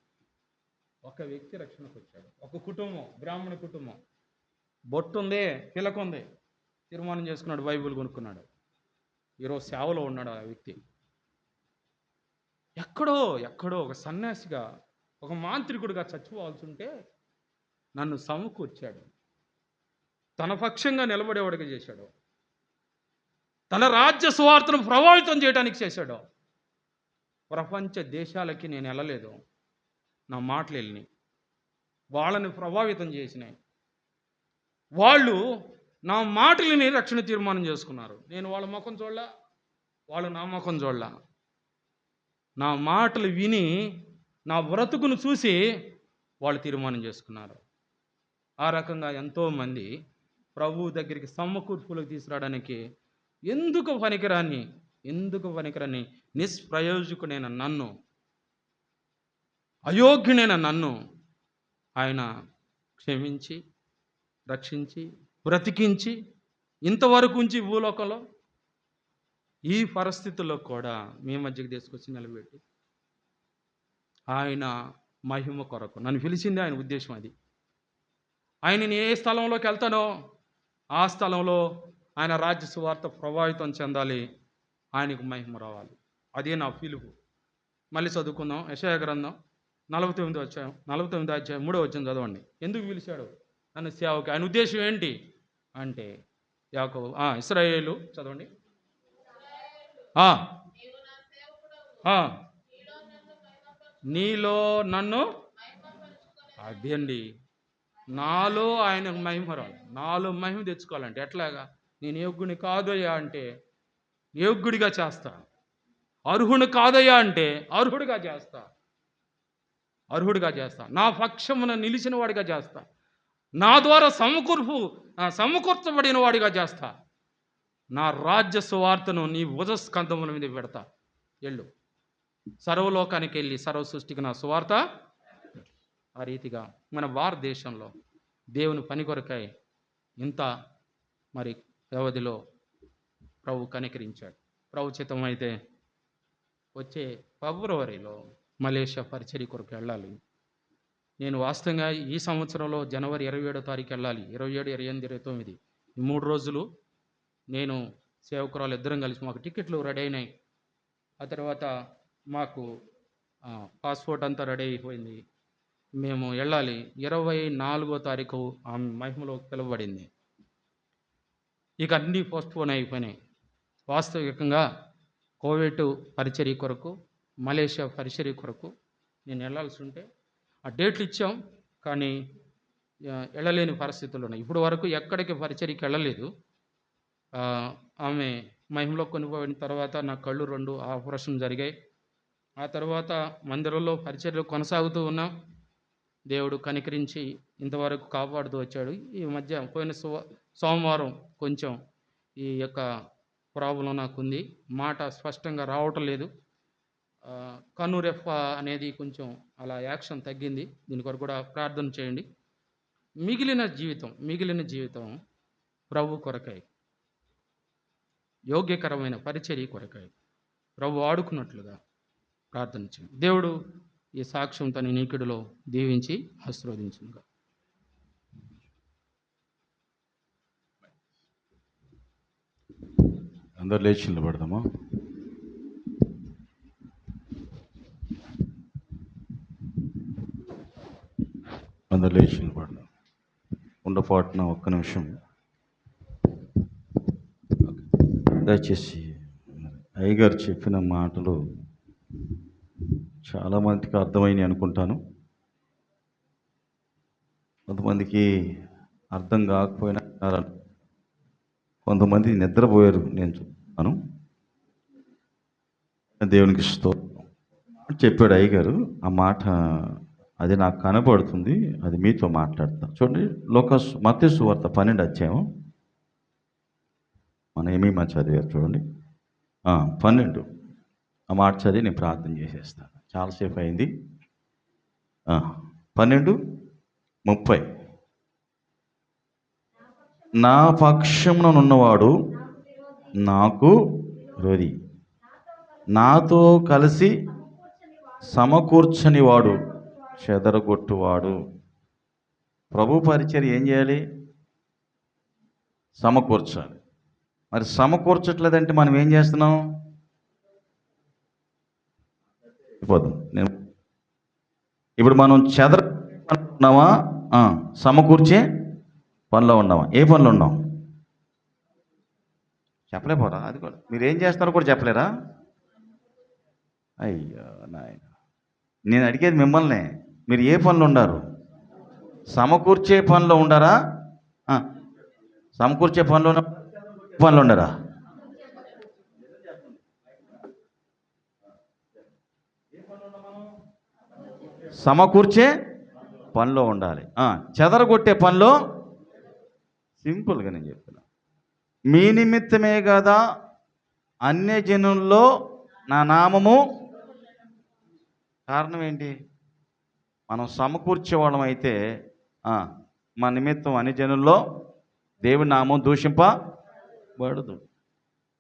Speaker 1: ఒక వ్యక్తి రక్షణకు వచ్చాడు. ఒక కుటుంబం, బ్రాహ్మణ కుటుంబం, బొట్టుంది, పిలకుంది, తీర్మానం చేసుకున్నాడు, బైబుల్ కొనుక్కున్నాడు. ఈరోజు సేవలో ఉన్నాడు ఆ వ్యక్తి. ఎక్కడో ఒక సన్యాసిగా, ఒక మాంత్రికుడిగా చచ్చిపోవాల్సి ఉంటే నన్ను సమకూర్చాడు, తన పక్షంగా నిలబడేవాడిగా చేశాడు, తన రాజ్య సువార్తను ప్రభావితం చేయడానికి చేశాడు. ప్రపంచ దేశాలకి నేను వెళ్ళలేదు, నా మాటలు వెళ్ళినాయి, వాళ్ళని ప్రభావితం చేసినాయి. వాళ్ళు నా మాటలని రక్షణ తీర్మానం చేసుకున్నారు. నేను వాళ్ళ ముఖం చూడలా, వాళ్ళు నా ముఖం చూడలా. నా మాటలు విని, నా బ్రతుకును చూసి వాళ్ళు తీర్మానం చేసుకున్నారు. ఆ రకంగా ఎంతోమంది ప్రభువు దగ్గరికి సమకూర్పులకు తీసుకురావడానికి ఎందుకు పనికిరాని నిష్ప్రయోజకుడైన నన్ను, అయోగ్యుడైన నన్ను ఆయన క్షమించి, రక్షించి, బ్రతికించి, ఇంతవరకు ఉంచి భూలోకంలో ఈ పరిస్థితుల్లో కూడా మీ మధ్యకి తీసుకొచ్చి నిలబెట్టి ఆయన మహిమ కొరకు నన్ను పిలిచింది ఆయన ఉద్దేశం అది. ఆయన ఏ స్థలంలోకి వెళ్తానో ఆ స్థలంలో ఆయన రాజ్య సువార్త ప్రభావితం చెందాలి, ఆయనకు మహిమ రావాలి. అదే నా పిలుపు. మళ్ళీ చదువుకుందాం. యెషయా గ్రంథం 49 అధ్యాయం 3వ వచనం చదవండి. ఎందుకు పిలిచాడు నన్ను సేవకి? ఆయన ఉద్దేశం ఏంటి అంటే యాకోబు ఇశ్రాయేలు చదవండి. నీలో నన్ను, అదేండి, నాలో ఆయనకు మహిమ రావాలి. నాలో మహిమ తెచ్చుకోవాలంటే ఎట్లాగా? నేను యోగ్యుని కాదయ్యా అంటే యోగ్యుడిగా చేస్తా, అర్హుని కాదయ్యా అంటే అర్హుడిగా చేస్తా, నా పక్షమున నిలిచిన వాడిగా చేస్తా, నా ద్వారా సమకూర్చబడిన వాడిగా చేస్తా, నా రాజ్య సువార్తను నీ భుజస్కంధముల మీద పెడతా. వెళ్ళు, సర్వలోకానికి వెళ్ళి సర్వ సృష్టికి నా సువార్త. ఆ రీతిగా మన భారతదేశంలో దేవుని పని కొరకై ఇంత మరి వ్యవధిలో ప్రభు కనికరించాడు. ప్రభు చిత్తం అయితే వచ్చే ఫిబ్రవరిలో మలేషియా పరిచర్య కొరకు వెళ్ళాలి. నేను వాస్తవంగా ఈ సంవత్సరంలో జనవరి 27వ తారీఖు వెళ్ళాలి. 27, 28, 29 ఈ 3 రోజులు నేను సేవకురాలు ఇద్దరం కలిసి మాకు టికెట్లు రెడీ అయినాయి. ఆ తర్వాత మాకు పాస్పోర్ట్ అంతా రెడీ అయిపోయింది. మేము వెళ్ళాలి. 24వ తారీఖు ఆమె మహిమలోకి పిలువబడింది. ఇక అన్నీ పోస్ట్పోన్ అయిపోయినాయి. వాస్తవికంగా కోవిడ్ పరిచర్య కొరకు, మలేషియా పరిచర్య కొరకు నేను వెళ్ళాల్సి ఉంటే ఆ డేట్లు ఇచ్చాం, కానీ వెళ్ళలేని పరిస్థితులు ఉన్నాయి. ఇప్పుడు వరకు ఎక్కడికి పరిచర్యకి వెళ్ళలేదు. ఆమె మహిమలో కొనిపోయిన తర్వాత నా కళ్ళు 2 ఆపరేషన్ జరిగాయి. ఆ తర్వాత మందిరంలో పరిచర్యలు కొనసాగుతూ ఉన్నాం. దేవుడు కనికరించి ఇంతవరకు కాపాడుతూ వచ్చాడు. ఈ మధ్య పోయిన సోమవారం కొంచెం ఈ యొక్క ప్రాబ్లం నాకుంది, మాట స్పష్టంగా రావటం లేదు. కన్నురెప్ప అనేది కొంచెం అలా యాక్షన్ తగ్గింది. దీని కొరకు కూడా ప్రార్థన చేయండి. మిగిలిన జీవితం ప్రభు కొరకై, యోగ్యకరమైన పరిచర్య కొరకై ప్రభు ఆడుకున్నట్లుగా ప్రార్థన చేయండి. దేవుడు ఈ సాక్ష్యం తన నీకుడిలో దీవించి ఆశీర్వదించునుగా.
Speaker 2: అందరు లేచి నిలబడదామా? అందరు లేచి నిలబడ్డాం. ఉండపాటున ఒక్క నిమిషం దయచేసి. అయ్యగారు చెప్పిన మాటలు చాలామందికి అర్థమైనవి అనుకుంటాను. కొంతమందికి అర్థం కాకపోయినా కొంతమంది నిద్రపోయారు, నేను చూస్తాను. దేవునికి స్తోత్రం చెప్పాడు అయ్యగారు. ఆ మాట అది నాకు కనపడుతుంది, అది మీతో మాట్లాడతా. చూడండి, మత్తయి సువార్త 12 అధ్యాయం. మనం ఏమీ చదివారు చూడండి, 12. ఆ మాట చదివి నేను ప్రార్థన చేసేస్తాను, చాలాసేపు అయింది. 12:30. నా పక్షముననున్నవాడు నాకు విరోధి, నాతో కలిసి సమకూర్చని వాడు చెదరగొట్టువాడు. ప్రభు పరిచర్య ఏం చేయాలి? సమకూర్చాలి. మరి సమకూర్చట్లేదంటే మనం ఏం చేస్తున్నాం? ఇప్పుడు మనం ఉన్నామా, సమకూర్చే పనిలో ఉన్నామా? ఏ పనిలో ఉన్నాం చెప్పలేపోరా? అది కూడా మీరు ఏం చేస్తున్నారో కూడా చెప్పలేరా? అయ్యో నాయన, నేను అడిగేది మిమ్మల్ని, మీరు ఏ పనులు ఉండారు? సమకూర్చే పనిలో ఉండారా? సమకూర్చే పనులు ఉండరా? సమకూర్చే పనిలో ఉండాలి. చెదరగొట్టే పనిలో సింపుల్గా నేను చెప్తున్నా, మీ నిమిత్తమే కదా అన్యజనుల్లో నా నామము. కారణం ఏంటి? మనం సమకూర్చేవాళ్ళం అయితే మా నిమిత్తం అన్యజనుల్లో దేవుని నామం దూషింపబడదు.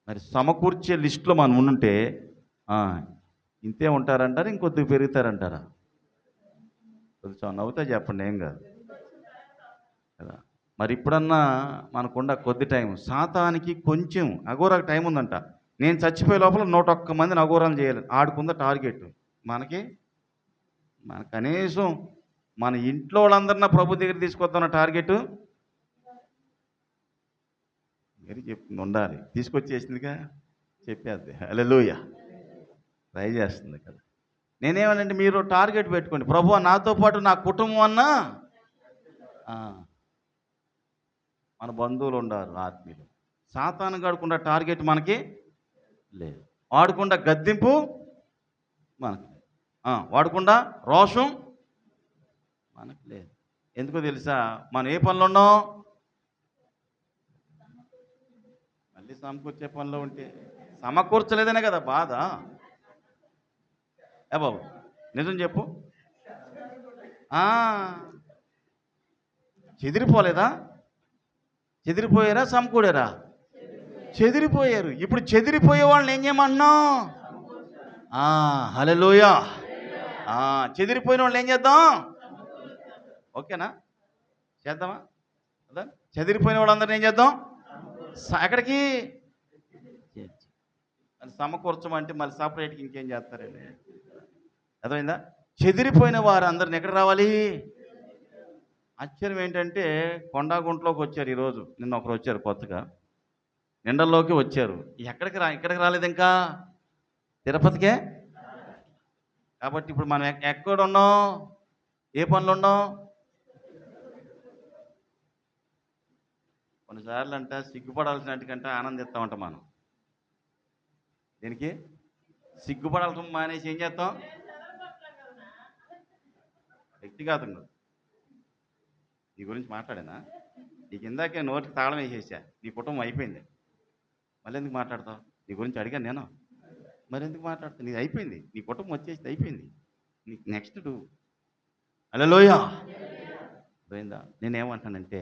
Speaker 2: మరి సమకూర్చే లిస్టులో మనం ఉండుంటే ఇంతే ఉంటారంటారా, ఇంకొద్దిగా పెరుగుతారంటారా? కొంచెం నవ్వుతా చెప్పండి, ఏం కాదు కదా. మరి ఇప్పుడన్నా మనకుండా కొద్ది టైం, సాతానికి కొంచెం అఘోరాకు టైం ఉందంట. నేను చచ్చిపోయే లోపల 101 మందిని అఘోరాలు చేయాలి, ఆడుకుందా టార్గెట్. మన కనీసం మన ఇంట్లో వాళ్ళందరినీ ప్రభు దగ్గర తీసుకొద్దాం టార్గెట్. మీరు చెప్తుంది ఉండాలి, తీసుకొచ్చేసిందిగా, చెప్పేది హల్లెలూయా, ట్రై చేస్తుంది కదా. నేనేమనంటే, మీరు టార్గెట్ పెట్టుకోండి, ప్రభువా నాతో పాటు నా కుటుంబం అన్నా, మన బంధువులు ఉండారు, ఆత్మీయులు. సాతాను గడుకుండా టార్గెట్ మనకి లేదు, వాడకుండా గద్దింపు మనకి, వాడకుండా రోషం మనకు లేదు. ఎందుకో తెలుసా? మనం ఏ పనులు ఉన్నాం? మళ్ళీ సమకూర్చే పనిలో ఉంటే, సమకూర్చలేదనే కదా బాధ. బాబు నిజం చెప్పు, చెదిరిపోలేదా? చెదిరిపోయారా? సమకూడారా? చెదిరిపోయారు. ఇప్పుడు చెదిరిపోయే వాళ్ళని ఏం చేయమంటున్నాం? హల్లెలూయా. చెదిరిపోయిన వాళ్ళు ఏం చేద్దాం? ఓకేనా? చేద్దామా? అదా, చెదిరిపోయిన వాళ్ళందరినీ ఏం చేద్దాం? ఎక్కడికి సమకూర్చమంటే మళ్ళీ సపరేట్గా ఇంకేం చేస్తారండి? అర్థమైందా? చెదిరిపోయిన వారు అందరిని ఎక్కడ రావాలి? ఆశ్చర్యం ఏంటంటే, కొండాగుంట్లోకి వచ్చారు ఈరోజు, నిన్న ఒకరు వచ్చారు కొత్తగా, నిండల్లోకి వచ్చారు. ఇక్కడికి రాలేదు, ఇంకా తిరుపతికే. కాబట్టి ఇప్పుడు మనం ఎక్కడ ఉన్నాం? ఏ పనులు ఉన్నాం? కొన్నిసార్లు అంట సిగ్గుపడాల్సినట్టుకంటే ఆనందిస్తామంట మనం. దీనికి సిగ్గుపడాల్సిన మానేసి ఏం చేస్తాం? వ్యక్తిగతంగా నీ గురించి మాట్లాడానా? నీకు ఇందాకే నోటికి తాళం వేసేసా, నీ కుటుంబం అయిపోయింది, మళ్ళీ ఎందుకు మాట్లాడతావు? నీ గురించి అడిగాను నేను, మరి ఎందుకు మాట్లాడతావు? నీది అయిపోయింది, నీ కుటుంబం వచ్చేసి అయిపోయింది, నీకు నెక్స్ట్ డూ. హల్లెలూయా. పోయిందా? నేనేమంటానంటే,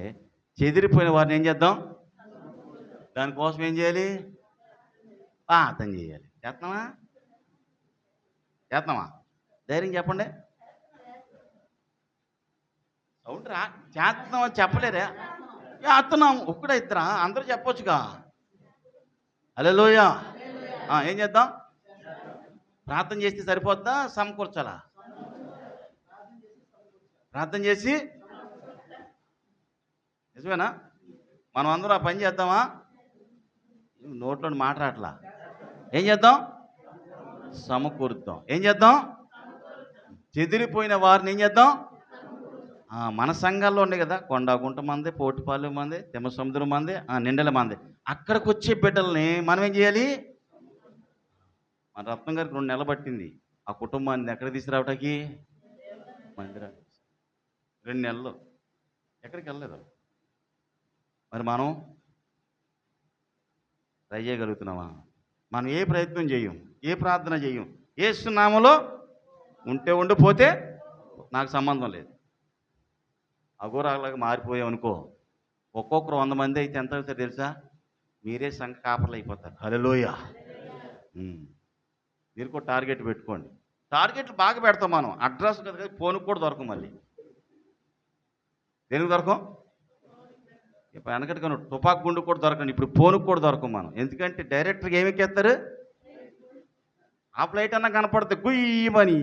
Speaker 2: చెదిరిపోయిన వారిని ఏం చేద్దాం? దానికోసం ఏం చేయాలి? అర్థం చేయాలి. చేస్తున్నావా? ధైర్యం చెప్పండి. సౌండ్ రా. చేస్తున్నామని చెప్పలేరా? చేస్తున్నాం. ఒక్కడే ఇద్దరా? అందరూ చెప్పొచ్చుగా. హల్లెలూయా. ఏం చేద్దాం? ప్రార్థన చేస్తే సరిపోద్దా? సమకూర్చాలా? ప్రార్థన చేసి నిజమేనా? మనం అందరం ఆ పని చేద్దామా? నోట్లో మాట రాట్లా. ఏం చేద్దాం? సమకూరుద్దాం. ఏం చేద్దాం? చెదిరిపోయిన వారిని ఏం చేద్దాం? మన సంఘాల్లో ఉండే కదా, కొండగుంట మంది, పోటుపాలెం మంది, తిమ్మసముద్రం మంది, నిండల మంది. అక్కడికి వచ్చే బిడ్డల్ని మనం ఏం చేయాలి? మన రత్నం గారికి 2 నెలలు పట్టింది ఆ కుటుంబాన్ని ఎక్కడ తీసుకురావటానికి. మందిరానికి 2 నెలలు ఎక్కడికి వెళ్ళలేదు. మరి మనం ట్రై చేయగలుగుతున్నామా? మనం ఏ ప్రయత్నం చేయం, ఏ ప్రార్థన చేయం. యేసు నామములో ఉంటే ఉండిపోతే నాకు సంబంధం లేదు. అఘోరాలాగా మారిపోయామనుకో, ఒక్కొక్కరు 100 మంది అయితే ఎంత అవుతారు తెలుసా? మీరే సంఘ కాపర్లు అయిపోతారు. హల్లెలూయా. మీరు కూడా టార్గెట్ పెట్టుకోండి. టార్గెట్లు బాగా పెడతాం మనం. అడ్రస్ కదా, ఫోన్కి కూడా దొరకం. మళ్ళీ దేనికి దొరకం? ఇప్పుడు వెనకటిగా తుపాకు గుండు కూడా దొరకండి. ఇప్పుడు ఫోన్కి కూడా దొరకం మనం. ఎందుకంటే డైరెక్టర్గా ఏమి ఎక్కేస్తారు? ఆ ఫ్లైట్ అన్నా కనపడుతుంది గుయ్యమని.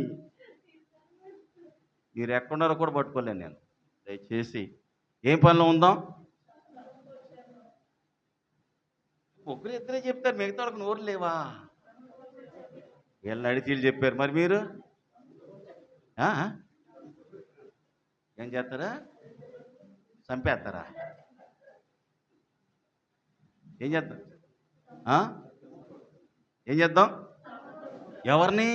Speaker 2: మీరు ఎక్కడున్నారో కూడా పట్టుకోలేను నేను. దయచేసి ఏం పనిలో ఉందాం? ఒకరు ఇద్దరే చెప్తారు, మిగతా వాళ్ళకి నోరు లేవా? వీళ్ళని అడితీలు చెప్పారు. మరి మీరు ఏం చేస్తారా? చంపేస్తారా? ఏం చేద్దాం? ఏం చేద్దాం? ఎవరిని?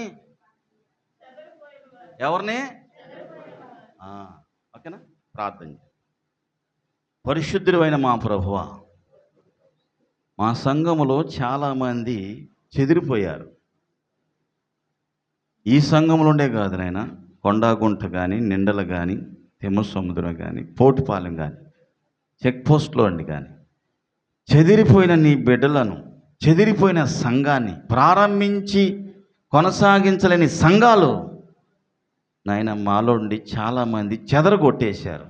Speaker 2: ఓకేనా? ప్రార్థన. పరిశుద్ధుడైన మా ప్రభువా, మా సంఘములో చాలామంది చెదిరిపోయారు. ఈ సంఘంలో ఉండే కాదు నాయన, కొండాగుంట కానీ, నిండలు కానీ, తిమ్మసముద్రం కానీ, పోటుపాలెం కానీ, చెక్ పోస్ట్లో అండి కానీ, చెదిరిపోయిన నీ బిడ్డలను, చెదిరిపోయిన సంఘాన్ని ప్రారంభించి కొనసాగించలేని సంఘాలు నాయన మాలో ఉండి చాలామంది చెదరగొట్టేశారు.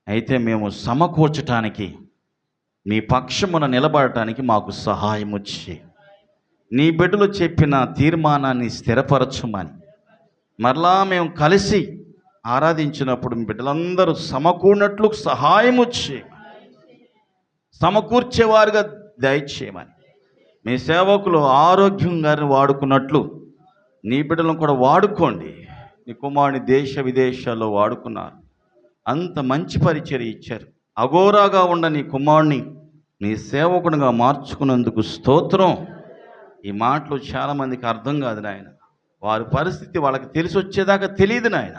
Speaker 2: అయితే మేము సమకూర్చటానికి, నీ పక్షమున నిలబడటానికి మాకు సహాయం వచ్చి, నీ బిడ్డలు చెప్పిన తీర్మానాన్ని స్థిరపరచమని, మరలా మేము కలిసి ఆరాధించినప్పుడు మీ బిడ్డలందరూ సమకూడినట్లు సహాయం వచ్చి, సమకూర్చేవారుగా దయచేయమని, మీ సేవకులు ఆరోగ్యంగా వాడుకున్నట్లు నీ బిడ్డలను కూడా వాడుకోండి. నీ కుమారుని దేశ విదేశాల్లో వాడుకున్నారు. అంత మంచి పరిచర్య ఇచ్చారు. అఘోరాగా ఉన్న నీ కుమారుని నీ సేవకునిగా మార్చుకున్నందుకు స్తోత్రం. ఈ మాటలు చాలామందికి అర్థం కాదు నాయన. వారి పరిస్థితి వాళ్ళకి తెలిసి వచ్చేదాకా తెలియదు నాయన.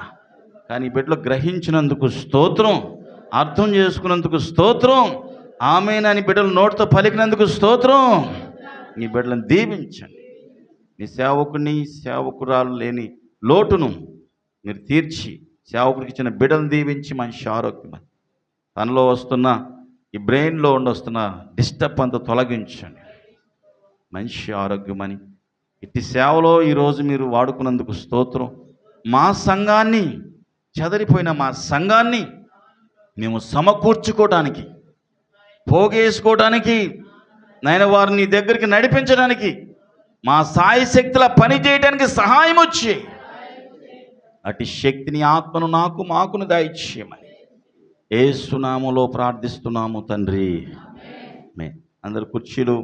Speaker 2: కానీ బిడ్డలు గ్రహించినందుకు స్తోత్రం, అర్థం చేసుకున్నందుకు స్తోత్రం, ఆమేనని బిడ్డలు నోటితో పలికినందుకు స్తోత్రం. నీ బిడ్డలను దీవించండి. నీ సేవకుని, సేవకురాలు లేని లోటును మీరు తీర్చి, సేవకుడికి ఇచ్చిన బిడ్డలను దీవించి మంచి ఆరోగ్యం, తనలో వస్తున్న ఈ బ్రెయిన్లో వస్తున్న డిస్టర్బ్ అంతా తొలగించండి. మంచి ఆరోగ్యమని ఇట్టి సేవలో ఈరోజు మీరు వాడుకున్నందుకు స్తోత్రం. మా సంఘాన్ని, చెదరిపోయిన మా సంఘాన్ని మేము సమకూర్చుకోవడానికి, పోగేసుకోవడానికి, నాయన వారిని నీ దగ్గరికి నడిపించడానికి, మా సాయి శక్తుల పని చేయడానికి సహాయం వచ్చి, అటు శక్తిని, ఆత్మను నాకు మాకును దయచేయమని యేసు నామములో ప్రార్థిస్తున్నాము తండ్రి. అందరు కుర్చీలు